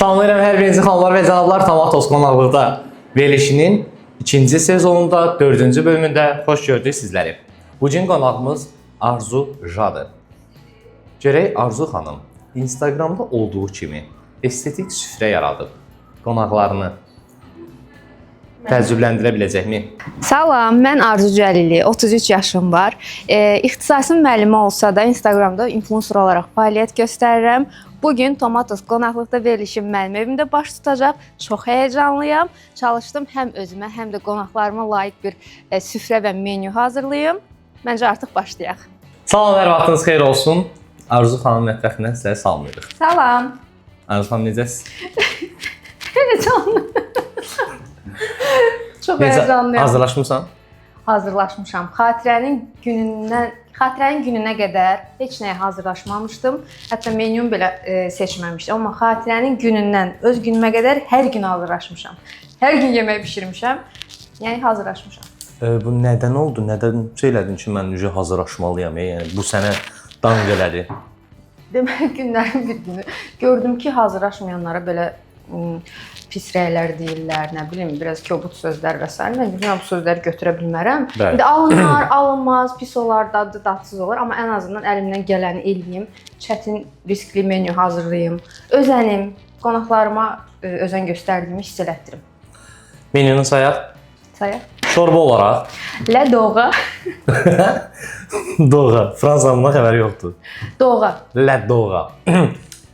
Salamlayıram hər birinizi xanımlar və cənablar, Tamatos qonaqlıqda verilişinin 2-ci sezonunda 4-cü bölümündə xoş gördük sizləri. Bugün qonağımız Arzu Jadır. Görək Arzu xanım Instagramda olduğu kimi estetik süfrə yaradıb. Qonaqlarını təəccübləndirə biləcəkmi? Salam, mən Arzu Cəlili, 33 yaşım var. İxtisasım müəllimi olsa da Instagramda influencer olaraq fəaliyyət göstərirəm. Bugün Tomatos qonaqlıqda verilişim mənim evimdə baş tutacaq. Çox həyəcanlıyam. Çalışdım həm özümə, həm də qonaqlarıma layiq bir süfrə və menyu hazırlayım. Məncə artıq başlayaq. Salam, hər vaxtınız xeyir olsun. Arzu xanım mətbəxindən sizləri salamlayırıq. Salam. Arzu xanım necəsiz? Həyəcanlı. Çox həyəcanlıyam. Hazırlaşmısan? Hazırlaşmışam. Xatirənin gününə qədər heç nəyə hazırlaşmamışdım. Hətta menyumu belə seçməmişdim. Amma xatirənin günündən öz günümə qədər hər gün hazırlaşmışam. Hər gün yemək bişirmişəm. Yəni hazırlaşmışam. Bu nədən oldu? Nədən söylədin ki, mən hazırlaşmalıyam? Yəni bu sənə danq elədi. Demək günlərin bir günü gördüm ki, hazırlaşmayanlara belə pis rəylər deyirlər, nə bilim, biraz kobud sözlər və s. Mən bu sözləri götürə bilmərəm. İndi alınlar, alınmaz, pis olar, dadlı, dadsız olar, amma ən azından əlimdən gələni eləyim, çətin, riskli menyu hazırlayım, özənim, qonaqlarıma özən göstərdiyimi hiss elətdirim. Menyunu sayaq? Sayaq. Şorba olaraq? Lə doğa. Doğa. Fransanımdan xəbəri yoxdur. Doğa. Lə doğa.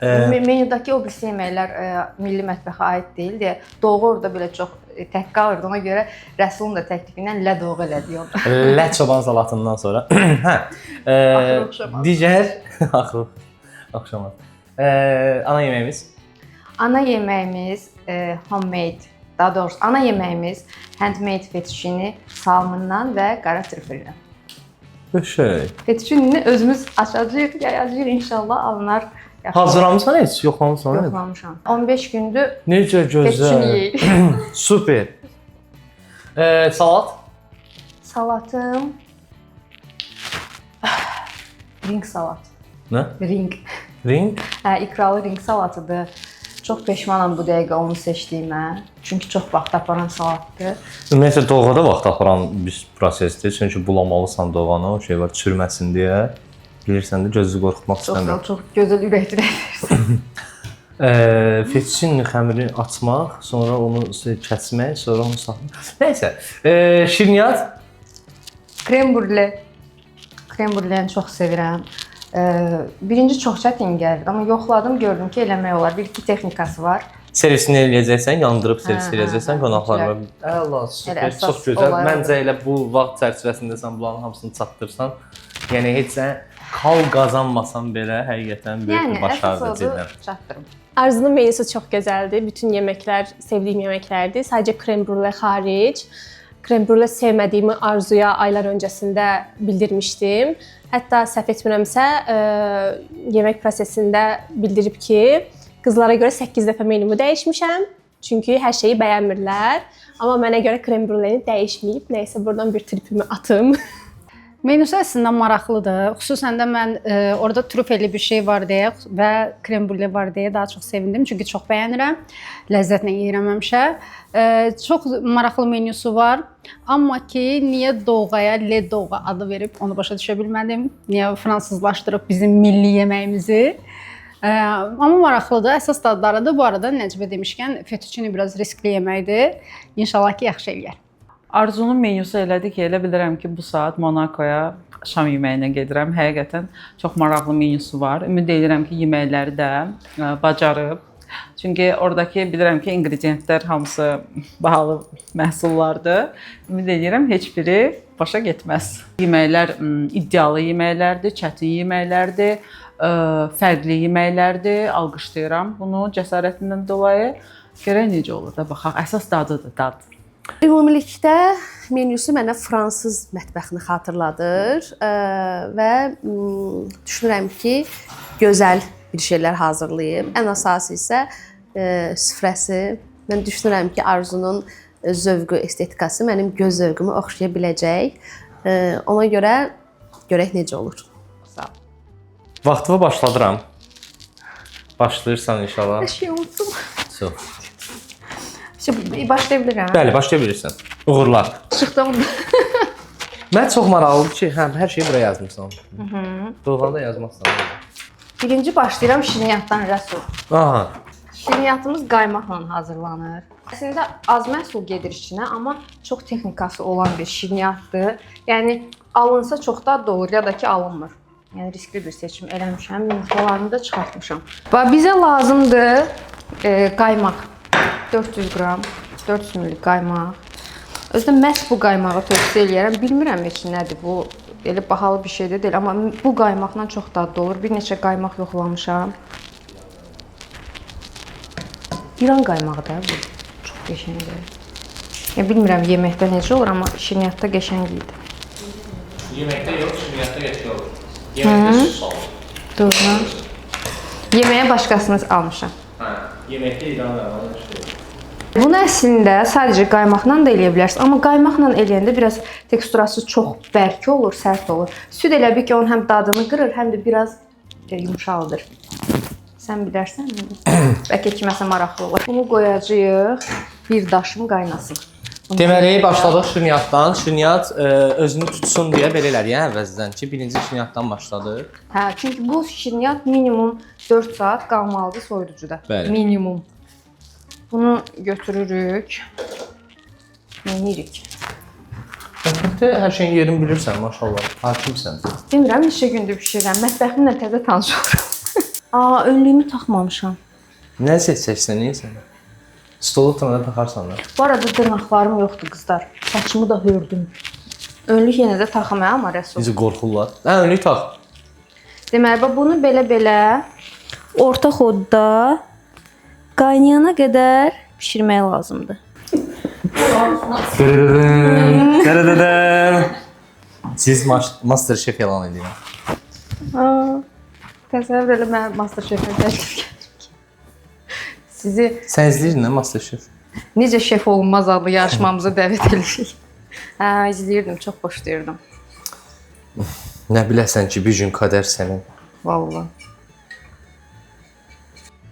Menyudakı o birisi yeməklər milli mətbəxə aid deyil deyə doğa orada belə çox tək qalırdı. Ona görə Rəsulun da təklifindən lə doğa elədi orada. Lə çoban salatından sonra. Digər axşamı. Ana yeməyimiz? Ana yeməyimiz homemade, daha doğrusu ana yeməyimiz handmade fettuccine salmından və qara trüfüldən. Fettuccine'ni özümüz açacağıq, yayacağıq inşallah alınar. Hazırlamısan heç? Yoxlamısan? Yoxlamışam. 15 gündür necə gözəl. Super. Salat? Salatım ring salat. Nə? Ring. Ring? İkralı ring salatıdır. Çox peşmanam bu dəqiqə onu seçdiyimə. Çünki çox vaxt aparan salatdır. Ümumiyyətlə doğada vaxt aparan bir prosesdir. Çünki bulamalısan doğanı, o şey var, çürməsin deyə. Bilirsən də gözü qorxutmaq istəmirəm. Çox gözəl ürəkdirəkdirsən. Fettuccine xəmirini açmaq, sonra onu kəsmək, sonra onu saxlamaq. Nəysə, şirniyyat? Krem brüle. Krem brüleni çox sevirəm. Birinci çox çətin gəldi, amma yoxladım, gördüm ki, eləmək olar. Bir-iki texnikası var. Servisini eləyəcəksən, yandırıb servis eləyəcəksən qonaqlarına. Allah, super, çox gözəl. Məncə elə bu vaxt çərçivəsində sən bunların hamısını çatdırsan, yəni heç sən kal qazanmasan belə həqiqətən böyük bir başarıdır cidden. Çatdırım. Arzu'nun menüsü çox gözəldir. Bütün yeməklər sevdiyim yeməklərdir. Sadəcə krem brüle xaric. Krem brüle sevmədiyimi Arzu'ya aylar öncəsində bildirmişdim. Hətta səhv etmirəmsə, yemək prosesində bildirib ki, qızlara görə 8 dəfə menyumu dəyişmişəm. Çünki hər şeyi bəyənmirlər. Amma mənə görə krem brüleni dəyişməyib. Nəysə buradan bir tripimi atım. Menüsü əslində maraqlıdır. Xüsusən də mən orada trüfelli bir şey var deyə və krem brüle var deyə daha çox sevindim. Çünki çox bəyənirəm. Ləzzətlə yeyirəm həmişə. Çox maraqlı menüsü var. Amma ki, niyə doğaya le doğa adı verib onu başa düşə bilmədim. Niyə fransızlaşdırıb bizim milli yeməyimizi. Amma maraqlıdır. Əsas dadlarıdır. Bu arada Nəcibə demişkən fettuccine biraz riskli yeməkdir. İnşallah ki, yaxşı eləyər. Arzu'nun menyusu elədi ki, elə bilirəm ki, bu saat Monakoya şam yeməyinə gedirəm. Həqiqətən çox maraqlı menyusu var. Ümid edirəm ki, yeməkləri də bacarıb. Çünki oradakı bilirəm ki, ingrediyentlər hamısı bahalı məhsullardır. Ümid edirəm heç biri başa getməz. Yeməklər iddialı yeməklərdir, çətin yeməklərdir, fərqli yeməklərdir. Alqışlayıram bunu cəsarətindən dolayı. Görək necə olur da baxaq. Əsas dadıdır, dad. Ümumilikdə menyusu mənə fransız mətbəxini xatırladır və düşünürəm ki, gözəl bir şeylər hazırlayıb. Ən əsası isə süfrəsi. Mən düşünürəm ki, Arzu'nun zövqü, estetikası mənim göz zövqümü oxşaya biləcək. Ona görə görək necə olur. Sağ ol. Vaxtımı başladıram. Başlayırsan inşallah. Hər şey unutdum. Çox. Başlaya bilirəm. Bəli, başlaya bilirsən. Uğurlar. Çıxdım. Mən çox maraqlıdır ki, hər şeyi bura yazmısan. Doğrudan yazmazsan. Birinci başlayıram şirniyyatdan rəsul. Aha. Şirniyyatımız qaymaqla hazırlanır. Əslində az məhsul gedir içinə, amma çox texnikası olan bir şirniyyatdır. Yəni alınsa çox dadlı olur ya da ki alınmır. Yəni riskli bir seçim eləmişəm. Yumurtalarını da çıxartmışam. Və bizə lazımdır qaymaq. 400 qram, 400 ml qaymaq. Özdə məhz bu qaymağı tövsiyə eləyərəm. Bilmirəm heç nədir bu. Elə bahalı bir şey də deyil, amma bu qaymaqla çox dadlı olur. Bir neçə qaymaq yoxlamışam. İran qaymağı da bu. Çox qəşəngdir. Yəni bilmirəm yeməkdə necə olur, amma şirniyyatda qəşəng idi. Yeməkdə yox, şirniyyatda qəşəng olur. Yeməkdə sus olur. Doğru. Yeməyə başqasını almışam. Hə, yeməkdə İran qaymağı şey. Bunu əslində sadəcə qaymaqla da eləyə bilərsiniz, amma qaymaqla eləyəndə biraz teksturası çox bərk olur, sərt olur. Süd elə bil ki, onun həm dadını qırır, həm də biraz yumşaldır. Sən bilərsən? Bəlkə kiməsə maraqlı olur. Bunu qoyacağıq, bir daşım qaynasın. Deməli, başladıq şirniyyatdan. Şirniyyat özünü tutsun deyə belə elədik əvvəldən ki, birinci şirniyyatdan başladıq. Hə, çünki bu şirniyyat minimum 4 saat qalmalıdır soyuducuda. Bəli. Minimum. Bunu götürürük. Yenirik. Əlbəttə, hər şeyin yerini bilirsən, maşallah. Hakimsən. Bilmirəm, neçə gündür bişirirəm. Mətbəximlə təzə tanış oluram. Önlüyümü taxmamışam. Nə seçəcəksən, neyəsən? Stolu tınada taxarsan da. Bu arada dırnaqlarım yoxdur, qızlar. Saçımı da hördüm. Önlük yenə də taxamaya, amma rəsul. Necə qorxurlar. Hə, önlük tax. Deməli, bunu belə-belə orta xodda qaynayana qədər bişirmək lazımdır. Siz Masterchef elan edirəm. Təsəvvür elə mən Masterchef-ə təklif gəlir. Sizi Sən izləyirdin nə Masterchef? necə şef olunmaz adlı yarışmamıza dəvət edirik. Hə, izləyirdim, çox xoşlayırdım. Nə biləsən ki, bir gün qədər sənin. Vallahi.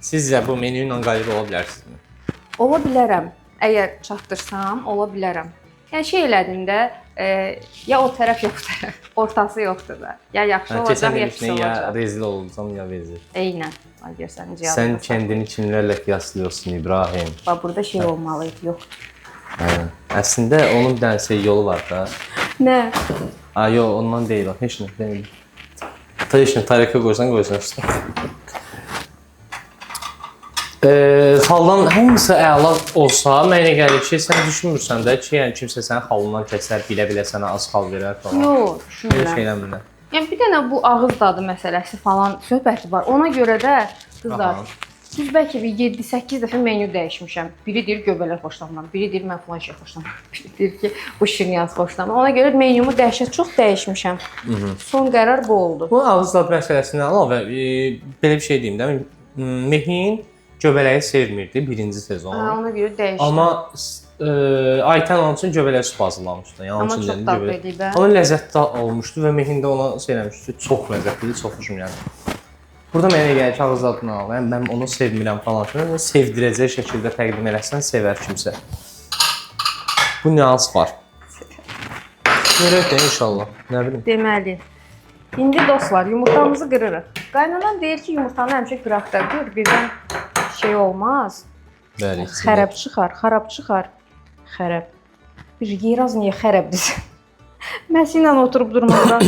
Sizcə bu menü ilə qalib ola bilərsinizmi? Ola bilərəm. Əgər çatdırsam, ola bilərəm. Yəni şey elədim də, ya o tərəf, ya bu tərəf. Ortası yoxdur da. Ya yaxşı olacaq, ya pis ya olacaq. rezil olacam, ya vezir. Eynən. Ay görsən necə Sən yazılır. kendini kimlərlə qiyaslıyorsun İbrahim? Bax burada şey olmalıydı, yox. Hə. Əslində onun bir dənə şey yolu var da. Nə? Ha, yox, ondan deyil o. Heç nə deyil. Heç nə tarixə qoysan üstə. Xaldan hamısı əla olsa, mənə gəlir ki, sən düşünmürsən də ki, yəni kimsə sənin xalından kəsər, bilə-bilə sənə az xal verər falan. Yox, Belə düşünmürəm. şey eləmirlər. Yəni bir dənə bu ağız dadı məsələsi falan söhbəti var. Ona görə də qızlar, Aha. siz bəlkə bir 7-8 dəfə menyu dəyişmişəm. Biri deyir göbələk xoşlamıram, biri deyir mən falan şey xoşlamıram, biri deyir ki bu şirniyyat xoşlamıram. Ona görə menyumu çox dəyişmişəm. Son qərar bu oldu. Bu ağız dadı məsələsindən əlavə belə bir şey deyim də, Mehin göbələyi sevmirdi birinci sezon. Ona görə dəyişdim. Amma Aytən onun üçün göbələyi süp hazırlamışdı. Yəni Amma onun çox üçün dadlı göbələk. idi bə. Onun ləzzətli olmuşdu və Mehin də ona söyləmişdi. Çox ləzzətlidir, çox xoşum gəldi. Burada mənə gəlir ki, ağız dadını al. Yəni mən onu sevmirəm falan filan. Sevdirəcək şəkildə təqdim eləsən sevər kimsə. Bu nüans var. Görək də inşallah. Nə bilim. Deməli. İndi dostlar, yumurtamızı qırırıq. Qaynanan deyir ki, yumurtanı həmişə qıraq da qır, birdən şey olmaz. Bəli. Xərab çıxar, xarab çıxar. Xərab. Bir yeraz niyə xərabdır? Məsi ilə oturub durmaqda.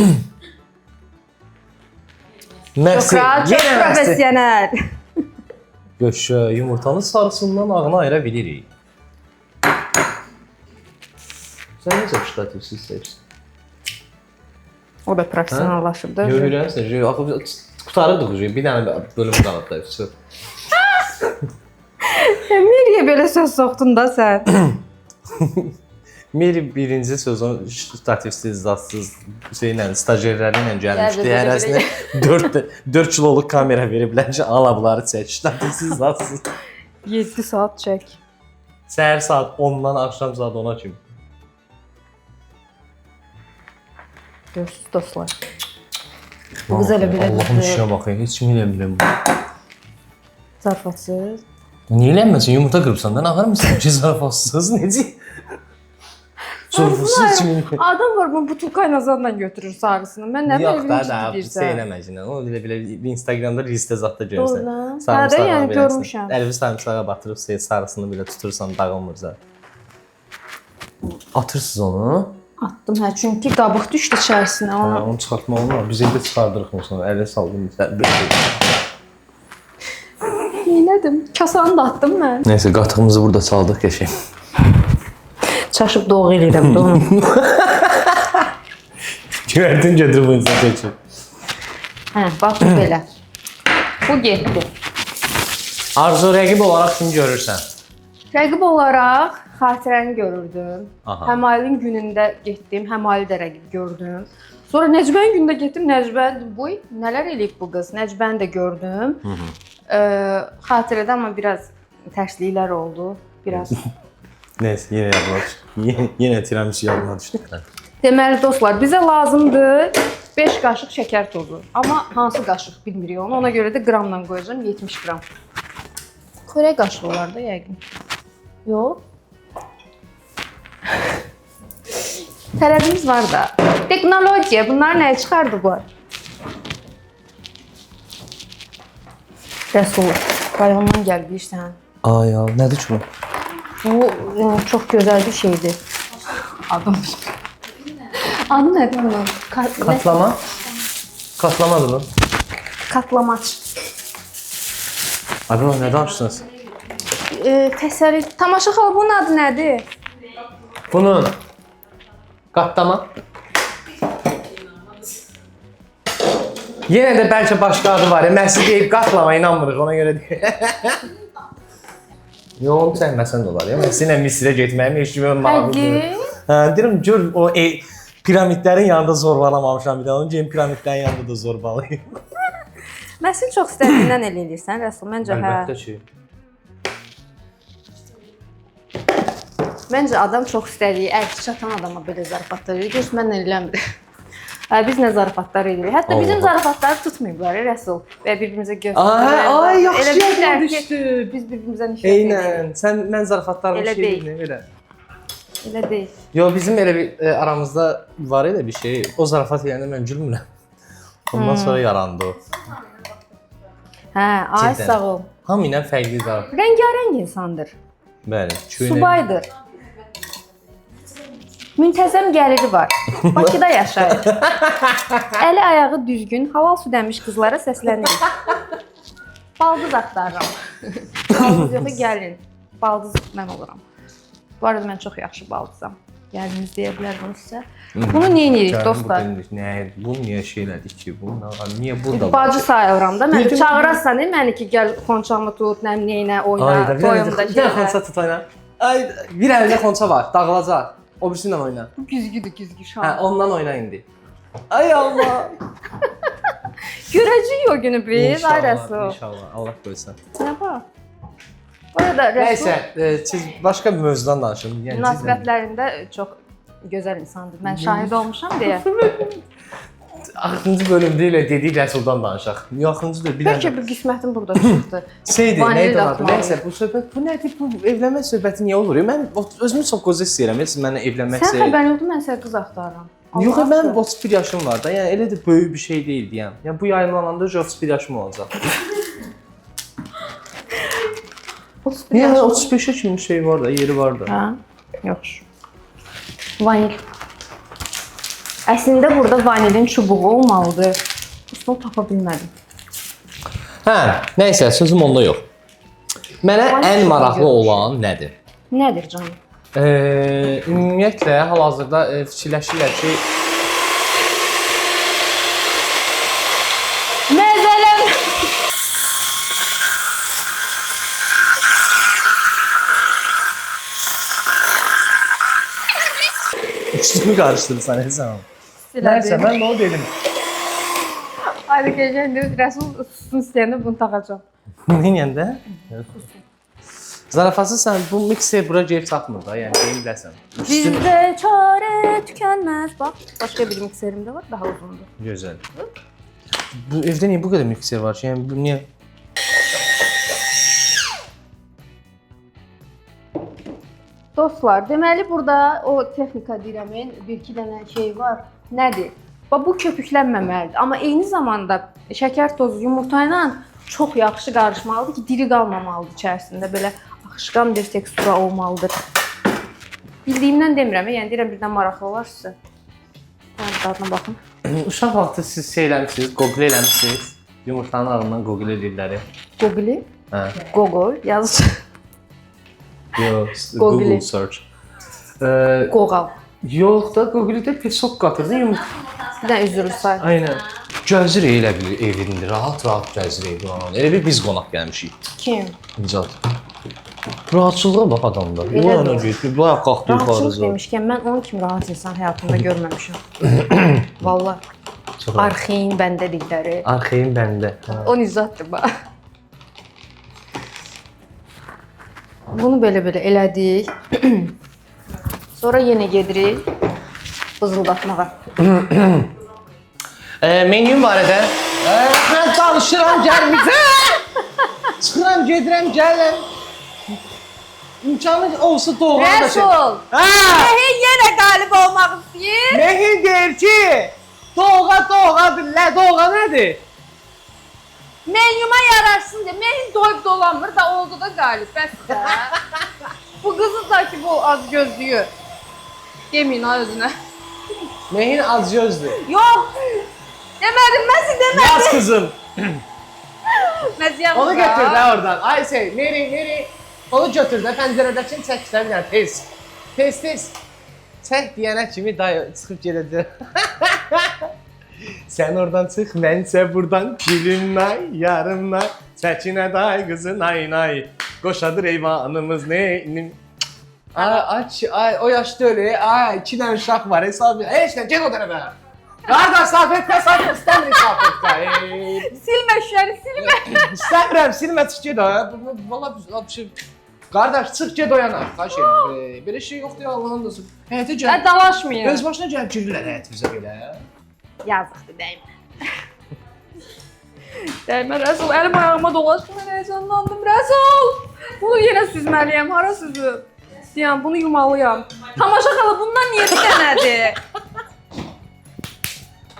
Məsi. Çox professional. Göş, yumurtanın sarısından ağını ayıra bilirik. Sən necə ştativsiz seçdin? O da professionallaşıb da. Görürsən, axı qutarırdıq bir dənə bölüm qalıb da. Meriyə belə söz soxdun da sən. Meri birinci sezon ştativsiz, zadsız şeylə, stajyerləri ilə gəlmişdi. Hərəsinə 4 kiloluq kamera veriblər ki, ala bunları çək, ştativsiz, zadsız. 7 saat çək. Səhər saat 10-dan axşam saat 10-a kimi. Görürsünüz dostlar. Bu qız elə belə Allahım işə baxın, heç kim eləmirəm bu. Zarafatsız. Niyə eləməsin? Yumurta qırpsan da nağar mısın ki, zarafatsız necə? Zarafatsız kimi. Adam var bu butulka ilə zadla götürür sarısını. Mən nə Yox da, bilirəm ki, şey eləməcən. O belə Instagramda Reelsdə zətdə görürsən. Doğru. Hə də yəni görmüşəm. Əlvi sarımsağa batırıb sarısını belə tutursan dağılmır zət. Atırsınız onu. Atdım hə, çünki qabıq düşdü içərisinə. Onu çıxartmaq olmaz. Biz evdə çıxardırıq mesela. Ələ saldım. Neylədim? Kasanı da atdım mən. Nəysə, qatığımızı burada çaldıq keçək. Çaşıb doğru eləyirəm də onu. Gördün götürüb bu insan keçir. Hə, bax bu belə. Bu getdi. Arzu rəqib olaraq kimi görürsən? Rəqib olaraq xatirəni görürdüm. Aha. Həmalin günündə getdim, Həmali də rəqib gördüm. Sonra Nəcbənin günündə getdim, Nəcbən bu nələr eləyib bu qız? Nəcbəni də gördüm. Xatirədə amma biraz tərsliklər oldu, biraz. Nəysə, yenə yadıma düşdü. Yenə tiramisu yadıma düşdü. Deməli dostlar, bizə lazımdır 5 qaşıq şəkər tozu. Amma hansı qaşıq bilmirik onu. Ona görə də qramla qoyacağam, 70 qram. Xörək qaşığı olar da yəqin. Yox. Tərəvimiz var da. Texnologiya, bunlar nəyə çıxardıblar? Rəsul, rayondan gəlmişsən. Ay ya, nədir ki bu? Bu çox gözəl bir şeydir. Adım. Adı nədir bunun? Katlama? Katlamadır bu. Katlamaç. Abi, nə danışırsınız? Təsəvvür. Tamaşa xala, bunun adı nədir? Bunun qatlama. Yenə də bəlkə başqa adı var. Məhsi deyib qatlama, inanmırıq, ona görə deyil. Yox, onu çəkməsən də olar. Məhsi ilə Misirə getməyim, heç kimi maraqlıdır. Deyirəm, gör, o piramidlərin yanında zorbalamamışam bir də. Onun üçün piramidlərin yanında da zorbalıyım. Məhsin çox istədiyindən elə eləyirsən, Rəsul. Məncə hə. Əlbəttə ki. Məncə adam çox istədiyi, əlçi çatan adama belə zarafatlar edir. Görürsün, mən eləmir. Biz nə zarafatlar edirik. Hətta bizim zarafatları tutmayıblar, Rəsul. Və bir-birimizə göstərir. Ay, yaxşı yadıma düşdü. Biz bir-birimizə nifrət edirik. Eynən, mən zarafatlarımı Elə şey deyil. bilmirəm, elə. Elə deyil. Yo, bizim elə bir aramızda var elə bir şey. O zarafat eləyəndə mən gülmürəm. Ondan sonra yarandı o. Hə, ay Cidden. sağ ol. Hamı ilə fərqli zarafat. Rəngarəng insandır. Bəli. Subaydır. Müntəzəm gəliri var. Bakıda yaşayır. Əli ayağı düzgün, halal süd əmmiş qızlara səslənirik. Baldız axtarıram. Baldız yoxu gəlin. Baldız mən oluram. Bu arada mən çox yaxşı baldızam. Gəliniz deyə bilər bunu sizə. Bunu niyə edirik dostlar? Bu niyə şey elədik ki? Niyə burada var? Bacı sayıram da. Mən çağırarsan məni ki, gəl xonçamı tut, nə nəyinə oyna, toyumda Bir dənə xonça tut oyna. Ay, bir əlində xonça var, dağılacaq. O birisi ilə oyna. Bu güzgüdür, güzgü şan. Hə, ondan oyna indi. Ay Allah. Görəcəyik o günü biz, ay Rəsul. İnşallah, Allah qoysun. Nə var? Orada Rəsul Nəysə, siz başqa bir mövzudan danışın. münasibətlərində çox gözəl insandır. Mən şahid olmuşam deyə. 6-cı bölümdə elə dedik Rəsuldan danışaq. Yoxuncu da bir Bəlkə dənə bir qismətim burada çıxdı. şeydir, Vanilya neydi adı? atmalıyım. Nəysə, bu söhbət, bu nədir? Bu evlənmə söhbəti niyə olur? Mən özümü çox qoca istəyirəm. Siz mənə evlənmək Sən istəyirəm. xəbərin yoxdur, mən sənə qız axtarıram. Yox, mən 31 yaşım var da. Yəni elə də böyük bir şey deyil deyəm. Yəni bu yayınlananda 31 yaşım olacaq. 31 Yəni yaşım. 35-ə kimi şey var da, yeri var da. Hə? Yox. Vanil. Əslində burada vanilin çubuğu olmalıdır. Bunu tapa bilmədim. Hə, nəysə, sözüm onda yox. Mənə Vanil ən çubuğu maraqlı görmüşəm. olan nədir? Nədir canım? Ümumiyyətlə hal-hazırda fikirləşirlər ki, Məzələm. üstümü qarışdırırsan Həsən. Nəysə, mən də o dedim. Hadi gecəndə Rəsul sussun istəyəndə bunu taxacam. Neynəyəndə? Zarafatı sən bu mikser bura gəlib çatmır da, yəni deyin biləsən. Bizdə çarə tükənməz. Bax, başqa bir mikserim də var, daha uzundur. Gözəl. Bu evdə niyə bu qədər mikser var ki? Yəni bu niyə? Dostlar, deməli burada o texnika deyirəm, bir-iki dənə şey var. Nədir? Bax bu köpüklənməməlidir, amma eyni zamanda şəkər tozu yumurta ilə çox yaxşı qarışmalıdır ki, diri qalmamalıdır içərisində, belə axışqan bir tekstura olmalıdır. Bildiyimdən demirəm, yəni deyirəm birdən maraqlı olar sizə. Hadi dadına baxın. Uşaq vaxtı siz şey eləmisiniz, Google eləmisiniz. Yumurtanın ağından Google edirlər. Google, Hə. Google yaz. Yox, Google. Google search. Google. Yox da Google-də pesok qatırdın yumurta. Bir dənə üzr say. Aynen. Gəzir elə bilir evində, rahat-rahat gəzir evində. Elə bir biz qonaq gəlmişik. Kim? İcad. Rahatçılığa bax adamda. Elə Ulan də. getdi, bu ayaq qalxdı Rahatçılıq yuxarı. demişkən mən onun kimi rahat insan həyatımda görməmişəm. Vallahi Çox arxeyin bəndə dilləri. arxeyin bəndə. O nizatdır bax. Bunu belə elədik. Sonra yenə gedirik bızıldatmağa. Menyu barədə mən danışıram gəlmizə. Çıxıram, gedirəm, gəlirəm. İmkanı olsa doğru da şey. Rəsul! Hə! Hey, yenə qalib olmaq istəyir. Mehin deyir ki, doğadır, doğa nədir? Menyuma yararsın deyə. Mehin doyub dolanmır da oldu da qalib. Bəs də. Bu qızı da ki bu az gözlüyür. Deməyin ha özünə. Mehin az gözdür. Yox! Demədim, mən demədim. Yaz kızım. Məziyəm. Onu götür də oradan. Ay şey, Meri. Onu götür də pəncərədəkini çək də bir dənə tez. Tez. Çək deyənə kimi dayı çıxıb gedəcək. Sən oradan çıx, mən isə buradan gülünay, yarımnay, çəkinə day qızın ay. Qoşadır eyvanımız ne? Ay, o yaşda öyle, ay, 2 dənə uşaq var, hesabı. İşte, get o tərəfə. Qardaş, safetdə, istəmir safetdə. Silmə şüşəni, silmə. İstəmirəm, silmə, çıx get o. Valla, qardaş, çıx get o yana. Xahiş edirəm, belə şey yoxdur ya, Allah'ın dostu. Həyətə gəl. Dalaşmayın. Öz başına gəlib girirlər həyətimizə belə. Yazıqdır, dəymə. Dəymə, Rəsul, əlim ayağıma dolaşdı, mən heyecanlandım. Rəsul! Bunu yenə süzməliyəm, hara süzüm? İstəyəm, bunu yumalıyam. Tamaşa xala, bundan niyə bir dənədir?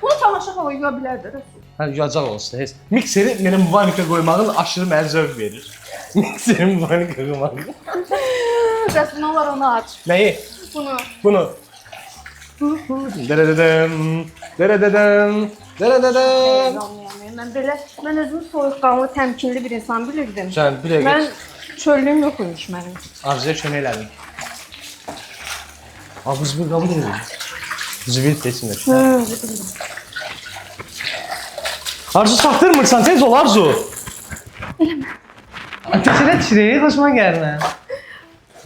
Bunu tamaşa xala yuya bilərdi, Rəsul. Hə, yuyacaq olsun, heç. Mikseri mənə muvanika qoymağın aşırı mənə zövq verir. Mikseri muvanika qoymağın. Rəsul, nə olar onu aç. Nəyi? Bunu. Dərədədəm. Mən özümü soyuqqanlı, təmkinli bir insan bilirdim. Sən bir dəqiqə. Mən çöllüyüm yox imiş mənim. Arzuya kömək elədim. Bu zibil qabul edir. Zibil seçmir. Arzu saxtırmırsan, tez ol Arzu. Eləmə. Təkərə düşürək, xoşuma gəlir.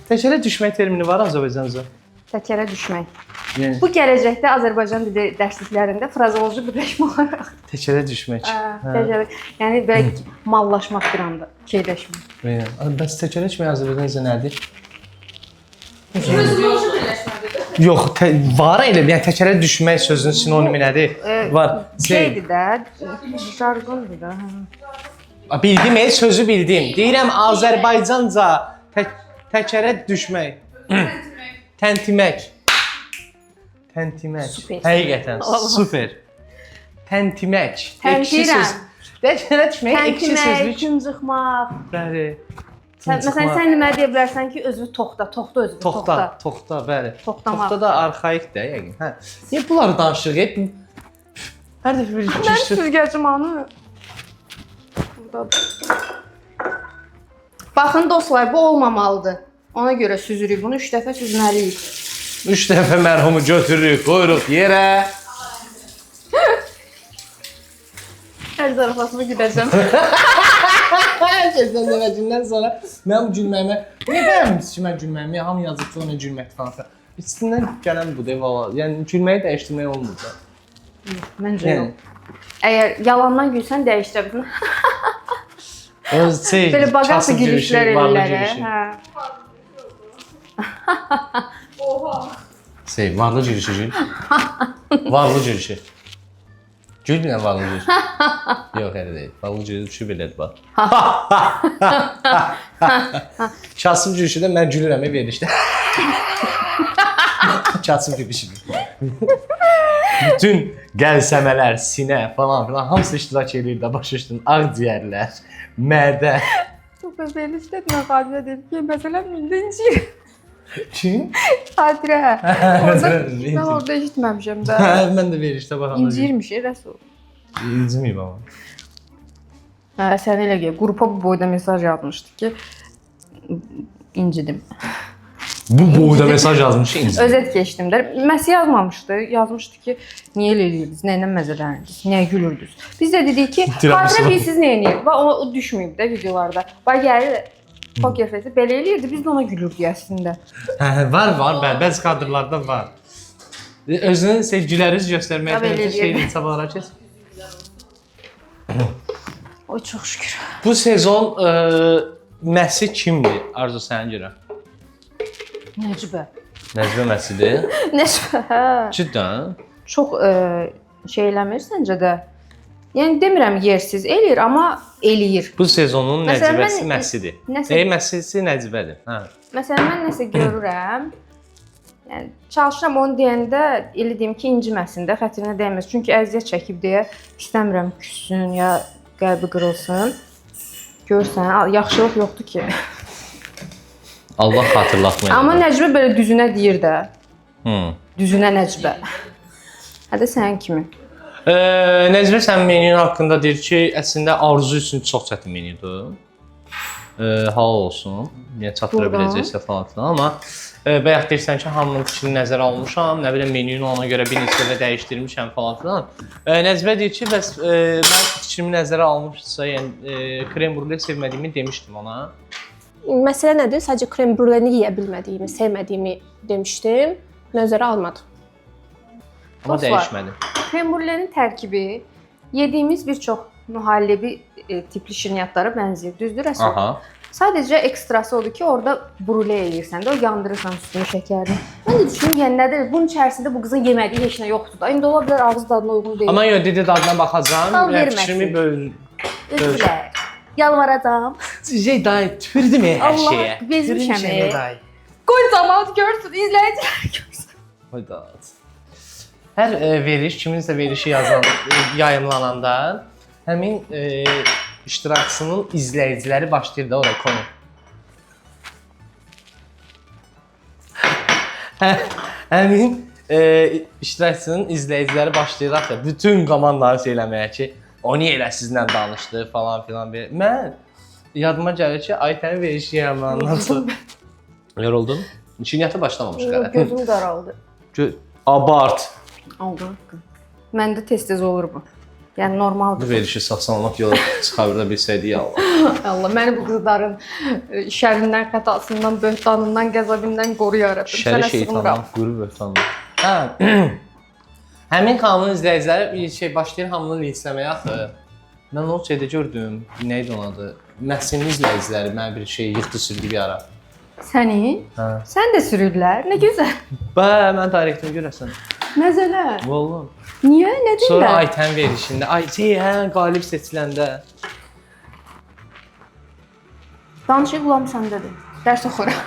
Təkərə düşmək termini var Azərbaycanca. Təkərə düşmək. Yəni, Bu gələcəkdə Azərbaycan dili dərsliklərində frazoloji birləşmə olaraq. təkərə düşmək. Təkərə, yəni belə mallaşmaq bir anda, keyləşmək. Bəs təkərə düşmək Azərbaycanca nədir? Frazoloji birləşmədir. Yox, var elə, yəni təkərə düşmək sözünün sinonimi nədir? Var. Şeydir də, jargondur da. Bildim, sözü bildim. Deyirəm Azərbaycanca təkərə düşmək. Təntimək. Super. Həqiqətən, super. Təntimək. Təntirəm. Təkərə düşmək, ekşi Təntimək, sözlük. cımcıxmaq. Bəli. Məsələn, sən deməli deyə bilərsən ki, özünü toxta özünü toxta. Toxta, bəli. Toxtamaq. Toxta da arxaikdir, yəqin. Hə. Niyə bunları danışırıq? Hər dəfə bir Mən süzgəcim anı. Baxın dostlar, bu olmamalıdır. Ona görə süzürük bunu, 3 dəfə süzməliyik. 3 dəfə mərhumu götürürük, qoyuruq yerə. Hər zarafasını güləcəm. Keçən dəfəcindən sonra mən bu gülməyimə... Niyə bəyənmişsiniz ki, mən gülməyimi? Hamı yazıb ki, ona gülmək falan. İçindən gələn budur, valla. Yəni, gülməyi dəyişdirmək olmur da. Məncə yox. Əgər yalandan gülsən, dəyişdirə bilirsən. Belə baqası gülüşlər ellərə. Varlı gülüşü gül. Varlı gülüşü. Güllə balın cüzü. Yox, elə deyil. Balın cüzü düşüb elədir bax. Kasıb gülüşüdə mən gülürəm verilişdə. Kasıb gülüşüdür. Bütün gəlsəmələr, sinə falan filan hamısı iştirak edir də başa düşdün. Ağciyərlər, mədə. Çox verilişdə məqalə dedi ki, məsələn incir. Kim? Xatirə. Mən Orada eşitməmişəm də. Mən də verilişdə baxanda. İncirmiş, Rəsul. İncimiyim ama. Hə, sən elə ki, qrupa bu boyda mesaj yazmışdı ki, incidim. Bu boyda mesaj yazmış incidim. Özet keçdim də. Məsi yazmamışdı. Yazmışdı ki, niyə elə eləyirdiniz, nə ilə məzələnirdiniz, nəyə gülürdünüz. Biz də dedik ki, Xatirə bilsiz nə eləyir. Və o düşməyib də videolarda. Bax gəlir Poker Face belə eləyirdi, biz də ona gülürdük əslində. Hə, var, bəzi kadrlarda var. Özünün sevgilərinizi göstərməyə şeylə çabalara kes. Oy, çox şükür. Bu sezon Məsi kimdir Arzu sənə görə? Nəcibə. Nəcibə Məsidir. Nəcibə, hə. Ciddən? Çox şey eləmir səncə də? Yəni demirəm yersiz eləyir, amma eləyir. Bu sezonun Məsələn, Nəcibəsi Məsidir. Məsisi Nəcibədir. Hə. Məsələn, mən nəsə görürəm. Yəni çalışıram onu deyəndə elə deyim ki, inciməsində, xətrinə dəyməsin. Çünki əziyyət çəkib deyə istəmirəm küssün ya qəlbi qırılsın. Görsən, yaxşılıq yoxdur ki. Allah xatırlatmayın. Amma Nəcibə belə düzünə deyir də. Düzünə Nəcibə. Hədə sənin kimi. Nəcibə sənin menün haqqında deyir ki, əslində Arzu üçün çox çətin menüdür. Halal olsun. Yəni çatdıra biləcəksə falan filan, amma bayaq deyirsən ki, hamının fikrini nəzərə almışam, nə bilim menünü ona görə bir neçə dəfə dəyişdirmişəm falan filan. Nəcibə deyir ki, bəs mən fikrimi nəzərə almışsa, yəni krem brûle sevmədiyimi demişdim ona. Məsələ nədir? Sadəcə krem brûleni yeyə bilmədiyimi, sevmədiyimi demişdim. Nəzərə almadım. Amma dəyişmədi. Krem brûlenin tərkibi yediyimiz bir çox mühallebi tipli şirniyyatlara bənzəyir. Düzdür Rəsul? Aha. Sadəcə ekstrası odur ki, orada brûle eləyirsən də, o yandırırsan üstünü şəkərini. Mən də düşünürəm, yəni nədir? Bunun içərisində bu qızın yemədiyi heç nə yoxdur da. İndi ola bilər ağız dadına uyğun deyil. Amma yox, dedi dadına baxacağam. Fikrimi Üzrlər. Yalvaracağam. Dayı, tüpürdü mü hər Allah, şeyə? bezmişəm. Qoy cəmaət görsün, izləyicilər görsün. Haydat. Hər veriliş, kiminsə verilişi yayımlananda həmin iştirakçının izləyiciləri başlayır da oraya konu. Həmin iştirakçının izləyiciləri başlayır axı bütün komandanı söyləməyə ki, o niyə elə sizlə danışdı falan filan. Mən yadıma gəlir ki, Aytənin verilişi yayımlanandan sonra yoruldun. Şirniyyata başlamamış qədər. Gözüm qaraldı. Abart. Oldu. Məndə tez-tez olur bu. Yəni normaldır. Bu verilişi sağ-salamat yola çıxarda bilsəydik Allah. Allah məni bu qızların şərrindən, xətasından, böhtanından, qəzəbindən qoru yarabbim. Şəri şeytandan, quru böhtandan. Hə. Həmin kanalın izləyiciləri başlayır hamını linçləməyə axı. Mən o şeydə gördüm. Nə idi onun adı? Məhsinli izləyiciləri mənə bir şey yıxdı sürdü bir ara. Səni? Hə. Sən də sürürlər. Nə gözəl. Mən tarixdən görəsən. Məzələ. Vallahi. Niyə? Nə deyirlər? Sonra Aytən verilişində, qalib seçiləndə. Danışıq qulam səndədir. Dərs oxuram.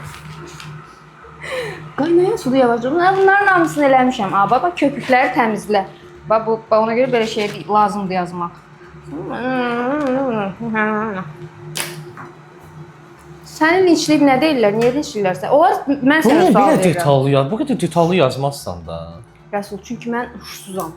Qaynaya suda yavaşca. Bunların hamısını eləmişəm. Baba köpükləri təmizlə. Ona görə belə şey lazımdır yazmaq. Səni linçləyib nə deyirlər? Niyə linçləyirlərsə? Onlar mən sənə sual verirəm. Bu qədər detallı yazmazsan da. Rəsul, çünki mən uşsuzam.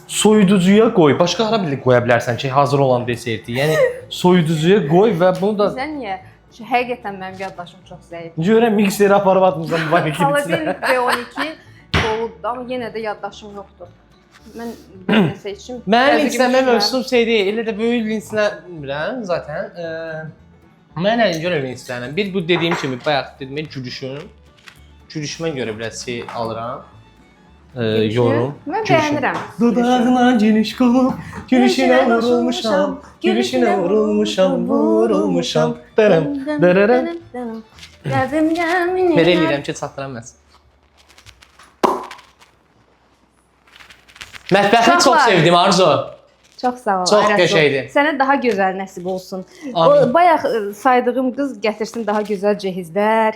Soyuducuya qoy. Başqa hara bilə qoya bilərsən ki, hazır olan deserti. Yəni soyuducuya qoy və bunu da Sən niyə? Həqiqətən mənim yaddaşım çox zəif. görəm mikseri aparıb atmısan bu barədə. Kollagen B12 doludur, amma yenə də yaddaşım yoxdur. Mən nəsə üçün Mənim linçləmə mövzusum şey deyil, elə də böyük linçləmirəm zaten. Mən elə görə linçlənirəm. Bir bu dediyim kimi bayaq dedim, gülüşümə görə biraz şey alıram. Yorum. Mən bəyənirəm. Dudağına geniş qolub, gülüşünə vurulmuşam, gülüşünə vurulmuşam, vurulmuşam. Dərəm, dərərəm. Belə eləyirəm ki, çatdıram mən. Mətbəxini çox Uşaqlar. sevdim Arzu. Çox sağ ol. Çox Ayrasul. qəşəngdir. Sənə daha gözəl nəsib olsun. Amin. O bayaq saydığım qız gətirsin daha gözəl cehizlər.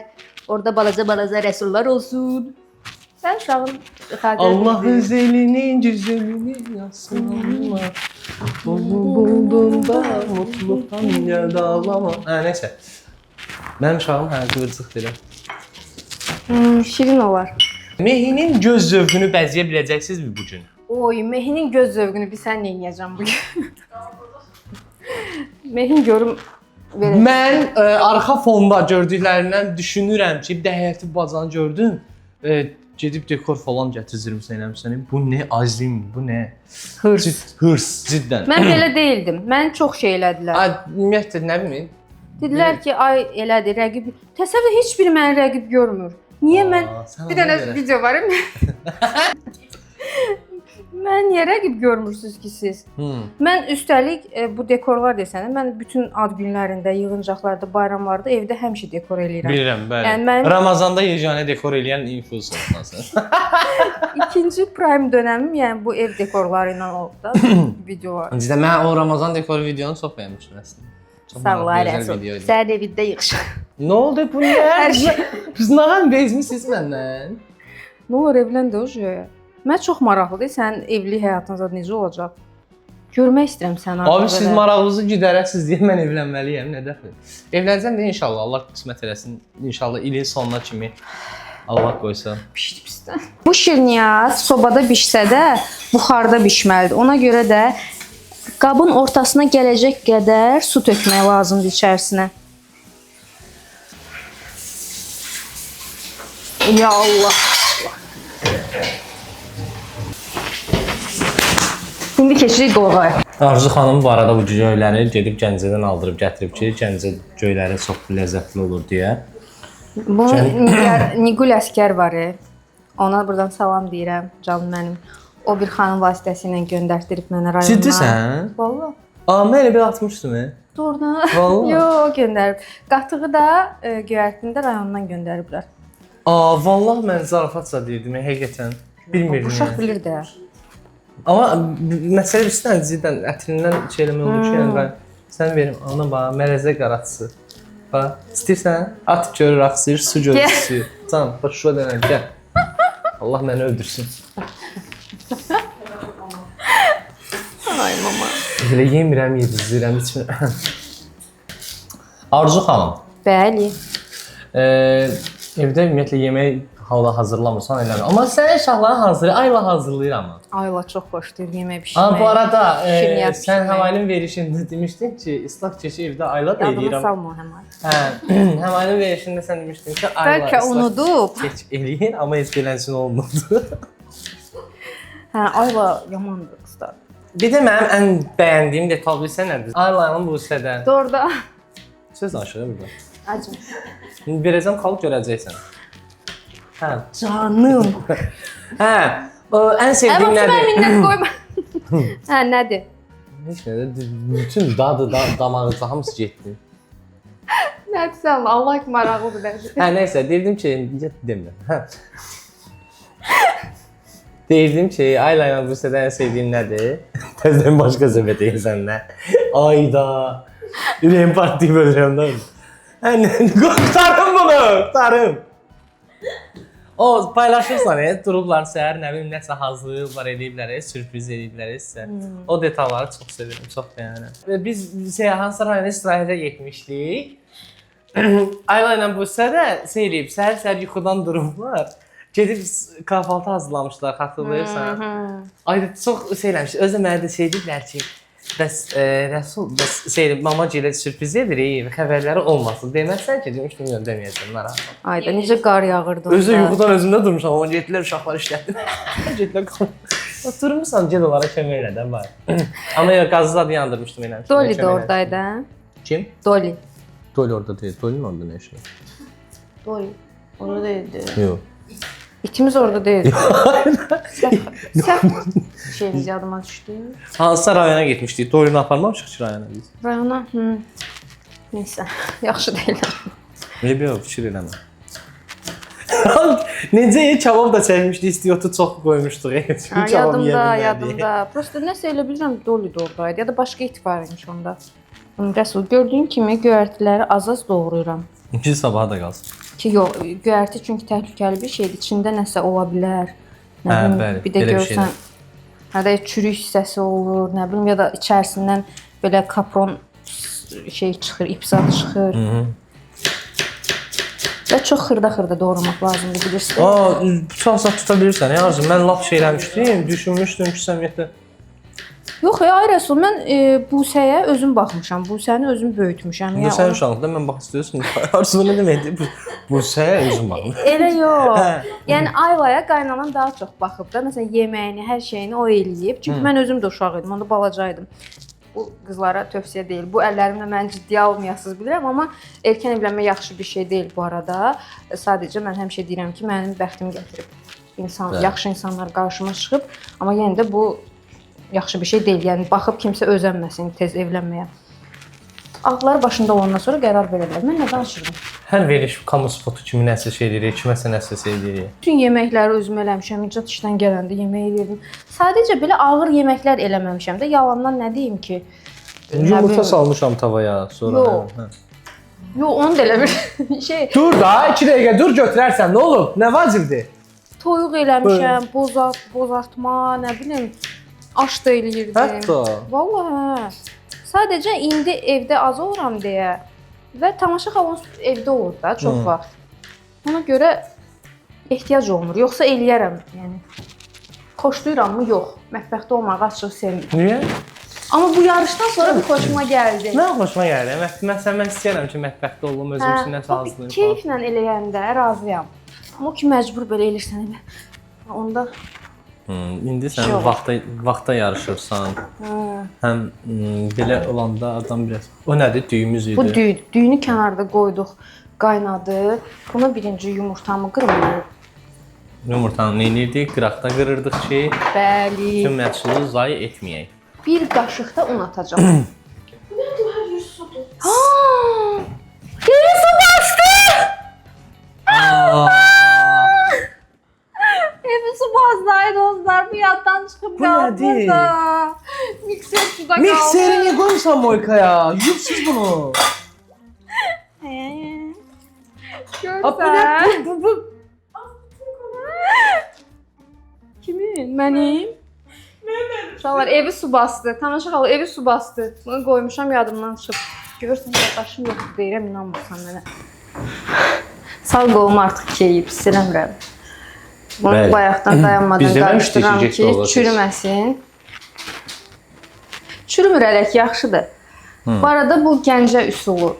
Orada balaca rəsullar olsun. Sən uşağın xəbər. Allah öz elinin güzelini yazsın. Onu bulduğunda mutluluktan geldi ağlama. Neyse. Mənim uşağım qıvırcıq deyirəm. Şirin olar. Mehinin göz zövqünü bəzəyə biləcəksiniz bu gün? Oy, Mehinin göz zövqünü bir sən yeyəcəm bu gün. Mehin görüm verəcək. Mən arxa fonda gördüklərindən düşünürəm ki, bir də həyəti bacanı gördüm. Gedib dekor falan gətirəcəm sənə. Bu nə azim, bu nə? Hırs. Hırs, ciddən. Mən belə deyildim. Mən çox şey elədilər. Ümumiyyətlə nə bilim. Dedilər ki, ay elədi, rəqib. Təsəvvür heç biri məni rəqib görmür. Niyə mən bir dənə video var ya. Mən niyə rəqib görmürsüz ki siz? Mən üstəlik bu dekorlar desənə, mən bütün ad günlərində, yığıncaqlarda, bayramlarda evdə həmişə dekor eləyirəm. Bilirəm, bəli. Yəni mən- Ramazanda yeganə dekor eləyən influencersan. İkinci prime dönəmim, yəni bu ev dekorları ilə oldu da videolar. Cidden mən o Ramazan dekoru videonu çox bəyənmişdim əslində. Çox Sağ ol, gözəl Ayrasul. video idi. Sən evində yığış. Nə oldu bu nə? Biz nağan bezmisiniz məndən? Nə olur evləndə o şey? Mən çox maraqlıdır sənin evlilik həyatınızda necə olacaq? Görmək istəyirəm səni artıq. Abi siz marağınızı güdərəsiz deyə mən evlənməliyəm, nə dəxli? Evlənəcəm də inşallah Allah qismət eləsin. İnşallah ilin sonuna kimi Allah qoysa. Pişdi pisdən. Bu şirniyyat sobada bişsə də buxarda bişməlidir. Ona görə də qabın ortasına gələcək qədər su tökmək lazımdır içərisinə. Ya Allah. İndi keçirik dolğaya. Arzu xanım bu arada bu göyləri gedib Gəncədən aldırıb gətirib ki, Gəncə göyləri çox ləzzətli olur deyə. Bu Nigul Əskər var. Ona buradan salam deyirəm, canım mənim. O bir xanım vasitəsilə göndərdirib mənə rayondan. Ciddisən? Vallahi. Mən elə bir atmışdım. Doğrudan. Vallahi. Yox, göndərib. Qatığı da göyərtində rayondan göndəriblər. Vallahi mən zarafatca deyirdim, həqiqətən. Bilmirdim. Uşaq bilir də. Amma məsələ bilirsən, ciddən ətrindən şey eləmək olur ki, yəni sən verim, ona bax, mərəzə qaraçısı. Bax, istəyirsən, at görür, axsıyır, su görür, su. Tamam, bax, şuna dönəm, gəl. Allah məni öldürsün. Ay mama. Elə yemirəm, yedizdirəm, içmirəm. Arzu xanım, Bəli. evdə ümumiyyətlə yemək hala hazırlamırsan eləmir. Amma sən əşyaları hazırlayır, ayla hazırlayır amma. Ayla çox xoşdur yemək bişirmək. Bu arada şirniyyat sən bişirmək. Həmayının verişində demişdin ki, ıslaq keçi evdə ayla da Yadıma eləyirəm. salma həmən. Həmayının verişində sən demişdin ki, ayla Bəlkə ıslaq unudub. keç eləyir, amma heç belənsin olmadı. Hə, ayla yamandır qızlar. Bir də mənim ən bəyəndiyim detal bilsən nədir? Aylanın bu hissədən. Doğruda. Söz danışıram burada. Acım. İndi verəcəm, qalıb görəcəksən. Hə. Canım. Hə. Ən sevdiyim Mən nədir? minnət qoyma. Hə, nədir? Heç nədir. Bütün dadı, damağıca hamısı getdi. Nədir sən? Allah kimi maraqlıdır bəzi. Hə, nəysə, deyirdim ki, demirəm. Hə. Deyirdim ki, Ayla bu hissədən ən sevdiyim nədir? Təzədən başqa söhbət deyirsən nə? Ayda. Ürəyim partlayıb ölürəm də. Hə, qurtarım bunu, qurtarım. O paylaşırsan, durublar səhər, nə bilim, nəsə hazırlayırlar, eləyiblər, sürpriz eləyiblər sizə. O detalları çox sevirəm, çox bəyənirəm. Biz hansısa rayona istirahətə getmişdik. Ayla ilə bu hissədə eləyib, səhər yuxudan durublar. Gedib kahvaltı hazırlamışlar, xatırlayırsan. Ayda çox eləmişdi. Özü mənə də deyiblər ki, bəs Rəsul, bəs mama gilə sürpriz edirik, xəbərləri olmasın. Deməzsən ki, demişdim, yox, deməyəcəm, narahat. Ayda necə qar yağırdı orada. Özü yuxudan özümdə durmuşam, amma getdilər uşaqlar işlətdim. Getdilər qalıb. Oturmuşsan, gel onlara kömək elə də var. Amma yox, qazı zadı yandırmışdım elə. Dolly də oradaydı, hə? Kim? Dolly. Dolly orada deyil. Dolly'nin orada nə işi var? Dolly. Orada değildi. Yox. İkimiz orada değildik. Səhv şeyimiz yadıma düşdü. Hansısa rayona getmişdik. Dolly'ni aparmamışıq ki rayona biz. Rayona, Neysə, yaxşı deyil. Yox, fikir eləmə. Necə kebab da çəkmişdi, istiyotu çox qoymuşduq. Kebab Yadımda, yeyə yadımda. Prosta nəsə elə bilirəm Dolly də oradaydı ya da başqa it var imiş onda. Rəsul, gördüyün kimi göyərtiləri az-az doğrayıram. İki sabaha da qalsın. Ki yox, göyərti çünki təhlükəli bir şeydir. İçində nəsə ola bilər. Nə bilim, bəli, bir də belə bir görsən, hətta çürük hissəsi olur, nə bilim ya da içərisindən belə kapron şey çıxır, ipsat çıxır. Və çox xırda-xırda doğramaq lazımdır, bilirsiniz. Bıçaq tuta bilirsən, Arzu. Mən lap şey eləmişdim, düşünmüşdüm ki, səmiyyətlə. Yox, ay Rəsul, mən Busəyə özüm baxmışam. Busəni özüm böyütmüşəm. İndi sən uşaqlıqda mən bax istəyirsən. Arzu nə deməkdir? Bu səyə özüm baxım. Elə yox. Yəni Ayvaya qaynanan daha çox baxıb da, məsələn yeməyini, hər şeyini o eləyib. Çünki mən özüm də uşaq idim, onda balacaydım. Bu qızlara tövsiyə deyil. Bu əllərimlə məni ciddiyə almayasınız bilirəm, amma erkən evlənmə yaxşı bir şey deyil bu arada. Sadəcə mən həmişə deyirəm ki, mənim bəxtim gətirib. Yaxşı insanlar qarşıma çıxıb, amma yenə də bu yaxşı bir şey deyil. Yəni baxıb kimsə özənməsin tez evlənməyə. Ağlar başında olandan sonra qərar verirlər. Mən nə danışırdım? Hər veriş kamu spotu kimi nəsə şey edirik, kiməsə nəsə şey edirik. Bütün yeməkləri özüm eləmişəm. İcad işdən gələndə yemək edirdim. Sadəcə belə ağır yeməklər eləməmişəm də. Yalandan nə deyim ki? Yumurta salmışam tavaya, sonra. Yox. Yox, onu da elə bir şey. Dur da, 2 dəqiqə dur götürərsən. Nə olub? Nə vacibdir? Toyuq eləmişəm, bozartma, nə bilim, aş da eləyirdim. Hətta. Vallahi. Sadəcə indi evdə az oluram deyə və tamaşa xalon evdə olur da çox vaxt. Ona görə ehtiyac olmur. Yoxsa eləyərəm, yəni. Xoşlayırammı? Yox. Mətbəxdə olmağı açıq sevmirəm. Niyə? Amma bu yarışdan sonra bir xoşuma gəldi. Mən xoşuma gəldi. Mən istəyirəm ki, mətbəxdə olum, özüm üçün nəsə hazırlayım. Keyflə eləyəndə razıyam. Amma o ki məcbur belə eləyirsən elə. Onda İndi sən vaxta yarışırsan. Həm belə olanda adam biraz. O nədir? Düyümüz idi. bu düyünü kənarda qoyduq, qaynadı. Buna birinci yumurtamı qırmalıyıq. Yumurtanı nə edirdik? Qıraqda qırırdıq ki, Bəli. bütün məhsulu zayi etməyək. Bir qaşıq da un atacağam. Bu nədir? Hər yer sudur. Yeri su bastı! Evi su bastı ay dostlar. Bu yaddan çıxıb qaldı nədir? burada. Mikser suda qaldı. Mikseri niyə qoymusan Moykaya? Yiyibsiz bunu. Görsən. Bu. Kimin? Mənim? Uşaqlar evi su bastı. Tamaşa xala evi su bastı. Bunu qoymuşam yadımdan çıxıb. Görürsən yaddaşım yoxdur deyirəm, inanmırsan mənə. Sağ qolum artıq keyib, silirəm. Bunu bayaqdan dayanmadan qarışdıram ki, çürüməsin. Çürümür ələk, yaxşıdır. Bu arada bu Gəncə üsulu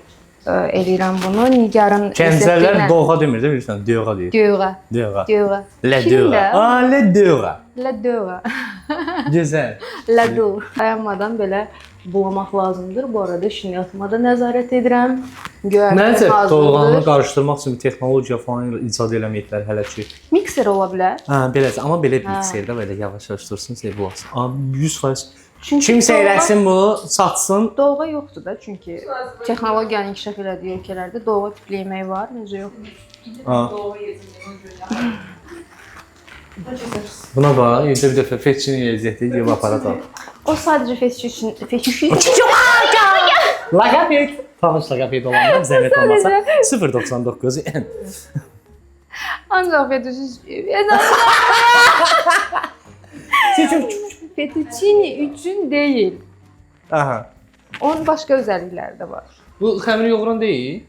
eləyirəm bunu. Nigarın Gəncələr doğğa demir də bilirsən, döğa deyir. Döğa. Döğa. Döğa. Le döğa. Le döğa. La döğa. Gözəl. La döğa. Dayanmadan belə bulamaq lazımdır. Bu arada şinyatıma da nəzarət edirəm. Məncə dolğanı qarışdırmaq üçün bir texnologiya falan icad eləməyiblər hələ ki. Mikser ola bilər. Beləcə, amma belə mikserdə belə yavaş-yavaş dursun, bu olsun. 100%. Çünki Kimsə eləsin bunu, satsın. Dolğa yoxdur da, çünki texnologiyanın inkişaf elədiyi ölkələrdə dolğa tipli yemək var, necə yoxdur. Buna bax, yüzdə bir dəfə feçin yeyəcəkdir, yeyib aparat al. O sadəcə feçi üçün, Laqapet. Tanış laqapet olanda zəhmət olmasa 099 ancaq fettuccine üçün deyil. Aha. Onun başqa özəllikləri də var. Bu xəmir yoğuran deyil.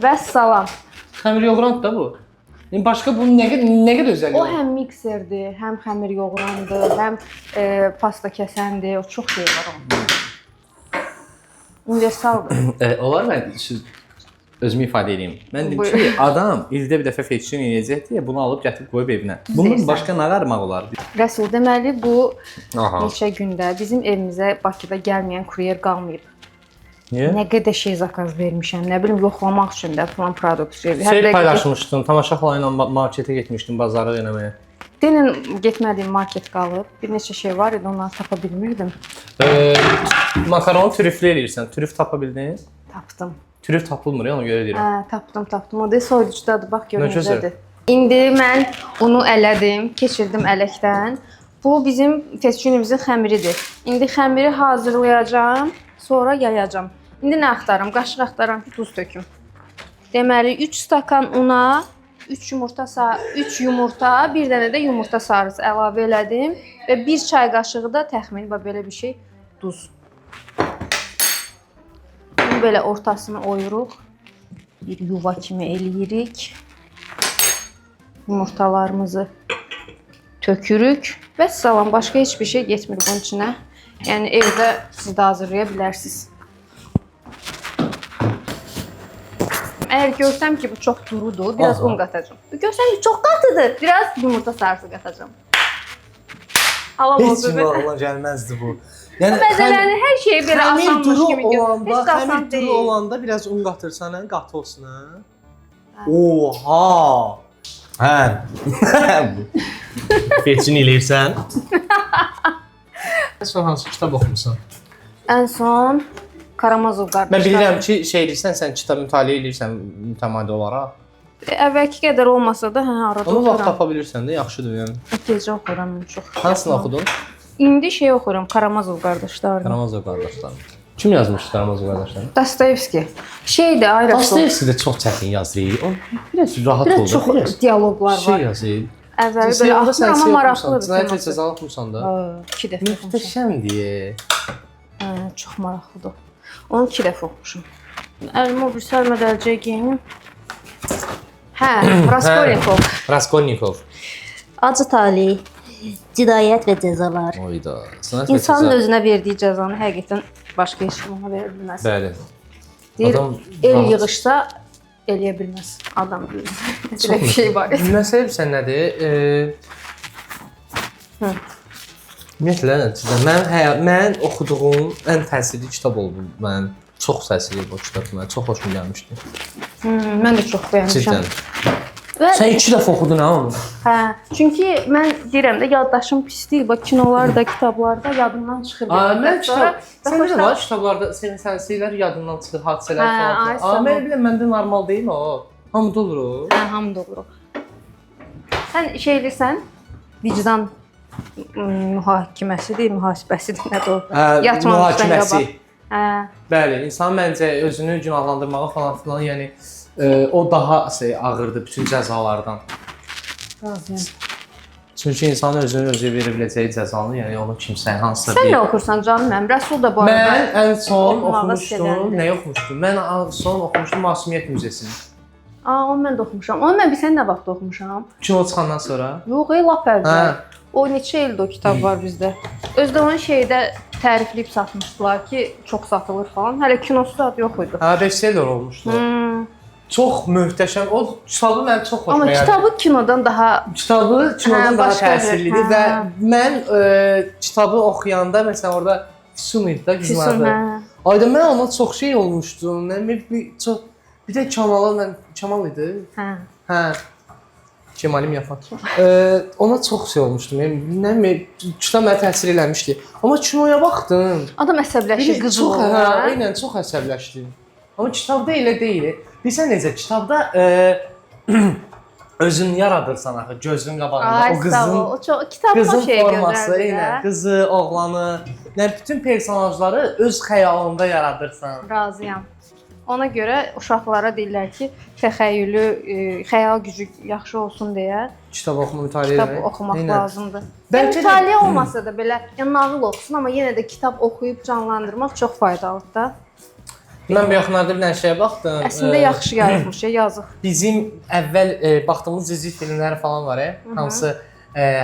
Vəssalam. Xəmir yoğuran da bu. Yəni başqa bunun nə qədər özəlliyi O var? həm mikserdir, həm xəmir yoğurandır, həm pasta kəsəndir, o çox şey var onun. Universaldır. Olar mən özümü ifadə edeyim. Mən deyim ki, adam ildə bir dəfə feçin yeyəcək deyə bunu alıb gətirib qoyub evinə. Bunun başqa nə qarmaq olar? Rəsul, deməli bu neçə gündə bizim evimizə Bakıda gəlməyən kuryer qalmayıb. Niyə? Nə qədər şey zakaz vermişəm, nə bilim yoxlamaq üçün də plan produkt şey. Şey paylaşmışdın, tamaşa xala ilə marketə getmişdin, bazarı eləməyə. Denən getmədiyim market qalıb. Bir neçə şey var idi, onları tapa bilmirdim. Makaronu trüflü eləyirsən. Trüf tapa bildin? Tapdım. Trüf tapılmır ya, ona görə deyirəm. Tapdım. O da soyuducudadır, bax gör necədir. İndi mən unu ələdim, keçirdim ələkdən. Bu bizim fesçünümüzün xəmiridir. İndi xəmiri hazırlayacağam, sonra yayacağam. İndi nə axtarım? Qaşıq axtarım ki, duz töküm. Deməli 3 stakan una, 3 yumurta, bir dənə də yumurta sarısı əlavə elədim və 1 çay qaşığı da təxmini belə bir şey duz. Bunu belə ortasını oyuruq. Bir yuva kimi eləyirik. Yumurtalarımızı tökürük və salam. Başqa heç bir şey getmir bunun içinə. Yəni evdə siz də hazırlaya bilərsiniz. Əgər görsəm ki, bu çox durudur, biraz un qatacağam. Görsəm ki, çox qatıdır, biraz yumurta sarısı qatacağam. Halal Heç olsun. kimə ağlına gəlməzdi bu. Yəni Bəzələni hər şeyi belə asanmış kimi görürəm. Heç də asan xəmir duru deyil. olanda biraz un qatırsan, hə, qatı olsun, hə? Oha! hə. Feçin eləyirsən. Sən hansı kitab oxumusan? Ən son Karamazov qardaşlar. Mən bilirəm ki, şey eləyirsən, sən kitab mütaliə eləyirsən mütəmadi olaraq. Əvvəlki qədər olmasa da, arada Onu vaxt oxuram. tapa bilirsən də, yaxşıdır yəni. Gecə oxuram çox. Hansını oxudun? İndi şey oxuram, Karamazov qardaşlar. Karamazov qardaşlar. Kim yazmışdı Karamazov qardaşlar? Dostoyevski. Şeydir, Ayrasov. Dostoyevski də çox çətin yazır. O biraz rahat Biraz oldu. çox dialoqlar şey var. yazır. Əvvəli belə axır, amma maraqlıdır. Cinayət və teması. Cəza oxumusan da. 2 dəfə oxumuşam. Möhtəşəmdir. Çox maraqlıdır. Onu 2 dəfə oxumuşam. Əlimə bir sərmədəlcəyə geyinim. Hə, Raskolnikov. Raskolnikov. Acı talih, cinayət və cəzalar. Oyda. Cinayət və İnsanın Cəza. özünə verdiyi cəzanı həqiqətən başqa heç kim ona verə bilməz. Bəli. Deyir, Adam el rahat. yığışsa eləyə bilməz. Adam bilir. Belə bir şey var. Məsələ bilirsən nədir? Ümumiyyətlə, mən oxuduğum ən təsirli kitab oldu. Mən çox təsirli bu kitab mənə çox xoşuma gəlmişdi. Mən də çox bəyənmişəm. Cidden. Və Sən 2 dəfə oxudun ha onu? hə, çünki mən deyirəm də yaddaşım pis deyil. Bax kinolarda, kitablarda yadımdan çıxır. Mən Sonra kitab, sən də var kitablarda senin sənsilər yadından çıxır, hadisələr Hə, falan. ay, Amma sağ mən ol. bilirəm məndə normal deyil o. Hamıda olur o. hə, hamı olur. Sən şey edirsən, vicdan mühakiməsidir, mühasibəsidir, nədir o? Yatmamışdan mühakiməsi. Hə. Bəli, insan məncə özünü günahlandırmağa falan filan, yəni o daha ağırdır bütün cəzalardan. Razıyam. Çünki insan özünü özü verə biləcəyi cəzanı, yəni onu kimsə hansısa Sən bir... nə oxursan canım mənim? Rəsul da bu Mən arada. ən son oxumağı oxumuşdum, sevəndir. nə oxumuşdum? Mən ən son oxumuşdum Masumiyyət Müzesini. Onu mən də oxumuşam. Onu mən bilsən nə vaxt oxumuşam? Kino çıxandan sonra. Yox, lap əvvəl. Hə. O neçə ildir o kitab var bizdə. Özdə onu şeydə tərifləyib satmışdılar ki, çox satılır falan. Hələ kinosu da yox idi. Hə, bestseller olmuşdu. Çox möhtəşəm. O kitabı mən çox xoşuma Amma gəldi. kitabı kinodan daha Kitabı kinodan Hə, daha başqadır. təsirlidir və mən kitabı oxuyanda məsələn orada Füsun idi də qızın Füsun, adı. hə. Ayda mən ona çox şey olmuşdum. Mən bir də Kamal idi. Hə. Hə. Kemalim Yapaq. Ona çox şey olmuşdu. Mən kitab mənə təsir eləmişdi. Amma kinoya baxdım. Adam əsəbləşir, qızıl Çox, olur. hə, hə? eynən çox əsəbləşdim. Amma kitabda elə deyil. Bilirsən necə kitabda özün yaradırsan axı gözün qabağında Ay, o sağ ol. qızın O çox kitabın qızın şey forması, gözəldir. eynən qızı, oğlanı, yəni bütün personajları öz xəyalında yaradırsan. Razıyam. Ona görə uşaqlara deyirlər ki, təxəyyülü, xəyal gücü yaxşı olsun deyə Kitab oxuma, mütaliə kitab etmək. oxumaq Eynən. lazımdır. Bəlkə də- Mütaliə olmasa da belə, yəni nağıl oxusun, amma yenə də kitab oxuyub canlandırmaq çox faydalıdır da. Mən bu yaxınlarda bir dənə şeyə baxdım. Əslində yaxşı yazmış, yazıq. Bizim əvvəl baxdığımız dizi filmləri falan var, hansı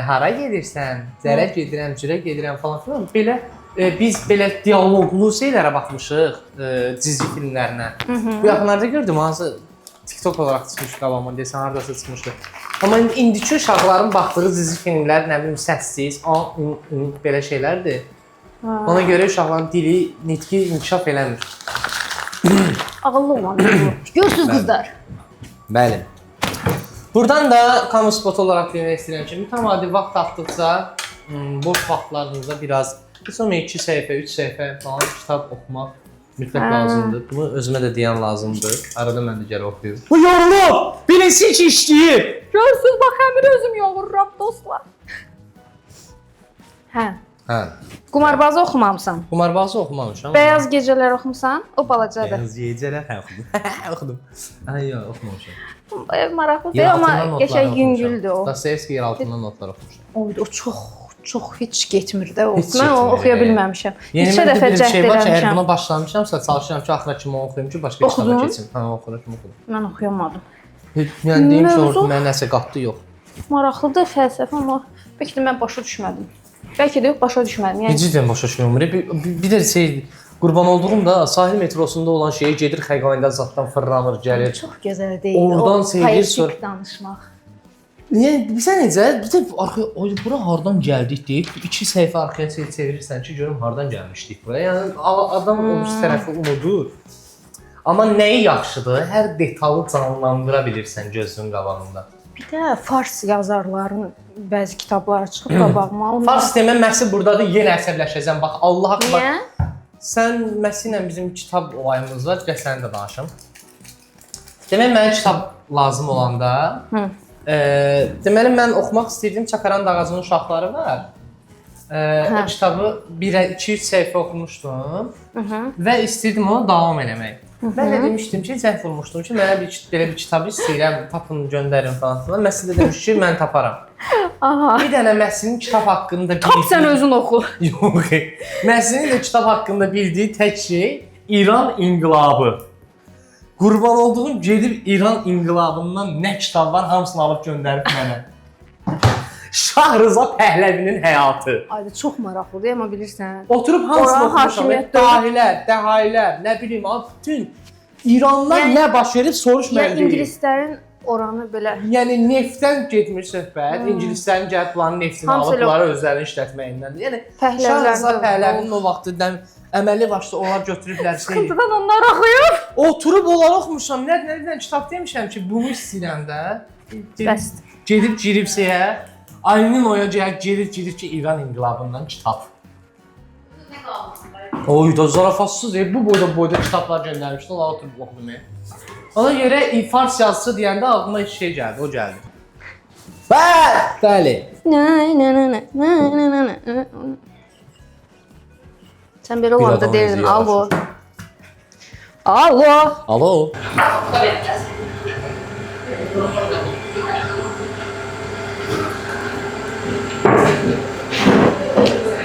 hara gedirsən, zərə gedirəm, cürə gedirəm falan filan. Belə biz belə dialoqlu şeylərə baxmışıq dizi filmlərinə. Bu yaxınlarda gördüm, hansı TikTok olaraq çıxmış qabağıma desən, hardasa çıxmışdı. Amma indiki uşaqların baxdığı dizi filmlər, nə bilim, səssiz, belə şeylərdir. Ona görə uşaqların dili, nitqi inkişaf eləmir. Ağıllı olan. Görürsüz qızlar. Bəli. Buradan da kamu spotu olaraq demək istəyirəm ki, mütəmadi vaxt tapdıqca boş vaxtlarınızda biraz sonra 2 səhifə, 3 səhifə falan kitab oxumaq mütləq lazımdır. Bunu özümə də deyən lazımdır. Arada mən də gələ oxuyuram. Bu yorulub! Birinci Bilsin ki işləyir. Görsüz bax həmir özüm yoğururam dostlar. Hə. Hə. Qumarbazı oxumamısan. Qumarbazı oxumamışam. Bəyaz gecələr oxumusan? O balacadır. Bəyaz gecələr hə oxudum. Oxudum. Ay yox, oxumamışam. Maraqlı deyil amma qəşəng yüngüldür o. Dostoyevski yer altından notlar oxumuşam. O çox heç getmir də o. Heç Mən onu getmir, oxuya yəni. bilməmişəm. Yəni Neçə dəfə bir cəhd şey var ki, əgər eləmişəm. buna başlamışamsa, çalışıram ki, axıra kimi oxuyum ki, başqa kitaba Oxudun? keçim. Hə, oxuyuram. Mən oxuyamadım. Yəni deyim ki, Mövzu- orada mənə nəsə qatdı yox. Maraqlıdır fəlsəfə amma bəlkə də mən başa düşmədim. Bəlkə də yox, başa düşmədim. Yəni Cidden başa düşmürəm. Bir də şey, qurban olduğum da sahil metrosunda olan şeyi gedir xəqanidə zaddan fırlanır, gəlir. çox gözəl deyil. Oradan o seyir poetik sor- danışmaq. Yəni bilirsən necə? Bir də arxa bura hardan gəldik deyib, 2 səhifə arxaya çevirirsən ki, görüm hardan gəlmişdik bura. Yəni adam o tərəfi unudur. Amma nəyi yaxşıdır? Hər detalı canlandıra bilirsən gözünün qabağında. Bir də fars yazarların bəzi kitabları çıxıb qabağıma. Fars demə məhsi burdadır, yenə əsəbləşəcəm. Bax Allah haqqı Niyə? Sən Məsi ilə bizim kitab olayımız var, gəl səni də danışım. Deməli mənə kitab lazım olanda, deməli mən oxumaq istəyirdim, Çakaran Dağacının uşaqları var. O kitabı 2-3 səhifə oxumuşdum və istəyirdim onu davam eləmək. Mən də demişdim ki, zəng vurmuşdum ki, mənə belə bir kitabı istəyirəm, tapın, göndərin falan filan. Məsi də demiş ki, mən taparam. Aha. Bir dənə Məsinin kitab haqqında Tap sən özün oxu. Yox. Məsinin də kitab haqqında bildiyi tək şey İran inqilabı. Qurban olduğum gedib İran inqilabından nə kitab var, hamısını alıb göndərib mənə. Şah Rıza Pəhləvinin həyatı. Ay çox maraqlıdır, amma bilirsən. Oturub hamısını Oranın oxumuşam. hakimiyyət Dahilər, dəhayilər, nə bilim, bütün İrandan Yəni- nə baş verib soruş Ya mən deyim. ingilislərin oranı belə Yəni neftdən getmir söhbət. İngilislərin gəlib bulanın neftini Hamısı alıb elə- bunları özləri işlətməyindən. Yəni Pəhləvilər Şah Rıza də- Pəhləvinin o vaxtı əməli başda onlar götürüblər şey. sıxıntıdan onlar oxuyur. Oturub onları oxumuşam. Nə kitab demişəm ki, bunu istəyirəm də. Bəsdir. Gedib giribsəyə, Aynin oyacaq gedib ki, İran inqilabından kitab. Oy da zarafatsız bu boyda kitablar göndərmişdi, onları oturub oxumaya. Ona görə fars yazısı deyəndə ağlıma şey gəldi, o gəldi. Bəli. Sən belə olanda adam deyirdin, özü alo. Alo. Alo.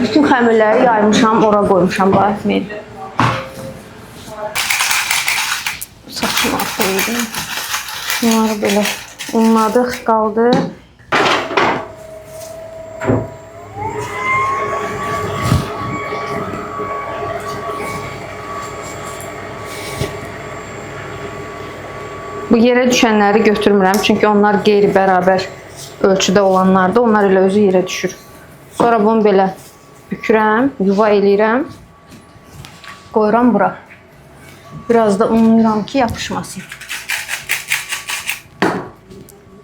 Bütün xəmirləri yaymışam, ora qoymuşam bu etmeyi. Saçım atlaydı. Bunları belə unladıq, qaldı. Bu yerə düşənləri götürmürəm, çünki onlar qeyri-bərabər ölçüdə olanlardır. Onlar elə özü yerə düşür. Sonra bunu belə bükürəm, yuva eləyirəm. Qoyuram bura. Biraz da unlayıram ki, yapışmasın.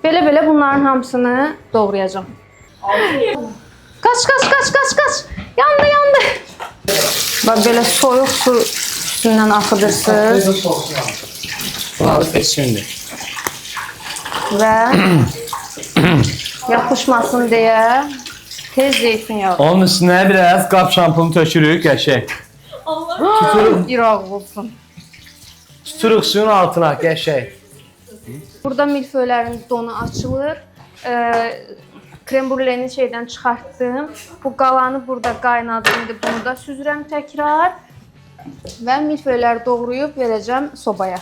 Belə bunların hamısını doğrayacağım. Kaç. Yandı. Bax belə soyuq su üstündən axıdırsınız. Şimdi. Və yapışmasın deyə tez zeytin yağı. Onun üstünə biraz qap şampunu tökürük, qəşəng. İraq olsun. Tuturuq suyun altına, qəşəng. Burada milföylərin donu açılır. Krem brüleni şeydən çıxartdım. Bu qalanı burada qaynadım. İndi bunu da süzürəm təkrar. Və milföyləri doğrayıb verəcəm sobaya.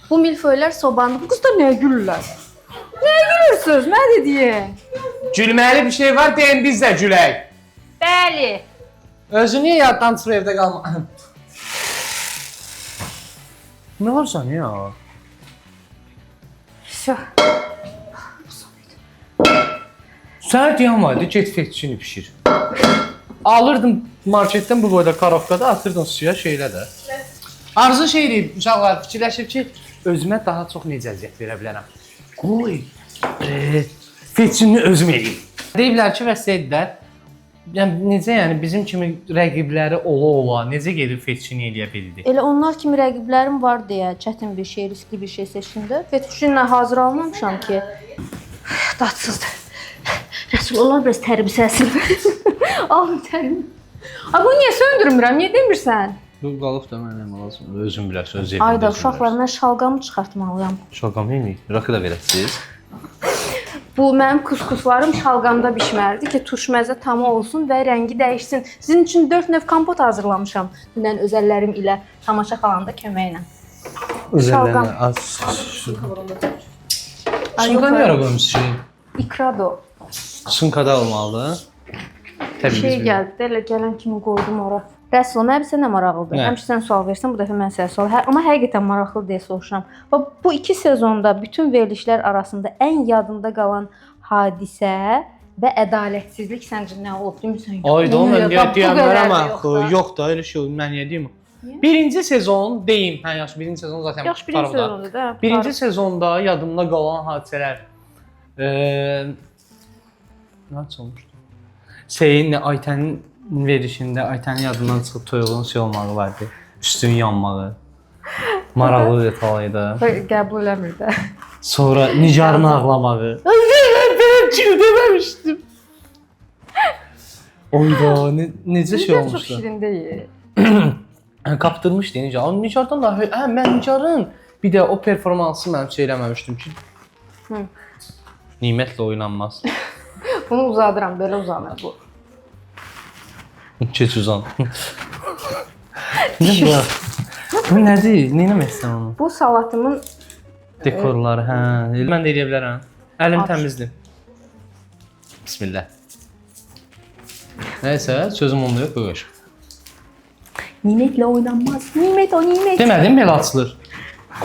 Bu milföylər sobanın... Bu qız da nəyə gülürlər? Nəyə gülürsünüz? Mən də deyim. Gülməli bir şey var, deyin biz də gülək. Bəli. Özü niyə yaddan çıxır evdə qalma? Nə varsan ya? Şah. Sənə deyən var idi, get fetçini pişir. Alırdım marketdən bu boyda karovkada, atırdım suya şeylə də. Arzu şey deyib, uşaqlar fikirləşib ki, özümə daha çox necə əziyyət verə bilərəm. Qoy, fetçini özüm eləyim. Deyiblər ki, vəsəydilər, Yəni necə yəni bizim kimi rəqibləri ola necə gedib fetçini eləyə bildi? Elə onlar kimi rəqiblərim var deyə çətin bir şey, riskli bir şey seçdimdə. Fetişinlə hazır almamışam ki. Dadsızdır. Rəsul, onlar biraz tərbi səsir. Al tərbi. Ay, bunu niyə söndürmürəm? Niyə demirsən? Bu qalıb da mənim lazım. Özüm bilərsən, öz Ayda uşaqlar, mən şalqamı çıxartmalıyam. Şalqam yemək, rakı da verəsiniz. Bu mənim kuskuslarım şalqamda bişməlidir ki, turşməzə tamı olsun və rəngi dəyişsin. Sizin üçün 4 növ kompot hazırlamışam. Dünən öz əllərim ilə tamaşa xalanda köməyi ilə. Özəllərinə az. Şunka niyə qoymusunuz şey? İkrado. Şunkada olmalıdır. Şey gəldi, elə gələn kimi qoydum ora. Rəsul, mən sənə maraqlıdır. Həmişə sən sual versən, bu dəfə mən sənə sual. Amma həqiqətən maraqlı deyə soruşuram. Bu 2 sezonda bütün verilişlər arasında ən yadında qalan hadisə və ədalətsizlik səncə nə olub? Demirsən? Ayda mən deyirəm axı, yox da elə şey oldu. Mən niyə deyim? Birinci sezon deyim. Hə, yaxşı, birinci sezon zaten yaxşı, birinci sezonda da. Birinci sezonda yadımda qalan hadisələr nə olmuşdu? Şeyin Aytənin verişində Aytənin yadından çıxıb toyuğun şey olmağı vardı. Üstünün yanmağı. Maraqlı detal idi. Qəbul eləmir də. Sonra Nigarın ağlamağı. Ben kim deməmişdim. Oyda necə şey olmuşdu? Çox şirin deyil. Kaptırmışdı Nigar. Nigardan da mən Nigarın bir də o performansı mənim şey eləməmişdim ki. Nimətlə oynanmaz. Bunu uzadıram, belə uzanır bu. Keç uzan. Nə bu? Bu nədir? Nə etmək istəyirsən onu? Bu salatımın Dekorları, hə. Mən də eləyə bilərəm. Əlim təmizdir. Bismillah. Nəysə, sözüm onda yox, buyur. nimətlə oynanmaz. Nimət o nimət. Demədim belə açılır.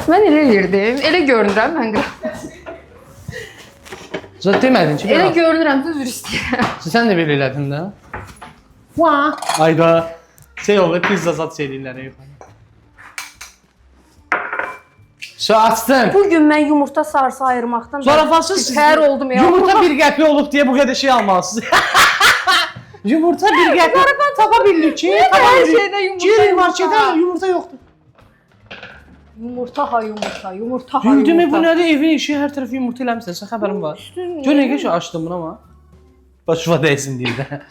Mən elə edirdim. Elə görünürəm mən. Zaten demədin ki, Elə görünürəm, üzr istəyirəm. Sən də belə elədin də. Ayda şey oldu, pizza zat şeylərə yox. Açdın. Bugün mən yumurta sarısı ayırmaqdan Zarafasız tər oldum ya. Yumurta bir qəpik olub deyə bu qədər şey almalısınız. Yumurta bir qəpik tapa bildik ki, Hər şeydə Girin marketə yumurta yoxdur. Yumurta ha yumurta, yumurta ha Gündəmə bu yumurta. nədir? Evin işi hər tərəfi yumurta eləmisən, sən xəbərin var. Gör nə ki açdım bunu amma. Başıma dəysin deyə də.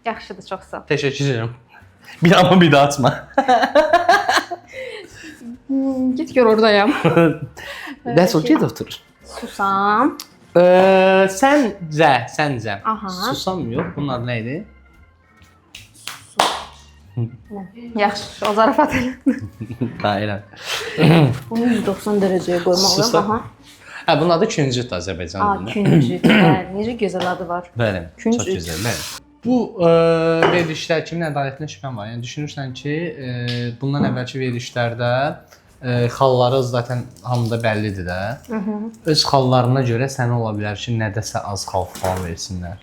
Yaxşıdır, çox sağ ol. Təşəkkür edirəm. Bir amma bir daha açma. Git gör oradayam. Dəs o get otur. Susam. Səncə. Aha. Susam yox, bunun adı nə idi? Yaxşı, o zarafat elə. Ha, elə. Bunu 190 dərəcəyə qoymalıyam. Susam. Aha. Hə, bunun adı küncüdür Azərbaycan dilində. Küncü. Bəli, necə gözəl adı var. Bəli, Küncüd. çox gözəl. Bəli. Bu verilişlər kimin ədalətinə şübhəm var. Yəni düşünürsən ki, bundan əvvəlki verilişlərdə xalları zaten hamıda bəllidir də. Öz xallarına görə sənə ola bilər ki, nədəsə az xal falan versinlər.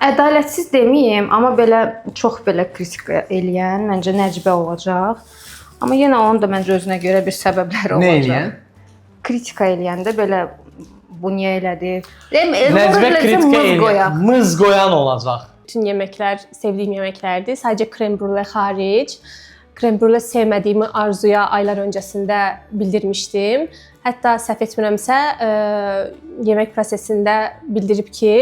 Ədalətsiz deməyim, amma belə çox belə kritika eləyən məncə Nəcibə olacaq. Amma yenə onun da məncə özünə görə bir səbəbləri olacaq. Nə eləyən? Kritika eləyəndə belə bu niyə elədi? Nəcibə kritika eləyən, mız qoyan olacaq. Bütün yeməklər sevdiyim yeməklərdir. Sadəcə krem brüle xaric. Krem brüle sevmədiyimi Arzuya aylar öncəsində bildirmişdim. Hətta səhv etmirəmsə, yemək prosesində bildirib ki,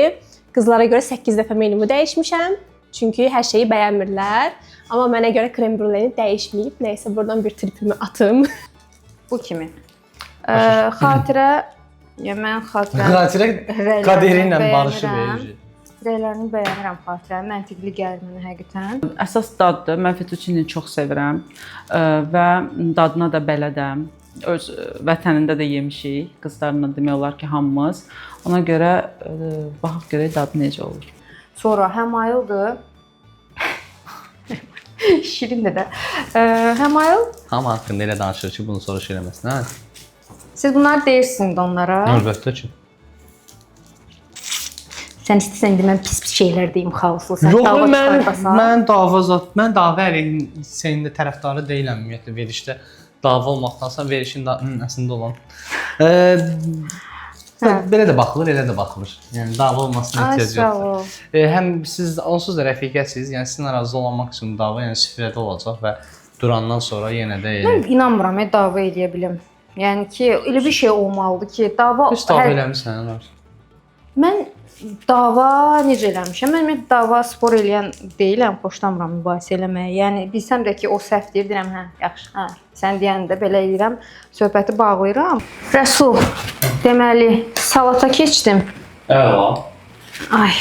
qızlara görə 8 dəfə menumu dəyişmişəm. Çünki hər şeyi bəyənmirlər. Amma mənə görə krem brüleni dəyişməyib. Nəysə buradan bir tripimi atım. Bu kimi. Xatirə, mən Xatirə qəderi ilə barışı verici. Rəylərini bəyənirəm xatirə, məntiqli gəlir mənə həqiqətən. Əsas daddır. Mən fettuccini çox sevirəm və dadına da bələdəm. Öz vətənində də yemişik. Qızlarla demək olar ki, hamımız. Ona görə baxaq görək dadı necə olur. Sonra həmayıldır. Şirindir də. Həmayıl. Hamı haqqında elə danışır ki, bunu soruş eləməsin, hə? Siz bunları deyirsiniz onlara. Əlbəttə ki. Sən istəsən indi mən pis şeylər deyim xaoslu. Sən Yox, dava çıxardasan. mən dava əleyhin senin də tərəfdarı deyiləm ümumiyyətlə verişdə dava olmaqdansa verişin əslində olan. Belə də baxılır, elə də baxılır. Yəni dava olmasına Ay ehtiyac sağ yoxdur. ol. Həm siz onsuz da rəfiqəsiz, yəni sizin aranızda olmaq üçün dava yəni süfrədə olacaq və durandan sonra yenə də Mən inanmıram dava eləyə bilim. Yəni ki, elə bir şey olmalıdır ki, dava Düz dava eləmisən, Anar. Mən dava necə eləmişəm? Mən dava spor eləyən deyiləm, xoşlamıram mübahisə eləməyi. Yəni bilsəm də ki, o səhv deyirəm, hə, yaxşı, hə. Sən deyəndə belə eləyirəm, söhbəti bağlayıram. Rəsul, deməli, salata keçdim. Əla. Ay.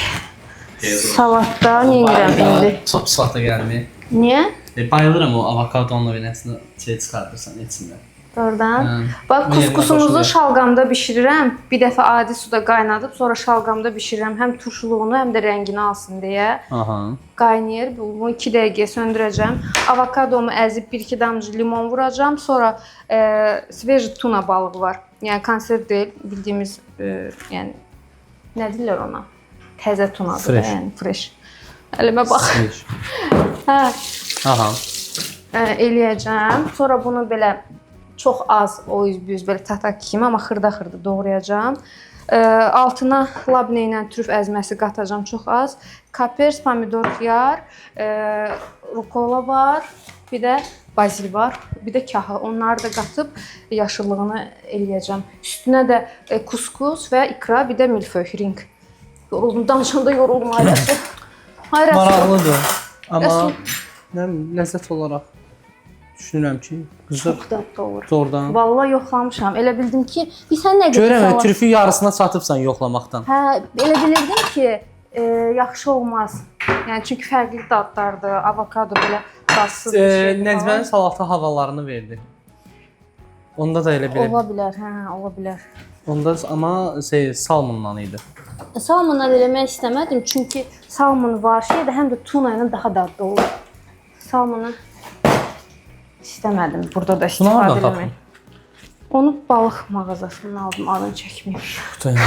Salatda nə edirəm indi? Çox salata gəlmir. Niyə? Bayılıram o avokadonla beləsinə çıxardırsan içindən. Doğrudan. Bax, kuskusumuzu şalqamda bişirirəm. Bir dəfə adi suda qaynadıb, sonra şalqamda bişirirəm. Həm turşuluğunu, həm də rəngini alsın deyə. Aha. Qaynayır. Bunu 2 dəqiqəyə söndürəcəm. Avokadomu əzib 1-2 damcı limon vuracam. Sonra sveji tuna balığı var. Yəni konserv deyil, bildiyimiz yəni nə deyirlər ona? Təzə tunadır, Fresh. yəni fresh. Əlimə bax. Hə. Aha. Eləyəcəm. Sonra bunu belə çox az o üz belə tatak kimi, amma xırda-xırda doğrayacağam. Altına labnə ilə trüf əzməsi qatacağam çox az. Kapers, pomidor, xiyar, rukola var, bir də bazil var, bir də kahı. Onları da qatıb yaşıllığını eləyəcəm. Üstünə də kuskus və ikra, bir də milföy, ring. Yoruldum, danışanda yoruldum ailəsi. Maraqlıdır. Amma Rəsul. nə ləzzət olaraq düşünürəm ki, qızlar Çox dadlı olur. doğrudan. Vallahi yoxlamışam. Elə bildim ki, sən nə Görəm, salat- türfü yarısına çatıbsan yoxlamaqdan. Hə, elə bilirdim ki, yaxşı olmaz. Yəni çünki fərqli dadlardır. Avokado belə dadsız bir şey. Necmənin salata havalarını verdi. Onda da elə Ola bilər, hə, ola bilər. Onda amma salmondan idi. Salmonla eləmək istəmədim çünki salmon var şeydə həm də tuna ilə daha dadlı olur. Salmonu istəmədim burada da Bunu hardan istifadə tapdın? etmək. Onu balıq mağazasından aldım, adını çəkməyim.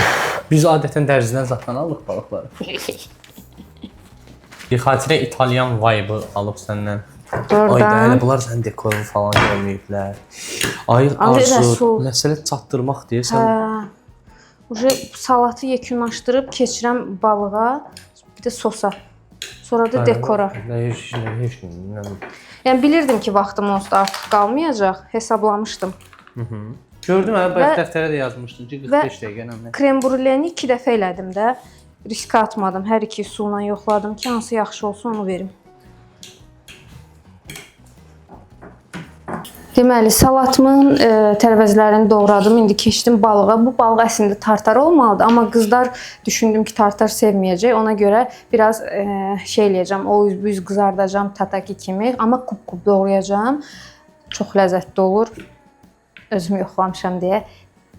Biz adətən dərzidən zatdan alırıq balıqları. Bir xatirə İtalyan vibe alıb səndən. Ayda Doğrudan. elə bunlar sənin dekorun falan görməyiblər. Ay Ay, Arzu, Rəsul. məsələ çatdırmaq deyirsən. Hə. Uje salatı yekunlaşdırıb keçirəm balığa, bir də sosa. Sonra da dekora. Heç. Yəni bilirdim ki, vaxtım onsuz da artıq qalmayacaq, hesablamışdım. Gördüm hə, Və- bayaq dəftərə də yazmışdın ki, 45 dəqiqə nə. Krem brüleni 2 dəfə elədim də. Riskə atmadım. Hər iki üsulla yoxladım ki, hansı yaxşı olsun onu verim. Deməli, salatımın tərəvəzlərini doğradım. İndi keçdim balığa. Bu balıq əslində tartar olmalıdır, amma qızlar düşündüm ki, tartar sevməyəcək. Ona görə biraz şey eləyəcəm. O üz qızardacağam tataki kimi, amma kub-kub doğrayacağam. Çox ləzzətli olur. Özüm yoxlamışam deyə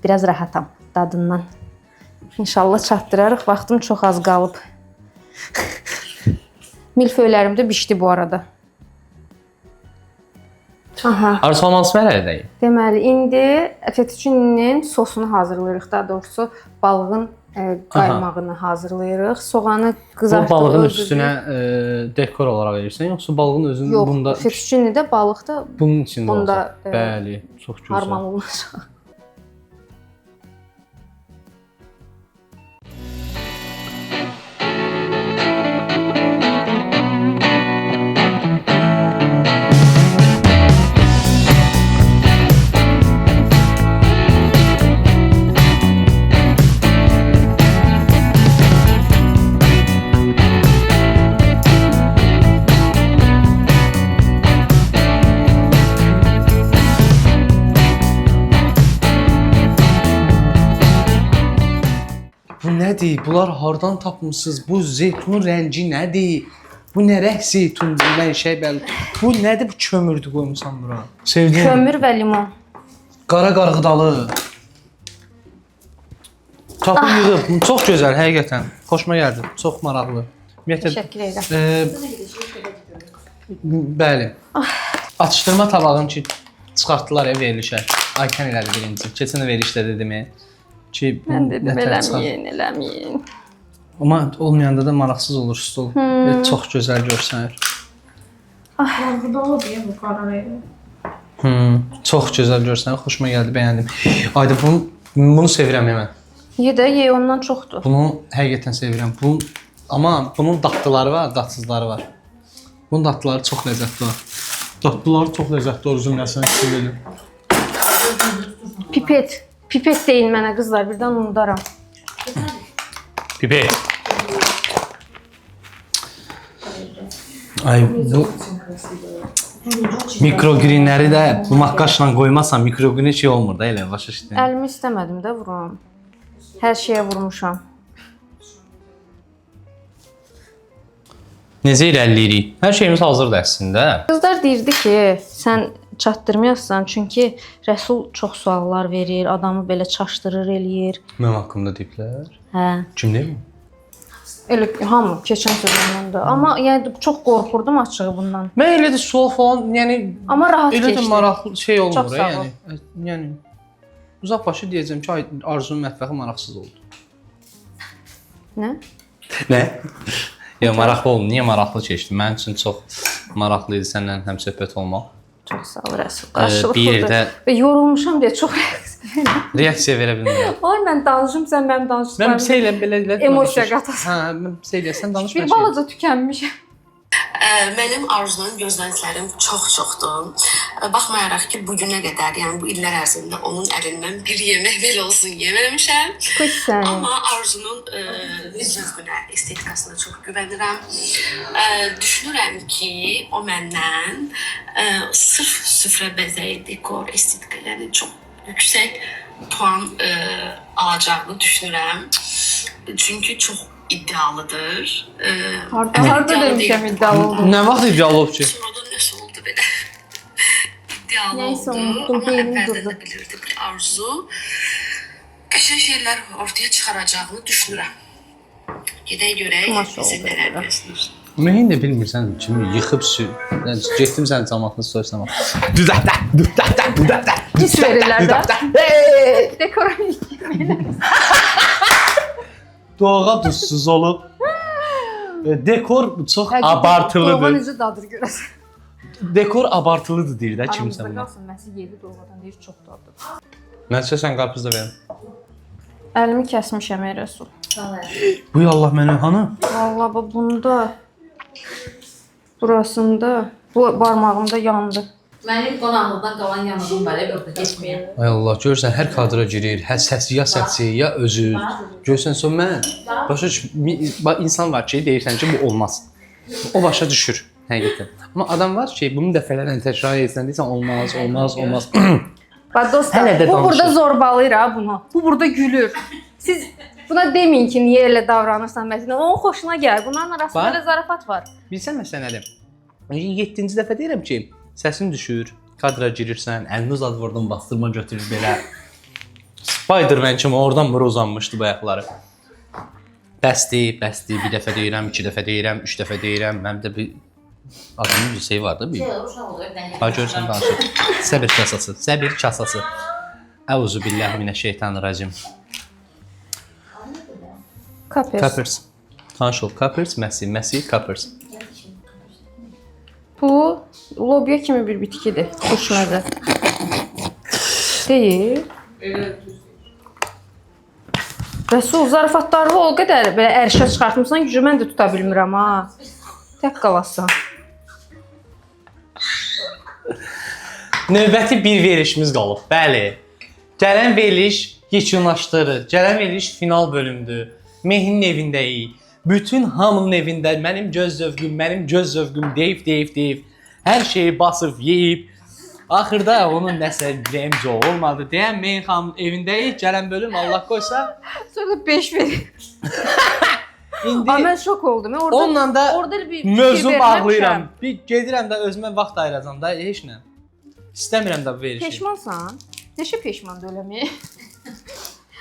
biraz rahatam dadından. İnşallah çatdırarıq. Vaxtım çox az qalıb. Milföylərim də bişdi bu arada. Aha. Arzu olması mərhələdəyik. Deməli, indi fettuccine'nin sosunu hazırlayırıq. Daha doğrusu balığın qaymağını hazırlayırıq. Soğanı Bu qızartdıq. balığın öldürdük. üstünə dekor olaraq verirsən, yoxsa balığın özünün Yox, bunda fettuccine də balıq da bunun içində bunda, olacaq. Bəli, çox gözəl. harman olunacaq. Bu nədir? Bunlar hardan tapmısınız? Bu zeytun rəngi nədir? Bu nə rəng zeytundur? Mən şey bəli. Bu nədir bu kömürdü qoymusan bura? Sevdiyim. Kömür və limon. Qara qarğıdalı. Tapı yığıb. Çox gözəl həqiqətən. Xoşuma gəldi. Çox maraqlı. Ümumiyyətlə Təşəkkür edirəm. bəli. Atışdırma tabağım ki çıxartdılar verilişə. Aykan elədi birinci. Keçən də verilişdə dedim ki Mən dedim, nətər çıxart- eləməyin, eləməyin. Amma olmayanda da maraqsız olur stol. Çox gözəl görsənir. Çox gözəl görsənir. Xoşuma gəldi, bəyəndim. Ayda bunu sevirəm hemen. Ye də, ye, ondan çoxdur. Bunu həqiqətən sevirəm. Amma bunun dadlıları var, dadsızları var. Bunun dadlıları çox ləzzətli var. Dadlıları çox ləzzətli var, üzüm nəsinə istəyirəm. Pipet deyin mənə qızlar, birdən unudaram. Pipet. Ay bu mikrogrinləri də bu maqqaşla qoymasan mikrogrin şey olmur da elə başa düşdün. Əlimi istəmədim də vurum. Hər şeyə vurmuşam. Necə irəliləyirik? Hər şeyimiz hazırdır əslində. Qızlar deyirdi ki, sən çatdırmayasan, çünki Rəsul çox suallar verir, adamı belə çaşdırır, eləyir. Mənim haqqımda deyiblər. Hə. Kim deyir? Elə hamı keçən sözündən də. Amma yəni çox qorxurdum açığı bundan. Mən elə də sual falan, yəni Amma rahat elə keçdi. də maraqlı şey olmur, Çox sağ ol. yəni uzaq başı deyəcəm ki, Arzunun mətbəxi maraqsız oldu. Nə? Nə? Ya maraqlı oldu. Niyə maraqlı keçdi? Mənim üçün çox maraqlı idi səninlə həmsöhbət olmaq. Çox sağ ol Rəsul. Qarşılıqlıdır. Bir yerdə Və yorulmuşam deyə çox reaksiya verə bilmirəm. Ay mən danışım, sən mənim Mən danışdıqlarım. bir şeylə belə Emosiya qatasan. Hə, mən bir şeylə sən danış Bir balaca tükənmişəm. Mənim arzudan gözləntilərim çoxdur. Baxmayaraq ki, bu günə qədər, yəni bu illər ərzində onun əlindən bir yemək belə olsun yeməmişəm. Pis səni. Amma Arzunun zövqünə, estetikasına çox güvənirəm. Düşünürəm ki, o məndən sırf süfrə bəzəyi, dekor, estetika, yəni çox yüksək puan alacağını düşünürəm. Çünki çox iddialıdır. Harda demişəm iddialı oldum. Nə vaxt iddialı olub ki? Sonradan nəsə oldu belə. İddialı Nəysə, oldu. unutdum, Amma beynim əvvəldən durdu. də bilirdim ki, Arzu qəşəng şeylər ortaya çıxaracağını düşünürəm. Gedək görək Maşallah. bizi nələr gözləyir. Mən də bilmirsən kimi yıxıb sür. Yəni getdim sənin cəmaatını soysam. Düzəltdə. Pis verirlər də. Dekora Doğğa duzsuz olub. Dekor çox Doğma abartılıdır. necə dadır görəsən. Dekor abartılıdır deyir də kimsə Aramızda buna. qalsın, məsi yedi doğmadan deyir çox dadır. Mən sən qarpız da verin. Əlimi kəsmişəm ey Rəsul. Bu Allah mənə hanı? Vallahi bu bunda, burasında, bu barmağımda yandı. Mənim qonaqlıqdan qalan yanığım var, orada getməyə. Ay Allah, görsən hər kadra girir, hər səsi ya səsi, ya özü. Görsən son mən. Başa insan var ki, deyirsən ki, bu olmaz. O başa düşür həqiqətən. Amma adam var ki, bunu dəfələrlə təkrar etsən deyirsən olmaz. Bax dostlar, Hələ də bu danışır. burada zorbalayır ha bunu. Bu burada gülür. Siz buna deməyin ki, niyə elə davranırsan məsələn. Onun xoşuna gəlir. Bunların arasında Bax. elə zarafat var. Bilsən məsələn nədir? 7-ci dəfə deyirəm ki, səsin düşür, kadra girirsən, əlini uzad vurdun, bastırma götürür belə. Spider-Man kimi oradan bura uzanmışdı bu ayaqları. Bəsdir, bir dəfə deyirəm, 2 dəfə deyirəm, 3 dəfə deyirəm. Mənim də bir adamın bir şey vardı, bir. Ha görsən danışır. Səbir kasası. Əuzu billahi minəşşeytanirracim. Cuppers. Tanış ol, Cuppers, Messi, Cuppers. Bu lobya kimi bir bitkidir. Xoşməzə. Deyil. Rəsul, zarafatları o qədər belə ərşə çıxartmısan ki, mən də tuta bilmirəm ha. Tək qalasan. Növbəti bir verilişimiz qalıb. Bəli. Gələn veriliş yekunlaşdırır. Gələn veriliş final bölümdür. Mehinin evindəyik. Bütün hamının evində mənim göz zövqüm deyib. Hər şeyi basıb yeyib. Axırda onun nəsə rəmzi olmadı. Deyən Mehin xanımın evindəyik. Gələn bölüm Allah qoysa. Sonra 5 verir. İndi Amma mən şok oldum. Orada onunla da orada bir fikir mövzu verməmişəm. bağlayıram. Bir gedirəm də özümə vaxt ayıracam da heç nə. İstəmirəm də bu verilişi. Peşmansan? Neçə peşmandır eləməyə?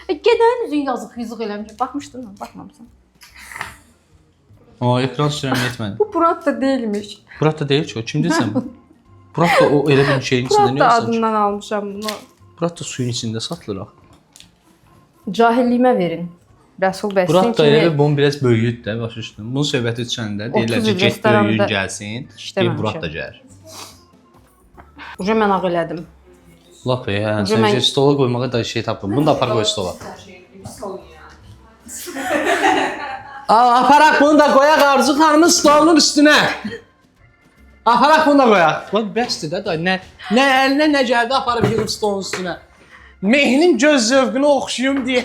Gedəyin üzün yazıq eləmiş. Baxmışdın mı? Baxmamısan. O ekran sürəm yetmədi. Bu Burat da değilmiş. Burat da deyil ki, o kimdir sən? Burat da o elə bir şeyin içində Burat nə da olsun ki? adından almışam bunu. Burat da suyun içində satılır. Cahilliyimə verin. Rəsul bəsin Burat da kimi elə bunun biraz böyüyüdür də, başa düşdün. Bunun söhbəti düşəndə deyirlər 30 ki, il get restoranda böyüyün gəlsin. işləməmişəm. Burat da gəlir. Uca mən ağ elədim. Lap hə, Uca sən mən- stola qoymağa da şey tapın. Bunu da apar qoy stola. Aparaq bunu da qoyaq Arzu xanımın stolunun üstünə. Aparaq bunu da qoyaq. Bax bəsdir də da nə əlinə nə gəldi aparıb yığıb stolun üstünə. Mehinin göz zövqünü oxşuyum deyə.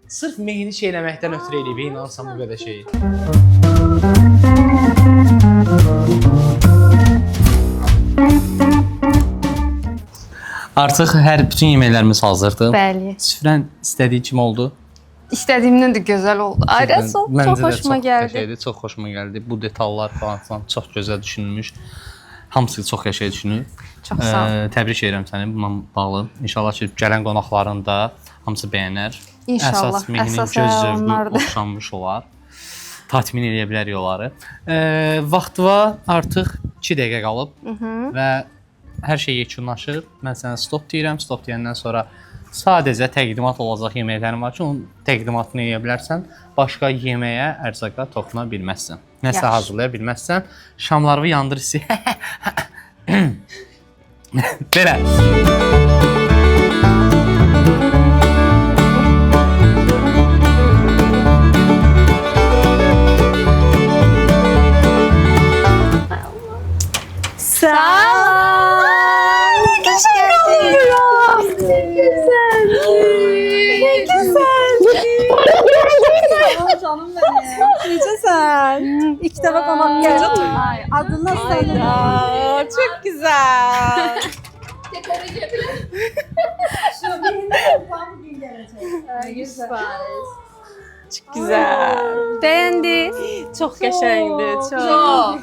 Sırf mehini şey eləməkdən ötürü eləyib, inansam bu qədər şeyi. Artıq bütün yeməklərimiz hazırdır. Bəli. Süfrən istədiyi kimi oldu. İstədiyimdən də gözəl oldu. Ayrıca çox xoşuma gəldi. Qəşəngdir, çox xoşuma gəldi. Bu detallar falan çox gözəl düşünülmüş. Hamısı çox qəşəng düşünülüb. Çox sağ ol. Təbrik edirəm səni bununla bağlı. İnşallah ki, gələn qonaqların da hamısı bəyənər. İnşallah. Əsas mehinin göz zövqü oxşanmış olar. Tatmin edə bilərik onları. Vaxtıva artıq 2 dəqiqə qalıb və hər şey yekunlaşır. Mən sənə stop deyirəm. Stop deyəndən sonra sadəcə təqdimat olacaq yeməklərim var ki, onun təqdimatını edə bilərsən. Başqa yeməyə, ərzaqa toxuna bilməzsən. Nəsə hazırlaya bilməzsən. Şamlarını yandırırsın. Belə. Canım benim. Necəsən? İlk dəfə qonaq gəldin. Adın nədir? Çok güzel. Çok güzel. Beğendi. Çok qəşəngdi. Çok.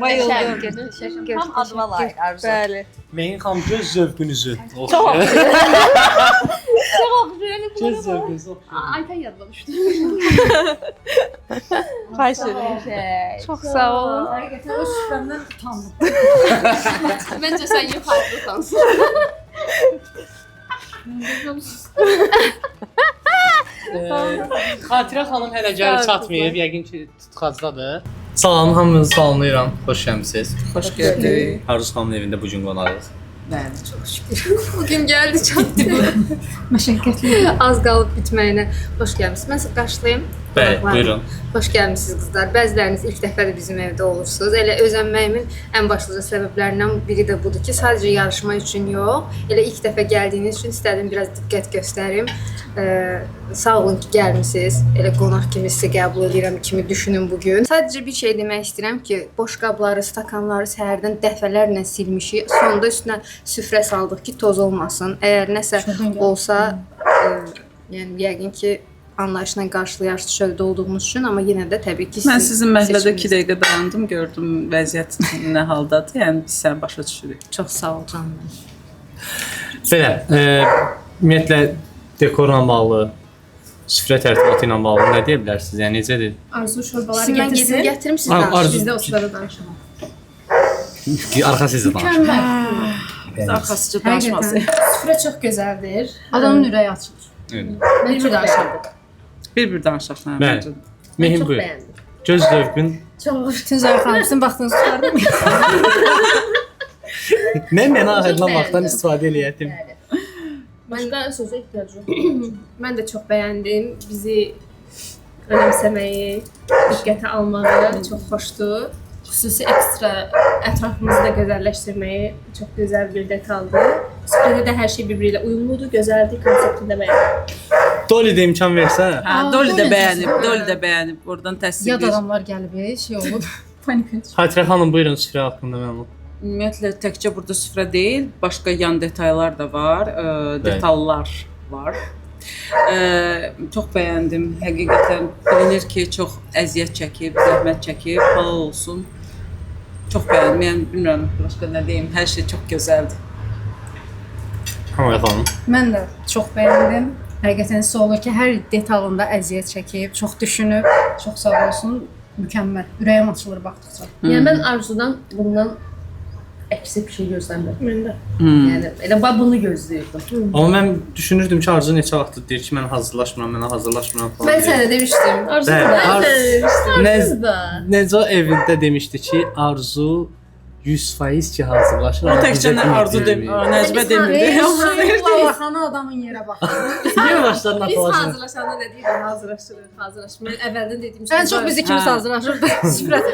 Bayıldım. Təşəkkür. Tam adıma layık Arzu. Bəli. Mehin xanım göz zövqünüzü. Çok. Göz zövqünüzü. Ayten yadına düştü. Xahiş edirəm. Çox sağ olun. Həqiqətən o süfrəmdən utandım. Bence sen yukarıda utansın. Xatirə xanım hələ gəlib çatmayıb, yəqin ki, tutxacdadır. Salam, hamınızı salamlayıram. Xoş gəlmisiniz. Xoş gəldik. Arzu xanımın evində bu gün qonağıq. Bugün gəldi çatdı. Məşəqqətli. Az qalıb bitməyinə. Xoş gəlmisiniz. Mən sizə qarşılayım. Bəli, buyurun. Xoş gəlmisiniz qızlar. Bəziləriniz ilk dəfədir bizim evdə olursunuz. Elə özənməyimin ən başlıca səbəblərindən biri də budur ki, sadəcə yarışma üçün yox, elə ilk dəfə gəldiyiniz üçün istədim biraz diqqət göstərim. Sağ olun ki, gəlmisiniz. Elə qonaq kimi sizə qəbul edirəm kimi düşünün bugün. Sadəcə bir şey demək istəyirəm ki, boş qabları, stakanları səhərdən dəfələrlə silmişik. Sonda üstünə süfrə saldıq ki, toz olmasın. Əgər nəsə olsa, yəni yəqin ki, anlayışla qarşılayarsınız çöldə olduğumuz üçün, amma yenə də təbii ki, Mən sizin məhəllədə 2 dəqiqə dayandım, gördüm vəziyyət nə haldadır. Yəni biz sən başa düşürük. Çox sağ ol canım. Belə, ümumiyyətlə dekorla bağlı, süfrə tərtibatı ilə bağlı nə deyə bilərsiniz? Yəni necədir? Arzu şorbaları Sizin mən gedim gətirim siz danışın. Biz de o sırada danışalım. Arxa sizə danışın. Biz arxasıca danışması. Süfre çok güzeldir. Adamın ürəyi açılır. Ben çok danışalım. Bir danışaq nə Bəli. məncə. Mehin Çok buyur. beğendim. Göz zövqün. Bütün Zəhra xanım, sizin vaxtınızı tutardım. Mən aydınlanmaqdan istifadə eləyədim. Başka söze ihtiyacı yok. Ben de çok beğendim. Bizi önemsemeyi, dikkate almağı çok hoştu. Xüsusi ekstra ətrafımızı da gözəlləşdirməyi çok güzel bir detaldı. Süfrədə də hər şey birbiriyle uyumludur, gözəldi, konseptini də beğendim. Dolly də imkan versə. Hə, Dolly də bəyənib, Dolly də bəyənib. Oradan Yad təsdiqləyir. adamlar gəlib, şey olub. Panika düşdü. Xatirə xanım buyurun süfrə haqqında məlumat. Ümumiyyətlə təkcə burada süfrə deyil, başqa yan detallar da var, detallar var. Çox bəyəndim. Həqiqətən bilinir ki, çox əziyyət çəkib, zəhmət çəkib, halal olsun. Çox bəyəndim. Yəni bilmirəm başqa nə deyim. Hər şey çox gözəldir. Hamaya xanım. Mən də çox bəyəndim. Həqiqətən hiss olur ki, hər detalında əziyyət çəkib, çox düşünüb, çox sağ olsun. Mükəmməl. Ürəyim açılır baxdıqca. Yani ben Arzu'dan bundan eksik bir şey gözləmirdim. Mən də. Yani elə bunu gözləyirdim. Amma mən düşünürdüm ki, Arzu neçə vaxtdır deyir ki, mən hazırlaşmıram falan. Ben sana demiştim. Bəli, Arzu da. Neco evində demişdi ki, Arzu 100% ki hazırlaşır. O təkcə nə arzu demir, Nəcmə demirdi. Laxana adamın yerə baxır. Niyə başlarına Biz falan? hazırlaşanda nə deyirik? Hazırlaşırıq. Mən əvvəldən dediyim Ən çox biz ikimiz hazırlaşırdıq. Süfrət.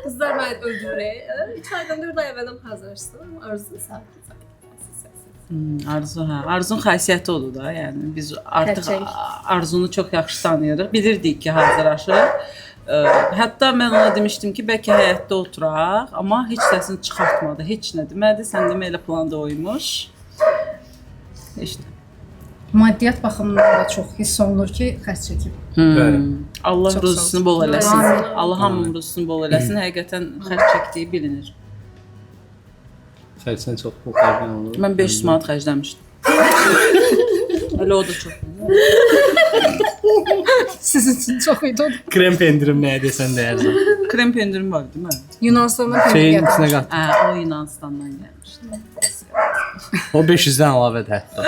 Qızlar məni öldürür. 3 aydan 4 ay əvvəldən hazırlaşdım. Arzu sakit. Arzu, hə. Arzunun xasiyyəti odur da. Yəni biz artıq Gerçək. Arzunu çox yaxşı tanıyırıq. Bilirdik ki, hazırlaşır. Hətta mən ona demişdim ki, bəlkə həyətdə oturaq, amma heç səsini çıxartmadı, heç nə demədi. Sən demə elə planda oymuş. İşte. Maddiyyat baxımından da çox hiss olunur ki, xərc çəkib. Allah Çox ruzusunu bol eləsin. Allah hamının ruzusunu bol eləsin. Həqiqətən xərc çəkdiyi bilinir. Xərcdən çox pul xərclən olur. Mən 500 manat xərcləmişdim. Elə o da çox. Sizin üçün çox idi o. Krem pendirim nəyə desən deyərsən. Krem pendirim var, değil mi? Yunanistandan pendir Şeyin içinə gətirmiş. qat. Hə, o Yunanistandan gəlmişdi. O 500-dən əlavədir hətta.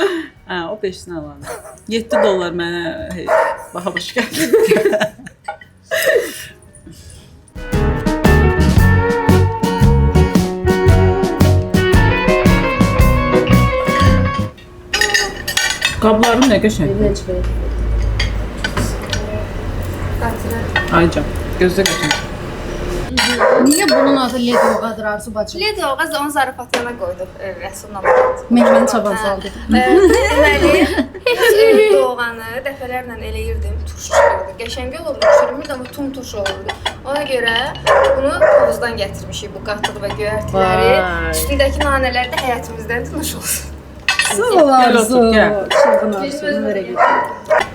Hə, o 5-dən əlavə. 7 dollar mənə baha baş gəldi. Qablarım nə qəşəng. Aycan, gözdə qəşəng. Niyə bunun adı Ledoğadır Arzu bacı? Ledi Oğaz onun zarafatına qoyduq Rəsulla. Mən çaban saldı. Deməli, heç doğanı dəfələrlə eləyirdim, turş çıxırdı. Qəşəng olurdu, çürümürdü, amma tum-turş olurdu. Ona görə bunu Tovuzdan gətirmişik bu qatıq və göyərtiləri. Üstündəki nanələr də həyətimizdən tanış olsun. Sağ ol Arzu. Çılğın Arzu. Verə getirdik.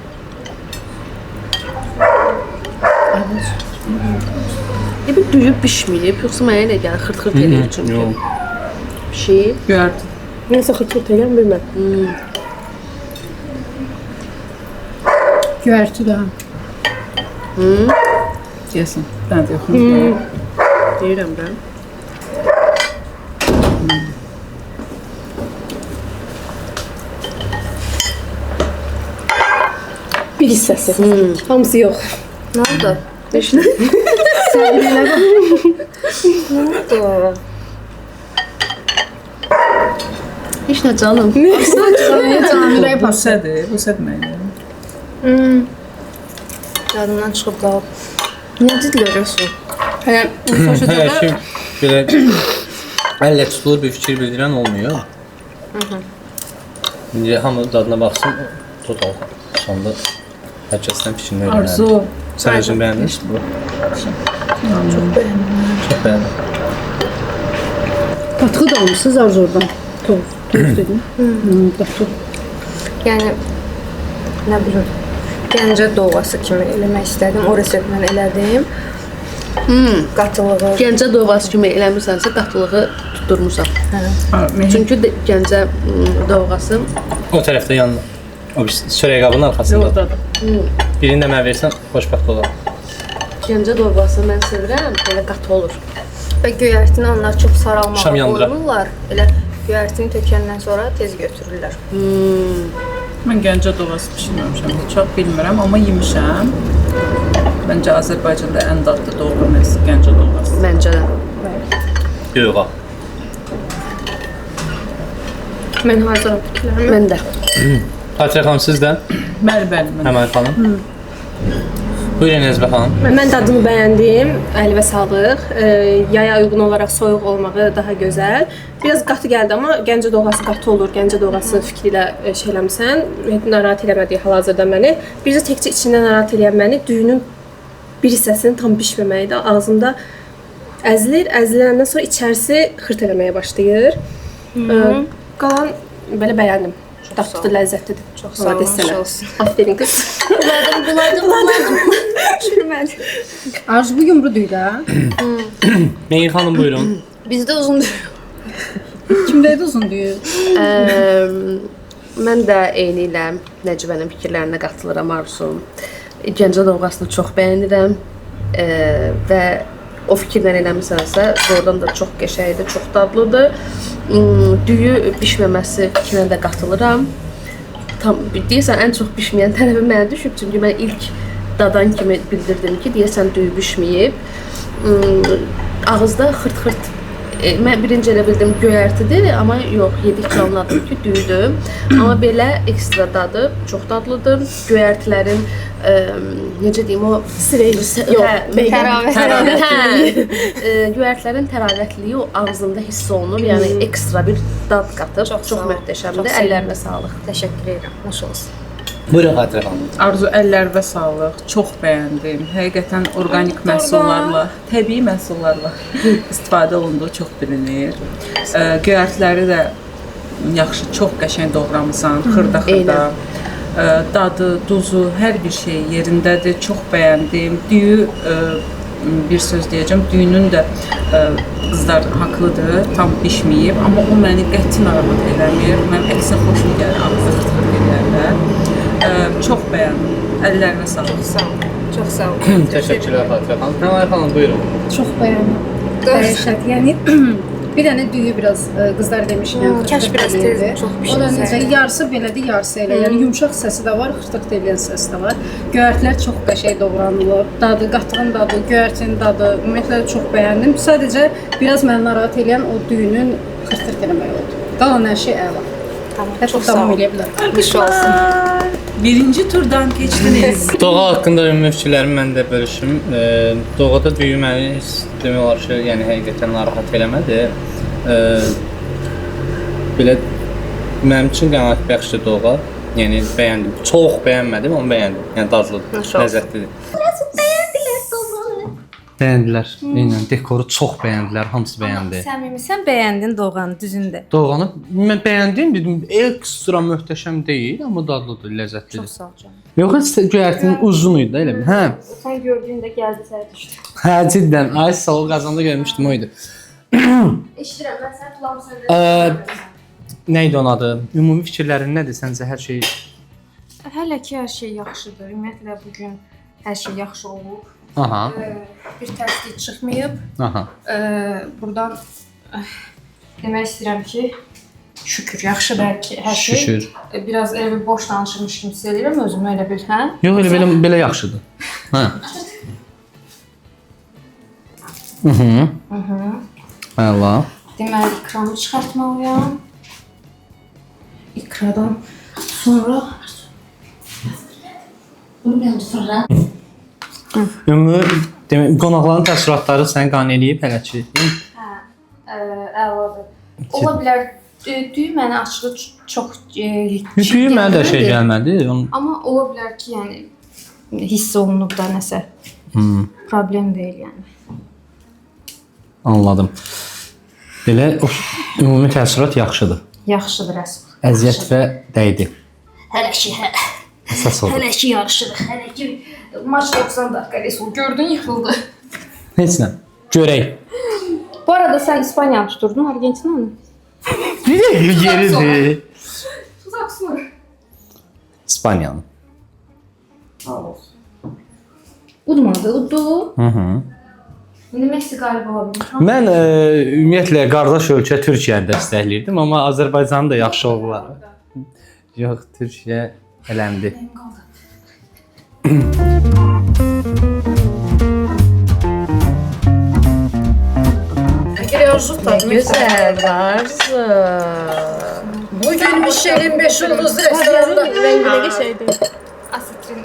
Bir düyüb bişməyib, yoxsa mənə elə gəlir, xırt-xırt eləyir çünki. Pişiyib. Göyərti. Nəsə xırt-xırt eləyəm bilməm. Göyərti də. Deyəsən, mən də yoxum. Deyirəm mən. Bir hissəsi. Hamısı yox. Nə oldu? Səbirlə bax. Nə oldu? Heç nə canım. Canıraya Bu sədir, bu sədir mənə. Yadımdan çıxıb qalıb. Necə deyirsən? Hər şey belə əllə tutulur bir fikir bildirən olmuyor. İndi hamı dadına baxsın, total sonda hər kəsdən fikrini öyrənər. Arzu. Sən özün bəyəndin? Çox bəyəndim. Qatığı da almışsınız Arzu oradan. Toz dedim. Qatıq. Yəni nə bilim, Gəncə doğası kimi eləmək istədim. O reseptlə elədim. Qatılığı. Gəncə doğası kimi eləmirsənsə, qatılığı tutturmursan. Çünki Gəncə doğası O tərəfdə yanına. O çörək qabının arxasında. Birini də mən versən, xoşbəxt olar. Gəncə doğasını mən sevirəm, belə qatı olur. Və göyərtini onlar çox saralmağa Şam yandıra. qoyurlar. Elə göyərtini tökəndən sonra tez götürürlər. Mən Gəncə doğası bişirməmişəm, çox bilmirəm, amma yemişəm. Məncə Azərbaycanda ən dadlı doğru məhsul Gəncə doğası. Məncə də. Yox. Mən hazıram fikirlərim. Mən də. Xatirə xanım sizdən? Bəli, bəli. Həmən xanım. Buyurun Nəzbə xanım. Mən dadını bəyəndim. Əlinizə sağlıq. Yaya uyğun olaraq soyuq olmağı daha gözəl. Biraz qatı gəldi, amma Gəncə doğası qatı olur. Gəncə doğası fikri ilə şey eləmisən. Narahat eləmədiyi hal-hazırda məni. Bircə təkcə içində narahat eləyən məni düyünün bir hissəsinin tam bişməməyidir. Ağzımda əzilir. Əziləndən sonra içərisi xırt eləməyə başlayır. Qalan belə bəyəndim. Dadlı, ləzzətlidir. Çox sağ olun. Aferin qız. Buladım. Çürümədi. Arzu bu yumrudur da. Meyir xanım buyurun. Bizdə uzundur. Kimdəydi uzun düyü? Mən də eyni ilə Nəcbənin fikirlərinə qatılıram Arzu. Gəncə doğasını çox bəyənirəm və o fikirlə eləmisənsə, doğrudan da çox qəşəngdir, çox dadlıdır. Düyü bişməməsi fikrinə də qatılıram. Tam deyəsən ən çox bişməyən tərəfi mənə düşüb, çünki mən ilk dadan kimi bildirdim ki, deyəsən düyü bişməyib. Ağızda xırt-xırt mən birinci elə bildim göyərtidir, amma yox, yedikcə anladım ki, düyüdür. Amma belə ekstra dadı çox dadlıdır. Göyərtilərin necə deyim, o göyərtilərin təravətliyi o ağzında hiss olunur. Yəni ekstra bir dad qatır. Çox möhtəşəmdir. Əllərinə sağlıq. Təşəkkür edirəm. Xoş olsun. Buyurun Xatirə xanım. Arzu, əllərinə sağlıq. Çox bəyəndim. Həqiqətən orqanik məhsullarla, təbii məhsullarla istifadə olunduğu çox bilinir. Göyərtiləri də yaxşı, çox qəşəng doğramısan, xırda-xırda. Dadı, duzu, hər bir şey yerindədir. Çox bəyəndim. Düyü, bir söz deyəcəm, düyünün də qızlar haqlıdır, tam bişməyib, amma o məni qəti narahat eləmir. Mənim əksinə xoşum gəlir, ağzı xırtıq eləyəndə. Çox bəyəndim. Əllərinə sağlıq. Sağ olun. Çox sağ olun. Təşəkkürlər Xatirə xanım. Pənayə xanım, buyurun. Çox bəyəndim. Dəhşət. Yəni bir dənə düyü biraz qızlar demişkən. Kaş biraz tez çox O da necə yarısı belədir, yarısı elə. Yəni yumşaq səsi də var, xırtıq eləyən səsi də var. Göyərtilər çox qəşəng doğranılıb. Dadı, qatığın dadı, göyərtinin dadı, ümumiyyətlə çox bəyəndim. Sadəcə biraz məni narahat edən o düyünün xırtıq eləmək oldu. Qalan hər şey əla. Tamam. Çox davam edə bilər. Xoş olsun. Birinci turdan keçdiniz. Doğa haqqında ümumi fikirlərimi mən də bölüşüm. Doğada düyü məni heç demək olar ki, yəni həqiqətən narahat eləmədi. Belə mənim üçün qənaətbəxşdir doğa. Yəni bəyəndim. Çox bəyənmədim, amma bəyəndim. Yəni dadlıdır, ləzzətlidir. Bəyəndilər. Eynən dekoru çox bəyəndilər, hamısı bəyəndi. Səmimisən, bəyəndin Doğanı, düzündə. Doğanı mən bəyəndim, dedim ekstra möhtəşəm deyil, amma dadlıdır, ləzzətlidir. Çox sağ ol canım. Yox, göyərtinin uzun idi də elə bil. Hə. Sən gördüyündə gəldi sənə düşdü. Hə, ciddən. Ay sağ ol, qazanda görmüşdüm o idi. Eşidirəm, mən sən tulamı söndürürəm. Nə idi onun adı? Ümumi fikirlərin nədir səncə hər şey? Hələ ki hər şey yaxşıdır. Ümumiyyətlə bu gün hər şey yaxşı olub. Aha. Bir tərslik çıxmayıb. Aha. Buradan demək istəyirəm ki, şükür, yaxşı bəlkə hər şey. Şükür. Biraz elə bir boş danışırmış kimi hiss edirəm özümü elə bil, hə? Yox, elə belə yaxşıdır. Hə. Əla. Deməli, ikramı çıxartmalıyam. İkradan sonra Bunu ben tutarım. Ümumi demək qonaqların təəssüratları səni qane eləyib hələ ki. əladır. Ola bilər düyü mənə açığı çox Düyü mənə də şey gəlmədi. Amma ola bilər ki, yəni hiss olunub da nəsə. Problem deyil yəni. Anladım. Belə ümumi təəssürat yaxşıdır. Yaxşıdır əsl. Əziyyət və dəydi. Hələ ki, Əsas oldu. hələ ki yarışırıq. Hələ ki maç 90 dəqiqə resul gördün yıxıldı. Heç nə. Görək. Bu arada sən İspaniyanı tuturdun, Argentinanı. Bir də yeridir. Uzaksın. İspaniyanın. Udmadı, uddu. Hı. İndi Messi qalib ola bilir. Mən ümumiyyətlə qardaş ölkə Türkiyəni dəstəkləyirdim, amma Azərbaycanın da yaxşı oldular. Yox, Türkiyə eləndi. Güzel Arzu. Bugün Michelin 5 yıldızlı restoranda. Rengi de geçeydi. Asitrin.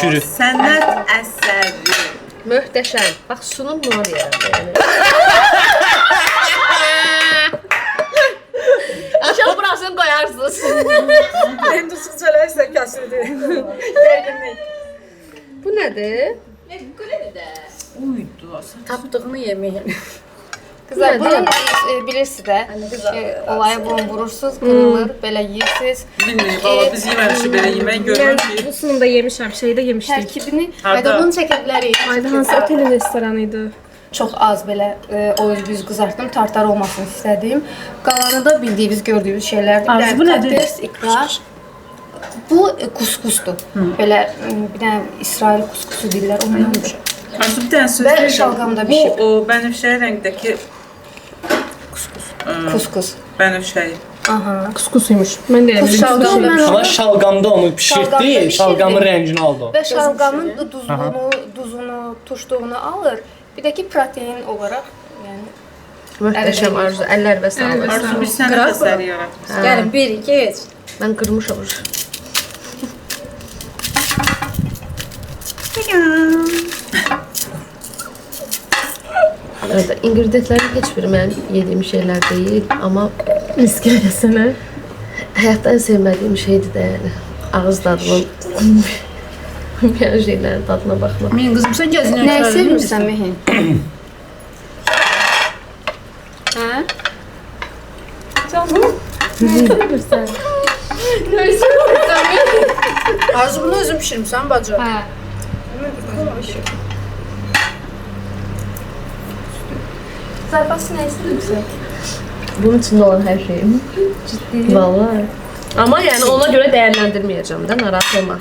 Çürü. Sənət əsəri. Möhtəşəm. Bax sunum buna deyirəm yəni. Aşağı burasını qoyarsınız. Mən düşəcələrsə kəsirdi. Bu nədir? Uydu. Tapdığını yeməyin. Qızlar, bunun bilirsiniz də, olaya bunu vurursunuz, qırılır, belə yeyirsiniz. Bilmiyorum, valla biz yeməmişik belə yemək görmüşük. Bu sunumda yemişəm, şeydə yemişdik. Tərkibini Hayda bunu çəkə bilərik. Ayda hansı otelin restoranıydı? çox az belə o biz qızartdım, tartar olmasını istədim. Qalanı da bildiyimiz, gördüyümüz şeylərdir. Arzu, bu nədir? Patates, ikra. Bu kuskusdur. Belə bir dənə İsrail kuskusu deyirlər, onu yemişəm. Arzu, bir dənə söz Və deyəcəm. şalqam da bişib. Bu o bənövşəyi rəngdəki Kuskus. bənövşəyi. Aha. Kuskusuymuş. Mən də elə bildim. Şalqamla Ama şalgamda onu pişirdi, Şalgamda şalgamın pişirdi. rəngini aldı o. və şalqamın duzunu, turşduğunu alır. Bir də ki, protein olaraq, yəni Möhtəşəm Arzu, əllər və sağlıq. Arzu bir sənət əsəri yaratmışsan. Gəlin 1 2 3. Mən qırmışam. Evet, ingredientlərin heç biri mənim yediyim şeylər deyil, amma risk eləsənə həyatda ən sevmədiyim şeydir də, yəni ağız dadının bilməyən şeylərin dadına baxmaq. Mən qızım sən gəzinə Nə sevmirsən Mehin? Hə? Arzu bunu özün bişirmisən bacı? Hə. Zarfası nə istəyirsən? Bunun içində olan hər şeyim. Ciddi. Vallahi. Amma yəni ona görə dəyərləndirməyəcəm də, narahat olma.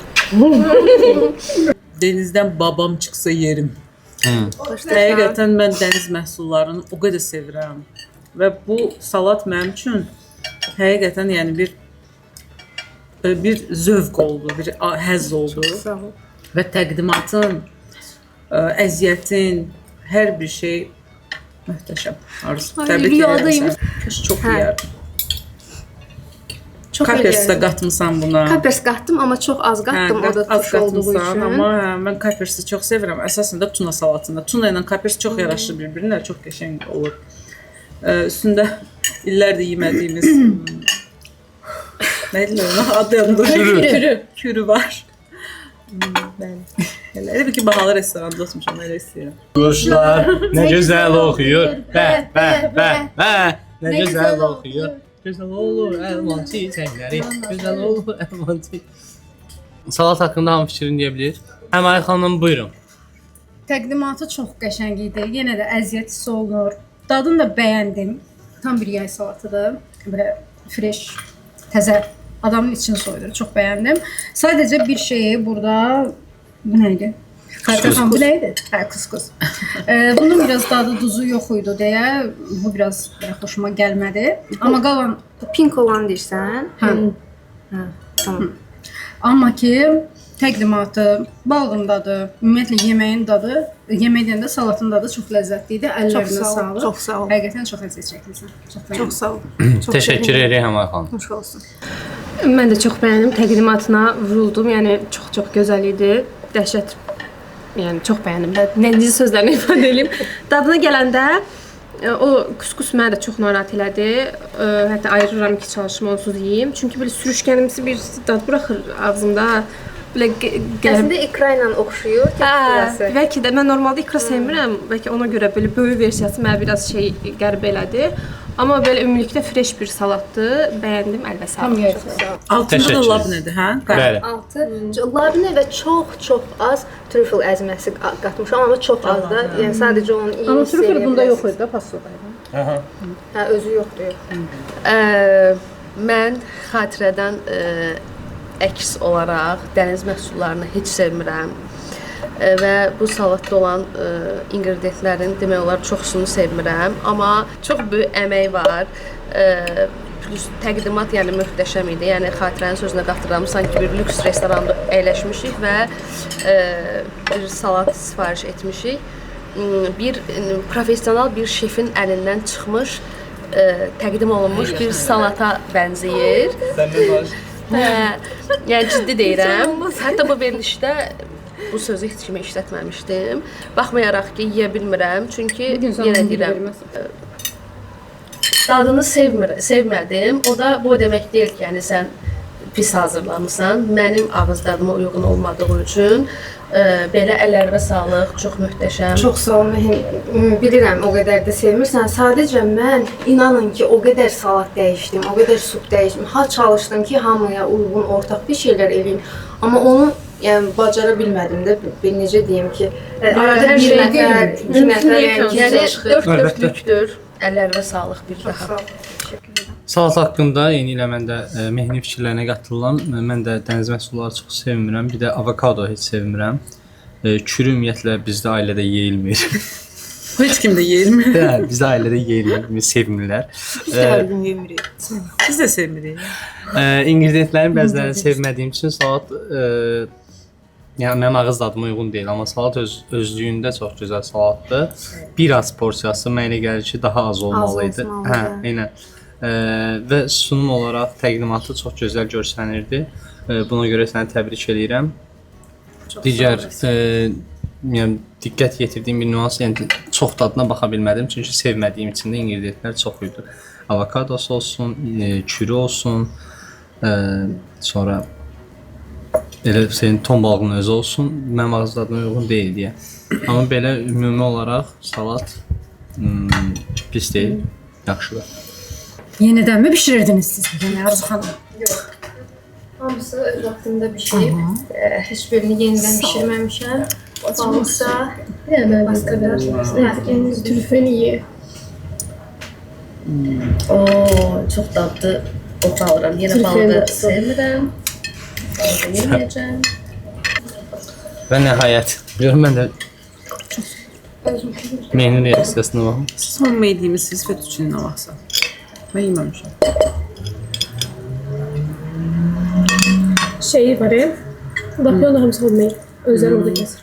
Denizdən babam çıxsa yerim. Həqiqətən mən dəniz məhsullarını o qədər sevirəm. Və bu salat mənim üçün həqiqətən yəni bir zövq oldu, bir həzz oldu. Sağ ol. Və təqdimatın, əziyyətin, hər bir şey möhtəşəm. Arzu, təbrik edirəm səni. Köş çox yeyər. Çox Kapers da eləyirəm. qatmısan buna. Kapers qatdım, amma çox az qatdım, o da az tuş olduğu qatmısan, üçün. amma mən kapersi çox sevirəm. Əsasən də tuna salatında. Tuna ilə kapers çox yaraşır bir-birinə, çox qəşəng olur. Üstündə illərdir yemədiyimiz nə deyirlər, adlandır. Kürü var. Bəli. Elə bir ki, bahalı restoranda oturmuşam, elə istəyirəm. Quşlar nə gözəl oxuyur. Bə, bə, bə, bə. Nə gözəl oxuyur. Gözəl olur əlvan çiçəkləri. Gözəl olur əlvan çiçəkləri. Salat haqqında hamı fikrini deyə bilir. Əmay xanım, buyurun. Təqdimatı çox qəşəng idi. Yenə də əziyyət hiss olunur. Dadını da bəyəndim. Tam bir yay salatıdır. Belə fresh, təzə. Adamın içini soyudur. Çox bəyəndim. Sadəcə bir şeyi burada bu nə idi? Xartəxan bu nə idi? Hə, kuskus. Bunun biraz dadı, duzu yox idi deyə bu biraz xoşuma gəlmədi. Amma qalan Pink olan deyirsən? hə. Hə, tamam. Amma ki təqdimatı, balığın dadı, ümumiyyətlə yeməyin dadı, yemək deyəndə salatın dadı çox ləzzətli idi. Əllərinə sağlıq. Çox sağ ol. Həqiqətən çox əziyyət çəkmisən. Çox bəyəndim. Çox sağ ol. Təşəkkür edirəm Əmay xanım. Xoş olsun. Mən də çox bəyəndim. Təqdimatına vuruldum. Yəni çox gözəl idi. Dəhşət. Yəni çox bəyəndim. Necə sözlərlə ifadə edeyim. Dadına gələndə o kuskus məni də çox narahat elədi. Hətta ayırıram ki, çalışım onsuz yeyim. Çünki belə sürüşkənimsi bir dad buraxır ağzımda. Belə Əslində ikra ilə oxşuyur teksturası. Bəlkə də mən normalda ikra sevmirəm. Bəlkə ona görə belə böyük versiyası mənə biraz qəribə elədi. Amma belə ümumilikdə fresh bir salatdır. Bəyəndim, əlbəttə. Tam yerində. Altında da Təşəkkür labnedir, hə? Bəli. Altı labnə və çox az trüfel əzməsi qatmışam, amma çox az da. Yəni sadəcə onun iyi Amma trüfel bunda yox idi də pastada. Hə, özü yoxdur. Mən xatirədən əks olaraq dəniz məhsullarını heç sevmirəm. Və bu salatda olan ingredientlərin demək olar çoxsunu sevmirəm, amma çox böyük əmək var. Plus təqdimat yəni möhtəşəm idi. Yəni xatirənin sözünə qatırıram, sanki bir lüks restoranda əyləşmişik və bir salat sifariş etmişik. Bir professional bir şefin əlindən çıxmış, təqdim olunmuş bir salata bənzəyir. Yəni ciddi deyirəm. Hətta bu verilişdə bu sözü heç kimə işlətməmişdim. Baxmayaraq ki, yeyə bilmirəm, çünki yenə deyirəm, dadını sevmədim. O da bu demək deyil ki, yəni sən pis hazırlamısan. Mənim ağız dadıma uyğun olmadığı üçün belə əllərinə sağlıq, çox möhtəşəm. Çox sağ ol Mehin. Bilirəm o qədər də sevmirsən. Sadəcə mən inanın ki, o qədər salat dəyişdim, o qədər sup dəyişdim. Ha çalışdım ki, hamıya uyğun ortaq bir şeylər eləyim. Amma onu yəni bacara bilmədim də. Necə deyim ki, arada hər bir şey nəfər, iki nəfər, Yəni dörtlüklükdür. Əllərinə sağlıq bir daha. Salat haqqında yeni ilə mən də Mehni fikirlərinə qatılıram. Mən də dəniz məhsulları çox sevmirəm. Bir də avokado heç sevmirəm. Kürü ümumiyyətlə bizdə ailədə yeyilmir. Heç kim də yeyilmir. Hə, bizdə ailədə yeyilmir, sevmirlər. Biz də hər gün yemirik. Biz də sevmirik. İngredientlərin bəzilərini sevmədiyim üçün salat Yəni mənim ağız dadıma uyğun deyil, amma salat özlüyündə çox gözəl salatdır. Biraz porsiyası mənə elə gəlir ki, daha az olmalı idi. Hə, eynən. Və sunum olaraq təqdimatı çox gözəl görsənirdi. Buna görə səni təbrik eləyirəm. Digər yəni diqqət yetirdiyim bir nüans, yəni çox dadına baxa bilmədim çünki sevmədiyim üçün də inqrediyentlər çox idi. Avokadosu olsun, kürü olsun, sonra elə senin ton balığının özü olsun, mənim ağız dadıma uyğun deyil deyə. Amma belə ümumi olaraq salat pis deyil, yaxşıdır. Yenidənmi bişirirdiniz siz bunu Arzu xanım? Yox. Hamısı öz vaxtında bişirib. Heç birini yenidən bişirməmişəm. Balıqsa, başqa bir trüfeni ye. Çox dadlı ot alıram. Yenə balığı sevmirəm. Balığı yeməyəcəm. Və nəhayət, görüm mən də menü reaksiyasına baxım. Siz homemade yemişsiniz fettuccine nə vaxtsa? Mən yeməmişəm. Şeyi var ya, Vapion da hamısı homemade. Özləri orada kəsir.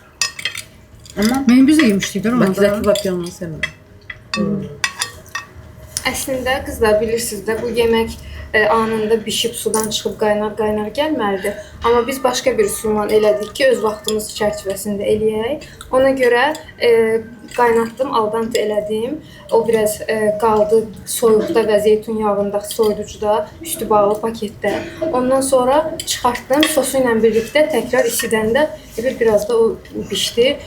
Amma Mən biz də yemişdik də Bakıdakı vapionunu sevmirəm. Əslində qızlar bilirsiniz də bu yemək anında bişib sudan çıxıb qaynar gəlməlidir. Amma biz başqa bir üsulla elədik ki, öz vaxtımız çərçivəsində eləyək. Ona görə qaynatdım, al dente elədim. O biraz qaldı soyuqda və zeytun yağında, soyuducuda, üstü bağlı paketdə. Ondan sonra çıxartdım, sosu ilə birlikdə təkrar isidəndə biraz da o bişdi.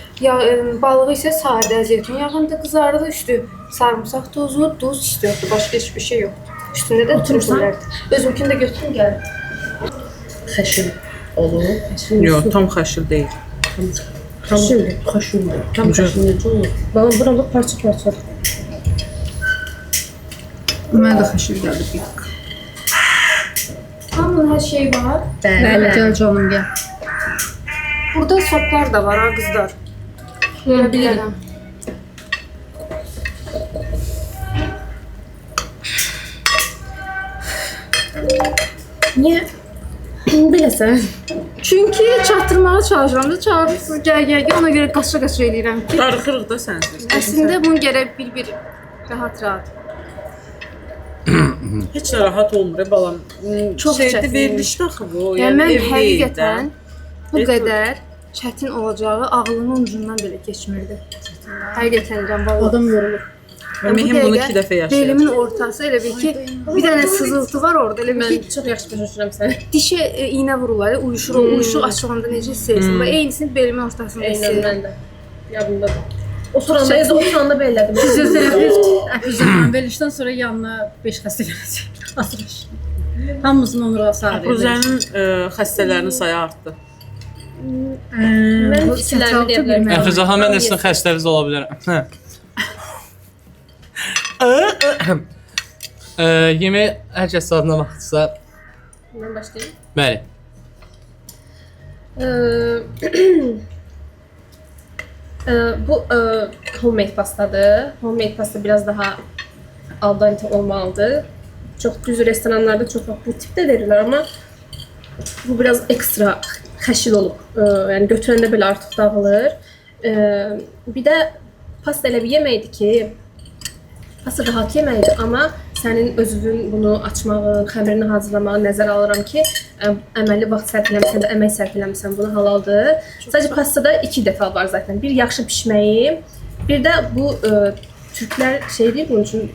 Balığı isə sadə zeytun yağında qızardı, üstü sarımsaq tozu, duz istiyordu, başqa heç bir şey yoxdur. Üstündə də otururlardı. Özümkünü də götürüm gəl. Xəşil olur. Yox, tam xəşil deyil. Xəşildir. Xəşildir. Tam xəşil necə olur? Bana buramda parça-parça. Mənə də xəşil gəldi. Hamının hər şeyi var. Bəli. Gəl canım gəl. Burada soplar da var ha qızlar. Bilirəm. Niyə? Biləsən. Çünki çatdırmağa çalışıram da çağırırsınız, gəl, ona görə qaça-qaça eləyirəm ki, Darıxırıq da sənsiz. əslində bunu gərək bir rahat. Heç də rahat olmur balam. Çox Şeydə çətin. verilişdə axı bu. Yəni mən ev həqiqətən bu Et- qədər çətin olacağı ağlımın ucundan belə keçmirdi. Həqiqətən deyirəm, vallahi. Adam yorulur. Mühim bunu 2 dəfə yaşayır. Belimin ortası elə bil ki, bir dənə sızıltı var orada, elə bil Mən ki, çox yaxşı başa düşürəm səni. dişə iynə vururlar, uyuşur, o uyuşuq açılanda necə hiss edirsən? Və eynisini belimin ortasında hiss Eynən edirəm. mən də. Yadımdadır. Oturanda, evdə oturanda belə elədim. Fizyoterapevt əfizəm. Verilişdən sonra yanına 5 xəstə gələcək. Hazırlaş. Hamımızın onlara sağ verir. Ruzənin xəstələrinin sayı artdı. Mən fikirlərimi deyə bilərəm. Əfizə xanım, mən də sizin xəstəniz ola bilərəm. Yemək hər kəs adına baxırsa, Mən başlayayım. bəli. Bu homemade pastadır. Homemade pasta biraz daha al dente olmalıdır. Çok düz restoranlarda çok bu tipte verirler ama bu biraz ekstra xəşil olub. Yəni götürəndə belə artıq dağılır. Bir də pasta elə bir yeməkdir ki, pasta rahat yeməkdir, amma sənin özün bunu açmağın, xəmirini hazırlamağın nəzərə alıram ki, əməli vaxt sərf eləmirsən də, əmək sərf eləmirsən, bunu halaldır. Sadəcə pastada 2 dəfə var zaten. Bir yaxşı bişməyi, bir də bu Türklər şey deyir bunun üçün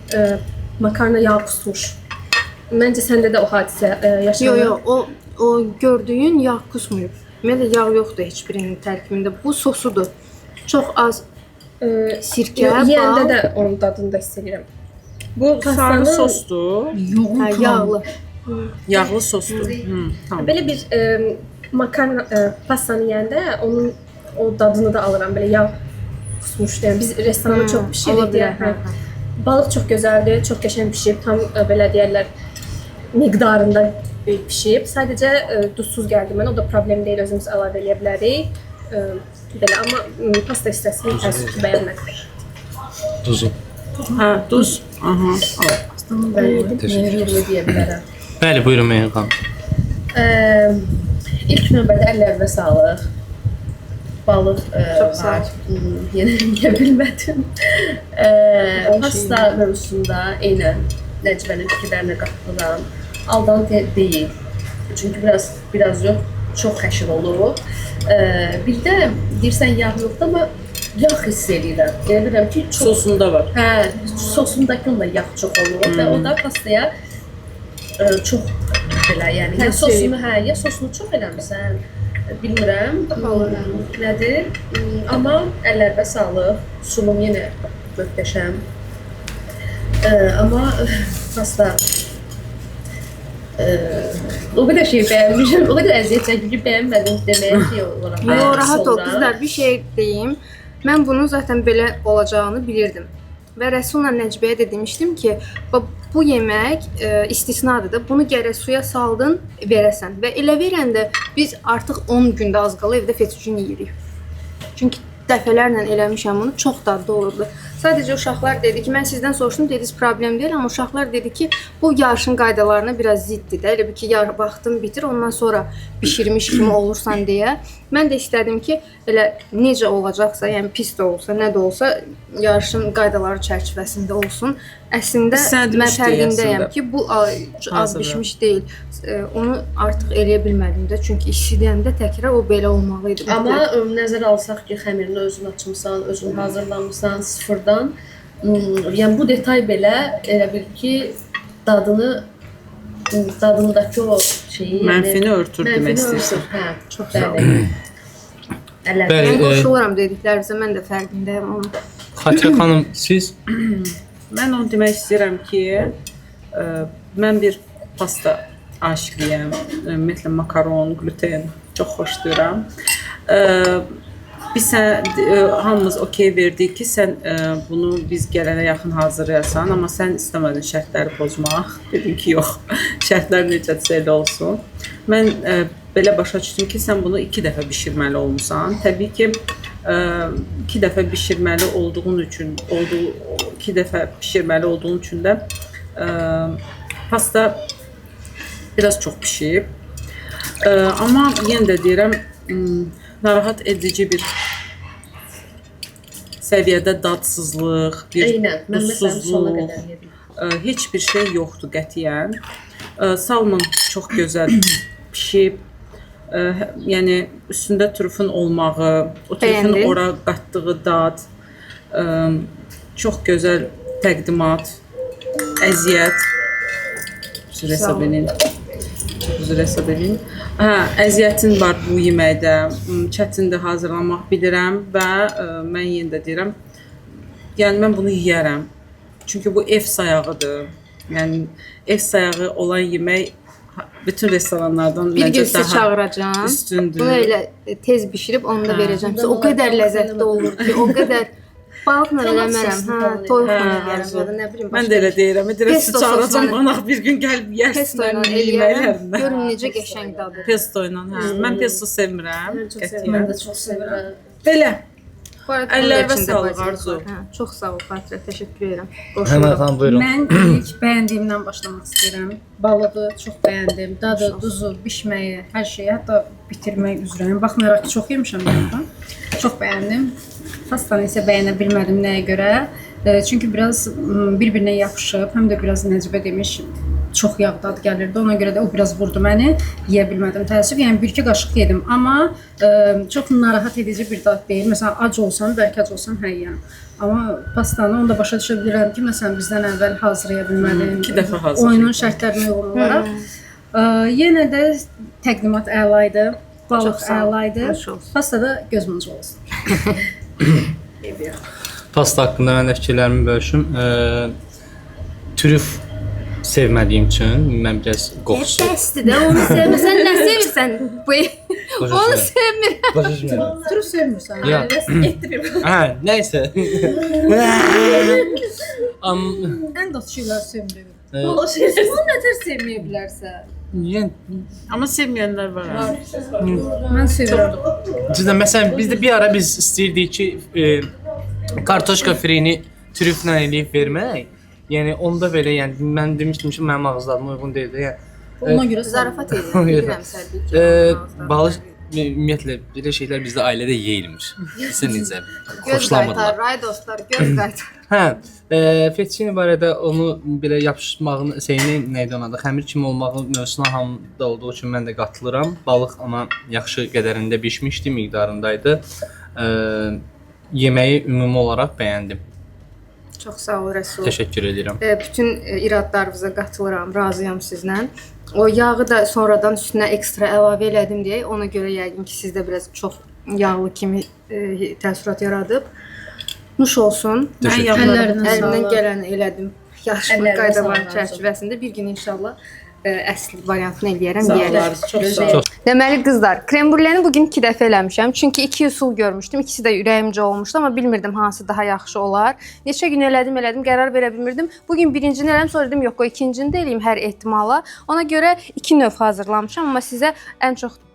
makarna yağ kusmuş. Məncə səndə də o hadisə yaşanır. Yox, o gördüyün yağ kusmuyub. Ümumiyyətlə yağ yoxdur heç birinin tərkibində. Bu sosudur. Çox az sirkə, Yeyəndə bal, də onun dadını da hiss edirəm. Bu sarı sosdur, yağlı. yağlı sosdur. Tamam. Belə bir makarna pastanı yeyəndə onun o dadını da alıram. Belə yağ kusmuş deyəm. Biz restoranda çox ola bişiririk deyə. bilər, Balıq çox gözəldir, çox qəşəng bişib, tam belə deyərlər miqdarında bişib. Sadəcə duzsuz gəldi mənə. O da problem deyil, özümüz əlavə eləyə bilərik. Belə amma pasta hissəsini təəssüf ki, bəyənmədim. Duzu. Hə, duz. Aha. Yerli deyə bilərəm. Bəli, buyurun Meyhan xanım. İlk növbədə əllərinə sağlıq. balıq Çox sağ ol. var. Yenə deyə bilmədim. Pasta mövzusunda eynən Nəcbənin fikirlərinə qatılıram. Aldan deyil. Çünki biraz yox, çox xəşir olur. Bir də deyirsən yağ yoxdur, amma yağ hiss edirəm. Elə bilirəm ki, Sosunda var. hə, sosundakında yağ çox olur və o da pastaya çox belə, yəni ya sosunu çox eləmirsən, bilmirəm, nədir. Amma əllərinə sağlıq, sunum yenə möhtəşəm. Amma pasta o qədər şey bəyənmişəm, o qədər əziyyət çəkdim ki, bəyənmədim deməyə şey olaraq. Yo, rahat ol qızlar, bir şey deyim. Mən bunun zaten belə olacağını bilirdim. Və Rəsulla Nəcbəyə də demişdim ki, bu yemək istisnadır da. Bunu gərək suya saldın, verəsən. Və elə verəndə biz artıq 10 gündə az qala evdə fettuccine yeyirik. Çünki dəfələrlə eləmişəm bunu, çox dadlı olurdu. Sadəcə uşaqlar dedi ki, mən sizdən soruşdum, dediniz problem deyil, amma uşaqlar dedi ki, bu yarışın qaydalarına biraz ziddir də. Elə bir ki, vaxtın bitir, ondan sonra bişirmiş kimi olursan deyə. Mən də istədim ki, elə necə olacaqsa, yəni pis də olsa, nə də olsa, yarışın qaydaları çərçivəsində olsun. Əslində mən fərqindəyəm ki, bu az bişmiş deyil. Onu artıq eləyə bilmədim də, çünki işləyəndə təkrar o belə olmalıydı. Amma nəzərə alsaq ki, xəmirini özün açmısan, özün hazırlamısan sıfırdan, yəni bu detay belə elə bil ki, dadındakı o şeyi, Mənfini örtür demək istəyirsən. Hə, çox bəli. Mən qoşuluram dediklərinizə, mən də fərqindəyəm onu. Xatirə xanım, siz? Mən onu demək istəyirəm ki, mən bir pasta aşiqiyəm. Ümumiyyətlə makaron, gluten çox xoşlayıram. Biz hamımız okey verdik ki, sən bunu biz gələnə yaxın hazırlayasan, amma sən istəmədin şərtləri pozmaq. Dedin ki, yox, şərtlər necədirsə elə olsun. Mən belə başa düşdüm ki, sən bunu 2 dəfə bişirməli olmusan. Təbii ki, 2 dəfə bişirməli olduğun üçün, 2 dəfə bişirməli olduğun üçün də pasta biraz çox pişib. Amma yenə də deyirəm, narahat edici bir səviyyədə dadsızlıq, bir duzsuzluq, heç bir şey yoxdur qətiyyən. Salmon çox gözəl pişib. Yəni üstündə trüfün olmağı, o trüfün ora qatdığı dad, çox gözəl təqdimat, əziyyət. Üzr hesab edin. Əziyyətin var bu yeməkdə, çətindir hazırlamaq bilirəm və mən yenə də deyirəm, yəni mən bunu yeyərəm. Çünki bu ev sayağıdır. Yəni ev sayağı olan yemək bütün restoranlardan məncə daha üstündür. Bunu elə tez bişirib onu da verəcəm. O qədər ləzzətli olur ki, o qədər balıqla eləmərəm, toyuqla eləyərəm, nə bilim. Mən də elə deyirəm, direkt çağıracam qonaq bir gün gəlib yersin mənim yeməklərimdən. Görün necə qəşəng dadır. Pesto ilə, mən pesto sevmirəm. Mən də çox sevirəm. Belə. Əllərinə sağlıq Arzu. Çox sağ ol Xatirə, təşəkkür edirəm. Həmən xanım, buyurun. Mən ilk bəyəndiyimdən başlamaq istəyirəm. Balığı çox bəyəndim. Dadı, duzu, bişməyi, hər şeyi, hətta bitirmək üzrəyəm. Baxmayaraq ki, çox yemişəm yandan. Çox bəyəndim. Pastanı isə bəyənə bilmədim nəyə görə. Çünki biraz bir-birinə yapışıb, həm də biraz Nəcibə demiş, çox yağ dadı gəlirdi. Ona görə də o biraz vurdu məni. Yeyə bilmədim təəssüf. Yəni 1-2 qaşıq yedim, amma çox narahat edici bir dad deyil. Məsələn, ac olsam, bəlkə ac olsam yeyəm. Amma pastanı onu da başa düşə bilirəm ki, məsələn, bizdən əvvəl hazırlaya bilmədim. 2 dəfə hazırlayıb. Oyunun şərtlərinə uyğun olaraq. Yenə də təqdimat əla idi. Balıq əla idi. Pasta da gözmüncü olsun. Pasta haqqında mən də fikirlərimi bölüşüm. Trüf sevmədiyim üçün mən biraz qoxusu. Bəsdir də, onu sevmirsən, nə sevirsən? Onu sevmirəm. Trüf sevmirsən. Nəysə. Ən dot şeylər sevmiyorum. Onu nətər sevməyə bilərsə? Amma sevməyənlər var. Mən sevirəm. Cidden, məsələn, bizdə bir ara biz istəyirdik ki, kartoşka frini trüflə eləyib vermək. Yəni onda belə, yəni mən demişdim ki, mənim ağızlarıma uyğun deyildi. Yəni ona görə zarafat edirəm, bilirəm sərdi ki. ümumiyyətlə belə şeylər bizdə ailədə yeyilmir. Sən necə? Göz Xoşlamırlar. qaytar, ay dostlar, göz qaytar. Hə, fettuccine barədə onu belə yapışmağın şeyini nə idi ona da xəmir kimi olmağı mövzusuna hamıda olduğu üçün mən də qatılıram. Balıq amma yaxşı qədərində bişmişdi, miqdarındaydı. Yeməyi ümumi olaraq bəyəndim. Çox sağ ol Rəsul. Təşəkkür edirəm. Bütün iradlarınıza qatılıram, razıyam sizlə. O yağı da sonradan üstünə ekstra əlavə elədim deyə ona görə yəqin ki, sizdə biraz çox yağlı kimi təəssürat yaradıb. Nuş olsun. Təşəkkür ederim. Əlimdən gələni elədim. Yaşlı Əllərinə qaydaların sağlık. çərçivəsində bir gün inşallah əsl variantını eləyərəm Sağ deyərəm. olarız, çox sağ ol. Deməli qızlar, krem brüleni bu gün 2 dəfə eləmişəm. Çünki 2 üsul görmüşdüm. İkisi də ürəyimcə olmuşdu, amma bilmirdim hansı daha yaxşı olar. Neçə gün elədim, qərar verə bilmirdim. Bu gün birincini elədim, sonra dedim yox, o ikincini də eləyim hər ehtimala. Ona görə 2 növ hazırlamışam, amma sizə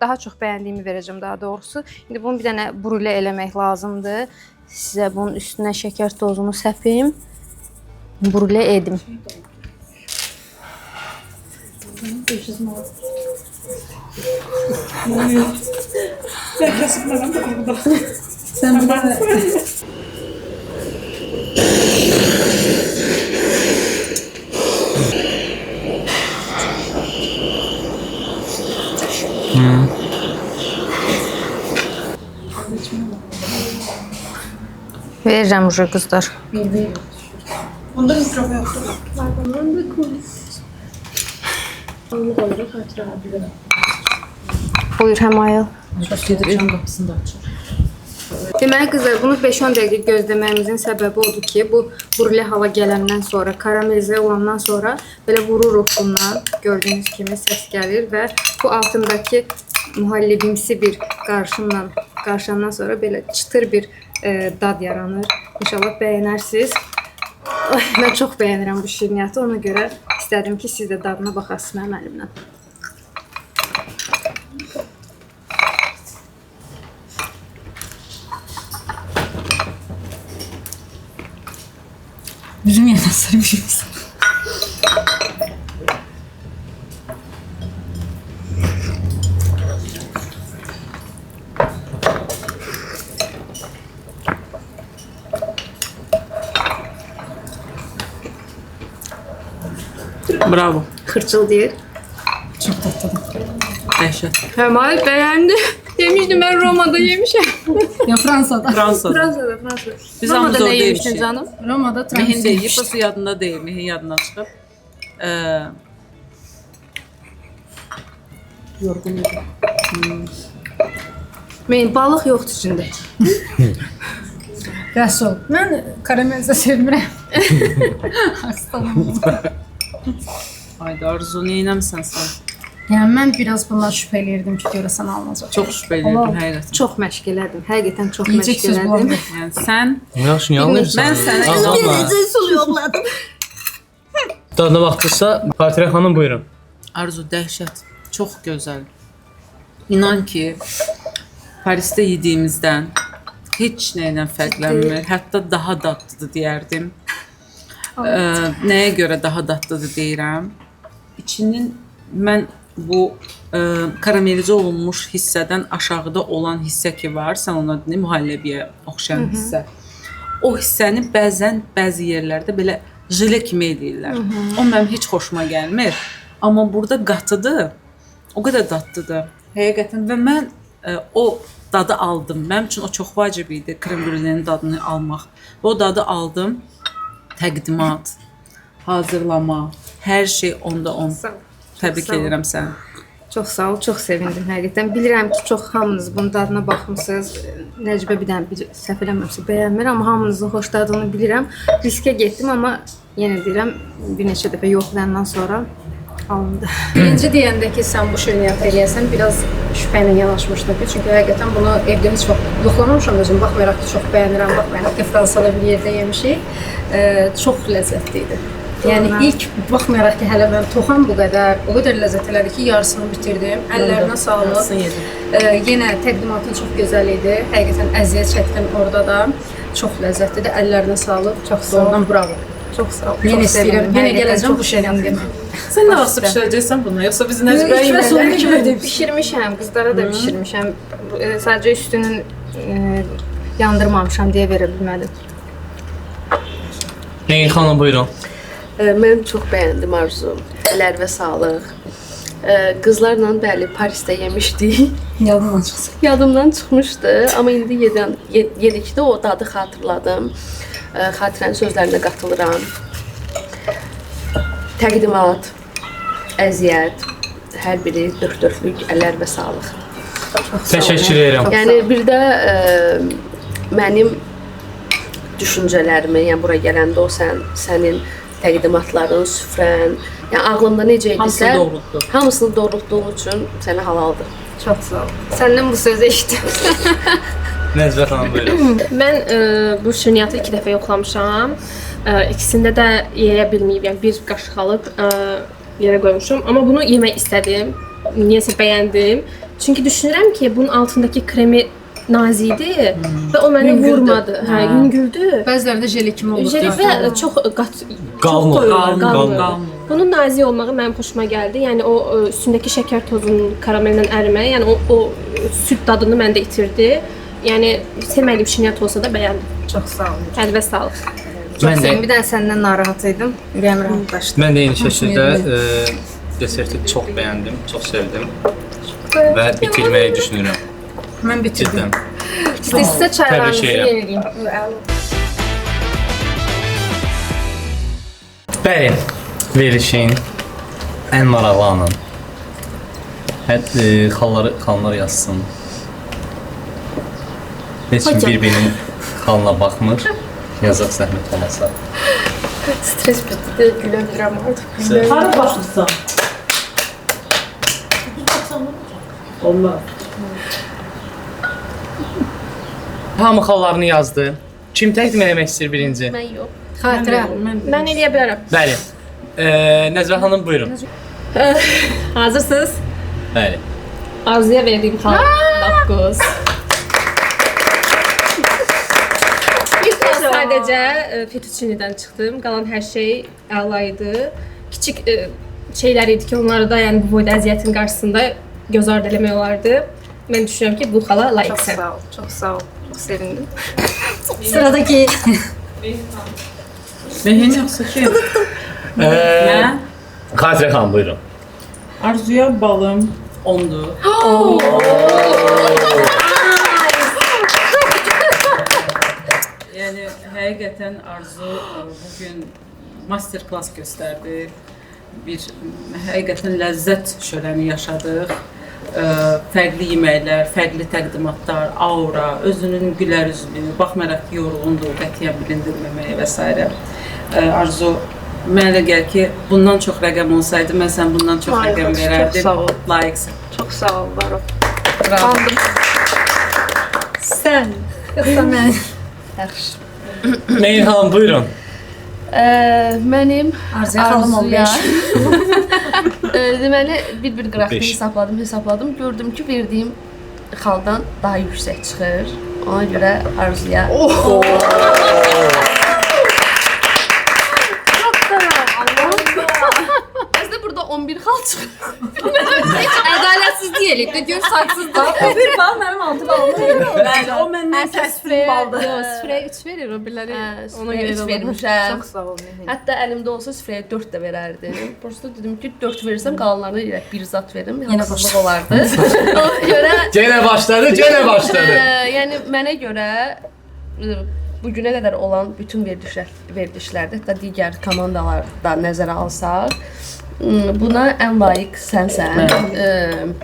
daha çox bəyəndiyimi verəcəm daha doğrusu. İndi bunu bir dənə brüle eləmək lazımdır. Sizə bunun üstünə şəkər tozunu səpim. Brüle edim. Verirəm uje qızlar. Onda mikrofon yoxdur. Buyur Həmayıl. Gedirəm qapısını da açır. Deməli qızlar, bunu 5-10 dəqiqə gözləməyimizin səbəbi odur ki, bu brüle hala gələndən sonra, karamelizə olandan sonra belə vururuq bundan. Gördüyünüz kimi səs gəlir və bu altındakı mühallibimsi bir qarışandan sonra belə çıtır bir dad yaranır. İnşallah bəyənərsiniz. Mən çox bəyənirəm bu şirniyyatı, ona görə istədim ki, siz də dadına baxasınız mənim əlimdən. Bizim yerdən sarmışız. Bravo. Xırçıl deyir. Çox tatlıdır. Dəhşət. Həmayıl bəyəndi. Demişdim mən Romada yemişəm. Ya Fransada. Fransada. Fransada. Biz Romada hamımız nə orada yemişdin yemişik. canım? Romada Mehin transit deyil, yemişdik. yıpası yadında deyil, Mehin yadından çıxıb. Yorğun idi. Mən balıq yoxdur içində. Rəsul, mən karamelizə sevmirəm. Hastanım. Haydi Arzu, neynəmsən sən? Yəni mən biraz bundan şübhə eləyirdim ki, görəsən alınacaq. Çox şübhə edirdim, həqiqətən. Çox məşq elədim. Həqiqətən çox Yiyəcək məşq söz bu elədim. Yəni sən, Yaxşı, yanılırsan. mən sənə Ağlama. inanmıram. Sul yoxladım. Dadına baxdınızsa, Fatihə xanım buyurun. Arzu, dəhşət, çox gözəl. İnan ki, Parisdə yediyimizdən heç nə ilə fərqlənmir. Hətta daha dadlıdır deyərdim. Nəyə görə daha dadlıdır deyirəm? İçinin mən bu karamelizə olunmuş hissədən aşağıda olan hissə ki var, sən ona deyil, mühalləbiyə oxşayan hissə. O hissəni bəzən bəzi yerlərdə belə jile kimi edirlər. O mənim heç xoşuma gəlmir. Amma burada qatıdır. O qədər dadlıdır. Həqiqətən və mən o dadı aldım. Mənim üçün o çox vacib idi krem brülenin dadını almaq. Və o dadı aldım. Təqdimat, hazırlama, hər şey onda 10. Təbrik sağ ol. edirəm səni. Çox sağ ol, çox sevindim həqiqətən. Bilirəm ki, çox hamınız bunun dadına baxmısınız. Nəcibə bir dənə səhv eləmirəmsə bəyənmir, amma hamınızın xoşladığını bilirəm. Riskə getdim, amma yenə deyirəm, bir neçə dəfə yoxlayandan sonra alındı. Birinci deyəndə ki, sən bu şirniyyatı eləyəsən, biraz şübhə ilə yanaşmışdım ki, çünki həqiqətən bunu evdə heç vaxt yoxlamamışam özüm. Baxmayaraq ki, çox bəyənirəm, baxmayaraq ki, Fransada bir yerdə yemişik. Çox ləzzətli idi. Yəni ilk baxmayaraq ki, hələ mən toxam bu qədər, o qədər ləzzət elədi ki, yarısını bitirdim. Əllərinə sağlıq. Yenə təqdimatın çox gözəl idi. Həqiqətən əziyyət çəkdim orada da. Çox ləzzətlidir. Əllərinə sağlıq. Çox doğrudan bravo. Çox sağ ol. Yenə istəyirəm. Yenə gələcəm bu şeydən demə. Sən nə vaxt bişirəcəksən bunu? Yoxsa biz Nəcibə yemələri kimi edib? Bişirmişəm, qızlara da bişirmişəm. Sadəcə üstünün yandırmamışam deyə verə bilmədim. Neyin xanım buyurun. Mən çox bəyəndim Arzu. Əllərvə sağlıq. Qızlarla bəli Parisdə yemişdik. Yadımdan çıxsın. Yadımdan çıxmışdı, amma indi yedikdə o dadı xatırladım. Xatirənin sözlərinə qatılıram. Təqdimat, əziyyət, hər biri dörtlük, əllərvə sağlıq. Təşəkkür edirəm. Yəni bir də mənim düşüncələrimi, yəni bura gələndə o sənin təqdimatların, süfrən, yəni ağlımda necə idisə, hamısını doğrultduğun üçün sənə halaldır. Çox sağ ol. Səndən bu sözü eşitdim. Nəcibə xanım buyurun. Mən bu şirniyyatı 2 dəfə yoxlamışam. İkisində də yeyə bilməyib, yəni bir qaşıq alıb yerə qoymuşam. Amma bunu yemək istədim. Niyəsə bəyəndim. Çünki düşünürəm ki, bunun altındakı kremi nazikdir və o məni vurmadı. Hə, yüngüldü. Bəzilərində jeli kimi olur. Jeli və çox qalın. Bunun nazik olmağı mənim xoşuma gəldi. Yəni o üstündəki şəkər tozunun karamellə ərimə, yəni o süd dadını məndə itirdi. Yəni sevmədiyim şirniyyat olsa da bəyəndim. Çox sağ ol. Əlvə sağlıq. Çox sevdim. Bir dənə səndən narahat idim. Ürəyim rahatlaşdı. Mən də eyni şəkildə deserti çox bəyəndim, çox sevdim və bitirməyi düşünürəm. Mən bitirdim. İstəsə çaylarınızı Təbrik edirəm. yeniləyim. Bəli, verilişin ən maraqlı anı. Xallar yazsın. Heç kim bir-birinin xalına baxmır. Yazıq zəhmət olmasa. Stres bitdi deyə gülə bilirəm artıq. Hara baxırsan? Olmaz. Hamı xallarını yazdı. Kim təqdim eləmək istəyir birinci? Mən yox. Xatirə. Mən eləyə bilərəm. Bəli. Nəzrə xanım buyurun. Hazırsınız? Bəli. Arzuya verdiyim xal 9. Sadəcə fettuccinidən çıxdım. Qalan hər şey əla idi. Kiçik şeylər idi ki, onları da yəni bu boyda əziyyətin qarşısında göz ardı eləmək olardı. Mən düşünürəm ki, bu xala Çox layiqsən. sağ ol. Çox sağ ol. Çox sevindim. Sıradakı. Behin yoxsa ki? Mən Xatirə xanım buyurun. Arzuya balım 10'dur. Yəni həqiqətən Arzu bugün master class göstərdi. Bir həqiqətən ləzzət şöləni yaşadıq. Fərqli yeməklər, fərqli təqdimatlar, aura, özünün gülər üzlü, baxmayaraq ki, yorğundur, qətiyyən bilindirməməyə və s. Arzu, mənə də gəlir ki, bundan çox rəqəm olsaydı, mən sən bundan çox rəqəm verərdim. Çox sağ ol. Layiqsən. Çox sağ ol, Baro. Bravo. Sən. Yoxsa mən. Yaxşı. Neyin xanım buyurun. Mənim Arzuya xalım 15. Deməli bir qıraqını Beş. hesapladım. Gördüm ki, verdiyim xaldan daha yüksək çıxır. Ona görə Arzuya. Əslində burada 11 xal çıxır. Ədalətsiz deyilik də, gör saysızdır. Bir bal mənim 6 balım. Bəli, o məndən kəskin baldır. Süfrəyə 3 verir o biriləri. Ona görə vermişəm. Çox sağ ol. Mehin. Hətta əlimdə olsa süfrəyə 4 də verərdim. Prosta dedim ki, 4 versəm qalanlarına elə bir zat verim. Yenə Hansızlıq olardı. Ona görə Yenə başladı. yəni mənə görə bu günə qədər olan bütün verilişlərdə, hətta digər komandalarda nəzərə alsaq, buna ən layiq sənsən.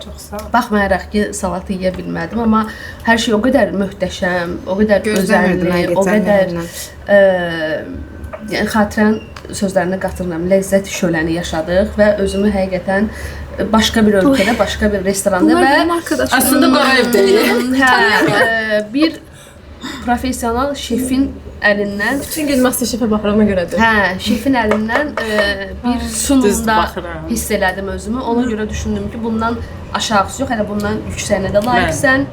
Çox sağ ol. Baxmayaraq ki, salatı yeyə bilmədim, amma hər şey o qədər möhtəşəm, o qədər Gözləmirdim özəlli, o qədər yəni xatirən sözlərinə qatılıram. Ləzzət şöləni yaşadıq və özümü həqiqətən başqa bir ölkədə, başqa bir restoranda və Aslında Qarayevdəyik. hə, bir professional şefin əlindən Bütün gün MasterChef-ə baxırama görədir. şefin əlindən bir Düz sunumda baxıram. hiss elədim özümü. Ona görə düşündüm ki, bundan aşağısı yox, hələ bundan yüksəyinə də layiqsən.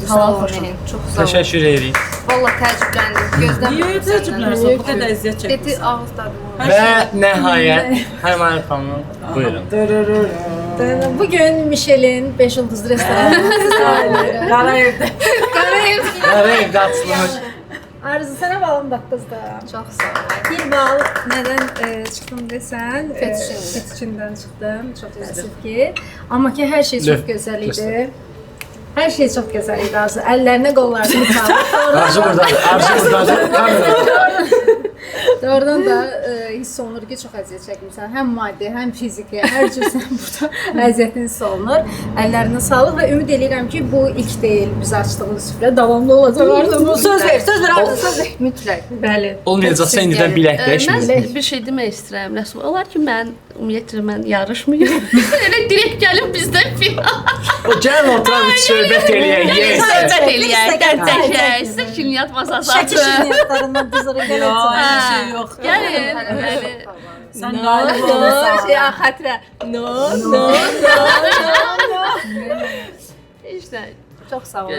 Halal xoşun. Çox sağ ol. Təşəkkür edirik. Valla təəccübləndim. Gözləmirdim səndən. Bu qədər əziyyət Dedi çəkirsən. ağız dadım. Və nəhayət Həmən xanım buyurun. Bu gün Michelin 5 yıldızlı restoranı. Qarayevdə. Qarayevdə qaçılmış. Arzu sənə balım daqqızda. Çox sağ ol. Bir bal nədən çıxdım desən? Fettuccine. Fettuccine'dən çıxdım. Çox təəssüf ki. Amma ki hər şey çox gözəl idi. Hər şey çox gözəl idi Arzu. Əllərinə, qollarına sağlıq. Arzu burdadır. Arzu burdadır. Kamera. Doğrudan da hiss olunur ki, çox əziyyət çəkmirsən. Həm maddi, həm fiziki, hər cür sən burada əziyyətin hiss olunur. Əllərinə sağlıq və ümid edirəm ki, bu ilk deyil biz açdığımız süfrə davamlı olacaq. Arzu, söz ver Arzu, söz ver. Mütləq. Bəli. Olmayacaqsa indidən bilək dəyişmir. Mən bir şey demək istəyirəm. Rəsul, olar ki, mən ümumiyyətlə mən yarışmıyorum. Elə direkt gəlib bizdən final. O gəlin oturaq bir söhbət eləyək. Yes. Söhbət eləyək, dərdəşək. Sizə şirniyyat masası Şəkil açın. şirniyyatlarından biz oraya gələcək. Şey yox. Gəlin, bəli. Sən qalib olmasan. Şey, xatirə. No. İşte. Çox sağ ol.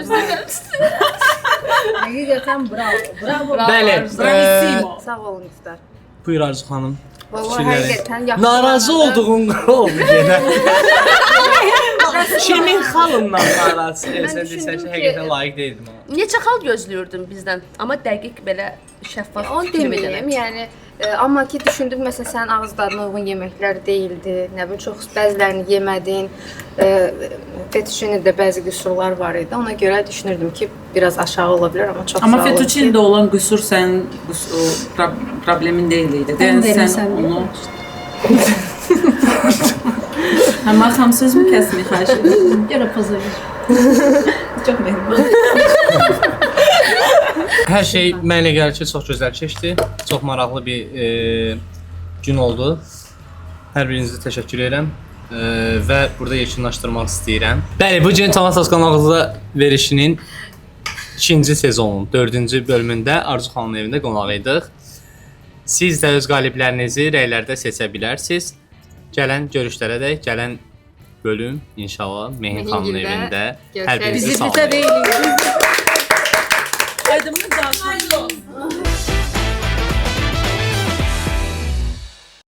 Həqiqətən bravo. Bravo. Bəli. Bravissimo. Sağ olun İftar. Buyur Arzu xanım. Vallahi həqiqətən yaxşı. Narazı olduğun oldu yenə. Kimin xalından narazı eləsən desən düşündüm ki, ki- həqiqətən layiq deyildim ona. Neçə xal gözləyirdim bizdən, amma dəqiq belə şəffaf Onu fikir deməyim, verərəm. yəni amma ki düşündüm məsələn sənin ağız dadına uyğun yeməklər deyildi. Nə bilim çox bəzilərini yemədin. Fettuccine'də bəzi qüsurlar var idi. Ona görə düşünürdüm ki, biraz aşağı ola bilər amma çox Amma sağ olun. fettuccine'də olan qüsur sənin problemin deyil idi. Ən Yəni verirsən sən bunu. onu Həmən xanım sözümü kəsmək xahiş edirəm. Görə poza ver. Çox məmnun. Hər şey mənə gəlir ki, çox gözəl keçdi. Çox maraqlı bir gün oldu. Hər birinizə təşəkkür edirəm və burada yekunlaşdırmaq istəyirəm. Bəli, bu gün Tomatos qonağımızda verişinin 2-ci sezonun 4-cü bölümündə Arzu xanımın evində qonaq idik. Siz də öz qaliblərinizi rəylərdə seçə bilərsiniz. Gələn görüşlərə gələn bölüm inşallah Mehin xanımın Mehingildə evində görüşərik. hər birinizi Bizi salamlayıram. Aydınmı?